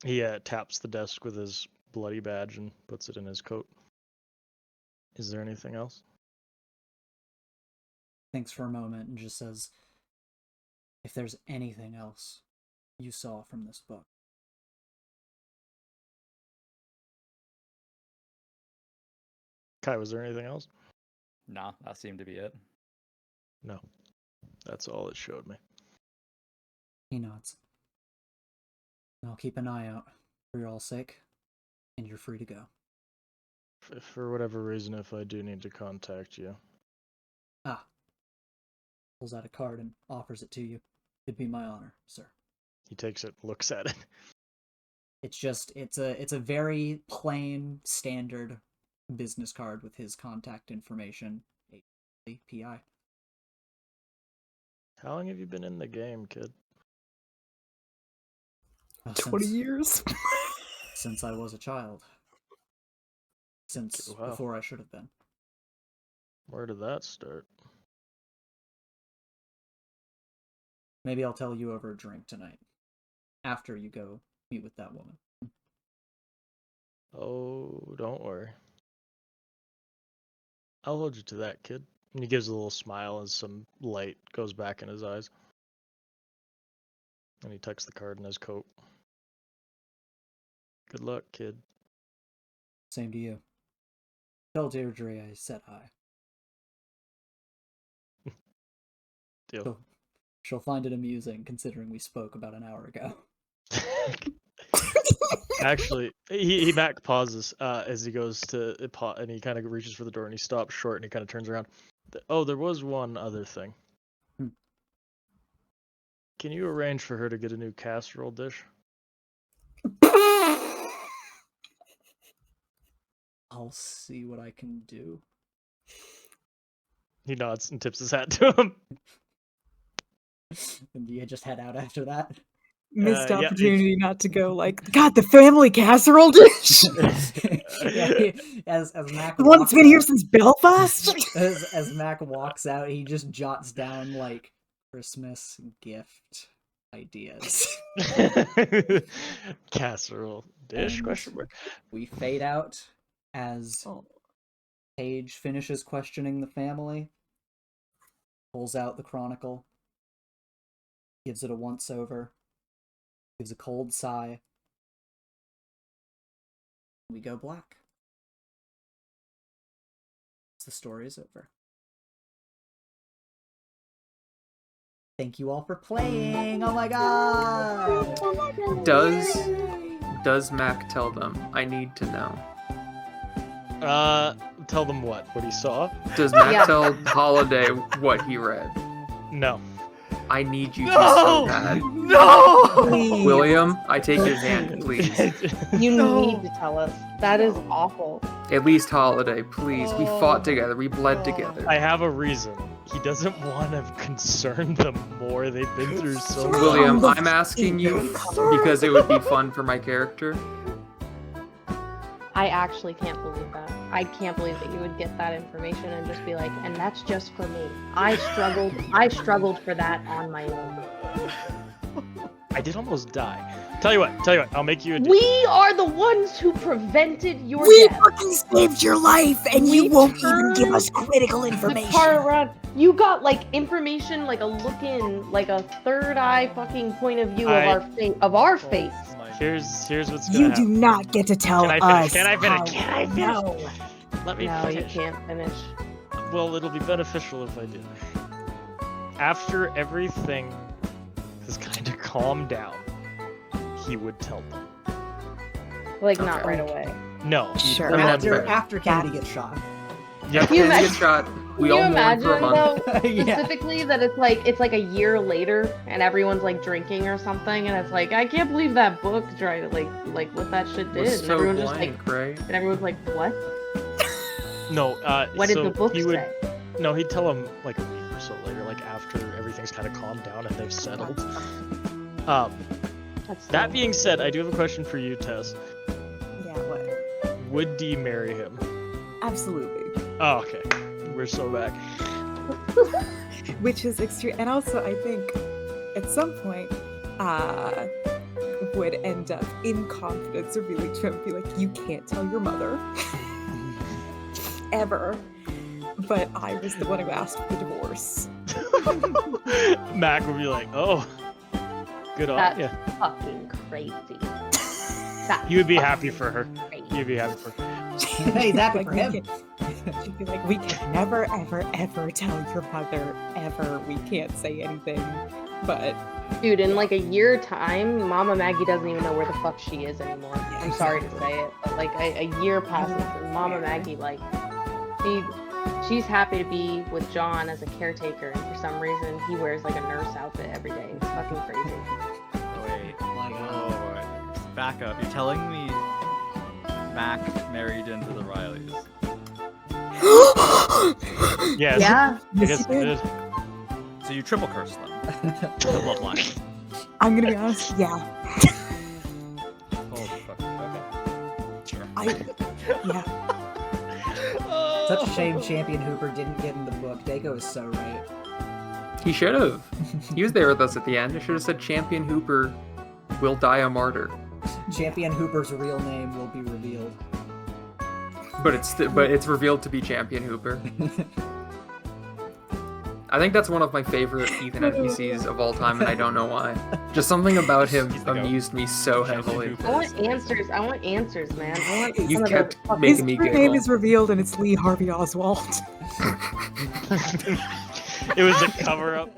He taps the desk with his bloody badge and puts it in his coat. Is there anything else? Thinks for a moment and just says, "If there's anything else you saw from this book." Kai, was there anything else? Nah, that seemed to be it. No. That's all it showed me. He nods. I'll keep an eye out for your all's sake, and you're free to go. For whatever reason, if I do need to contact you. Ah. Pulls out a card and offers it to you. It'd be my honor, sir. He takes it, looks at it. It's a very plain, standard business card with his contact information. PI. How long have you been in the game, kid? 20 years. Since I was a child. Since Wow. before I should have been. Where did that start? Maybe I'll tell you over a drink tonight. After you go meet with that woman. Oh, don't worry. I'll hold you to that, kid. And he gives a little smile as some light goes back in his eyes. And he tucks the card in his coat. Good luck, kid. Same to you. Tell Deirdre I said hi. Deal. She'll find it amusing, considering we spoke about an hour ago. Actually, he Mac pauses as he goes to and he kind of reaches for the door and he stops short and he kind of turns around. Oh, there was one other thing. Can you arrange for her to get a new casserole dish? I'll see what I can do. He nods and tips his hat to him. And you just head out after that? Missed yeah, opportunity not to go like, God, the family casserole dish. As Mac The one walks that's been here out- since Belfast. as Mac walks out, he just jots down like Christmas gift ideas. Casserole dish? And Question mark. we fade out as Paige finishes questioning the family, pulls out the Chronicle, gives it a once over, gives a cold sigh. We go black. The story is over. Thank you all for playing. Oh my god! Does Mac tell them? I need to know. Tell them what he saw? Does Mac tell Holiday what he read? No. I need you to so bad. No! William, I take your hand, please. You need to tell us. That is awful. At least Holiday, please. We fought together. We bled together. I have a reason. He doesn't want to concern them more. They've been through so much. William, I'm asking you because it would be fun for my character. I actually can't believe that. I can't believe that you would get that information and just be like, and that's just for me. I struggled for that on my own. I did almost die. Tell you what, I'll make you a deal. We are the ones who prevented your We death. fucking saved your life, and you We won't even give turned us critical The information. part around, you got like information, like a look in, like a third eye fucking point of view of our fate. Here's what's gonna You happen. do not get to tell Can I finish? us. Can I finish? how- Can I finish? No. Let me No, you finish. can't finish. Well, it'll be beneficial if I do. After everything has kind of calmed down, he would tell them. Like not Okay. right away. No. Sure. I mean, that's fair. After Kennedy gets shot. Yeah. You Kennedy imagine- gets shot. We Can all you mourn for a imagine month. though, Yeah. specifically that it's like a year later and everyone's like drinking or something, and it's like I can't believe that book tried to like what that shit did, Was and so everyone just like blank, right? and everyone's like what? No, What did so the book he would, say? No, he'd tell him like a week or so later, like after everything's kind of calmed down and they've settled. That's That so- being said, I do have a question for you, Tess. Yeah, what? Would Dee marry him? Absolutely. Oh, okay. We're so back. Which is extreme, and also I think at some point would end up in confidence revealing to him, be like, you can't tell your mother ever, but I was the one who asked for the divorce. Mac would be like, oh, good on That's you. fucking crazy. He would be happy for her. Crazy. He'd be happy for her. He's happy Like, for we him. She'd be like, we can never, ever, ever tell your mother, ever. We can't say anything, but Dude, in like a year time, Mama Maggie doesn't even know where the fuck she is anymore. I'm sorry to say it, but like a year passes and Mama Maggie, like, she's happy to be with John as a caretaker, and for some reason he wears like a nurse outfit every day. It's fucking crazy. Oh, wait. My God. Oh, wait. Back up. You're telling me Mac married into the Rileys? Yes. Yeah. I guess he did. So you triple cursed them. The bloodline. I'm gonna be honest, yeah. Holy fuck. Okay. Sure. Yeah. Such a shame Champion Hooper didn't get in the book. Dago is so right. He should have. He was there with us at the end. I should have said Champion Hooper will die a martyr. Champion Hooper's real name will be revealed. But it's revealed to be Champion Hooper. I think that's one of my favorite Ethan NPCs of all time, and I don't know why. Just something about him He's the goat. amused me so heavily. I want answers. I want answers, man. I want You some of kept the- making me His true giggle. name is revealed, and it's Lee Harvey Oswald. It was a cover up.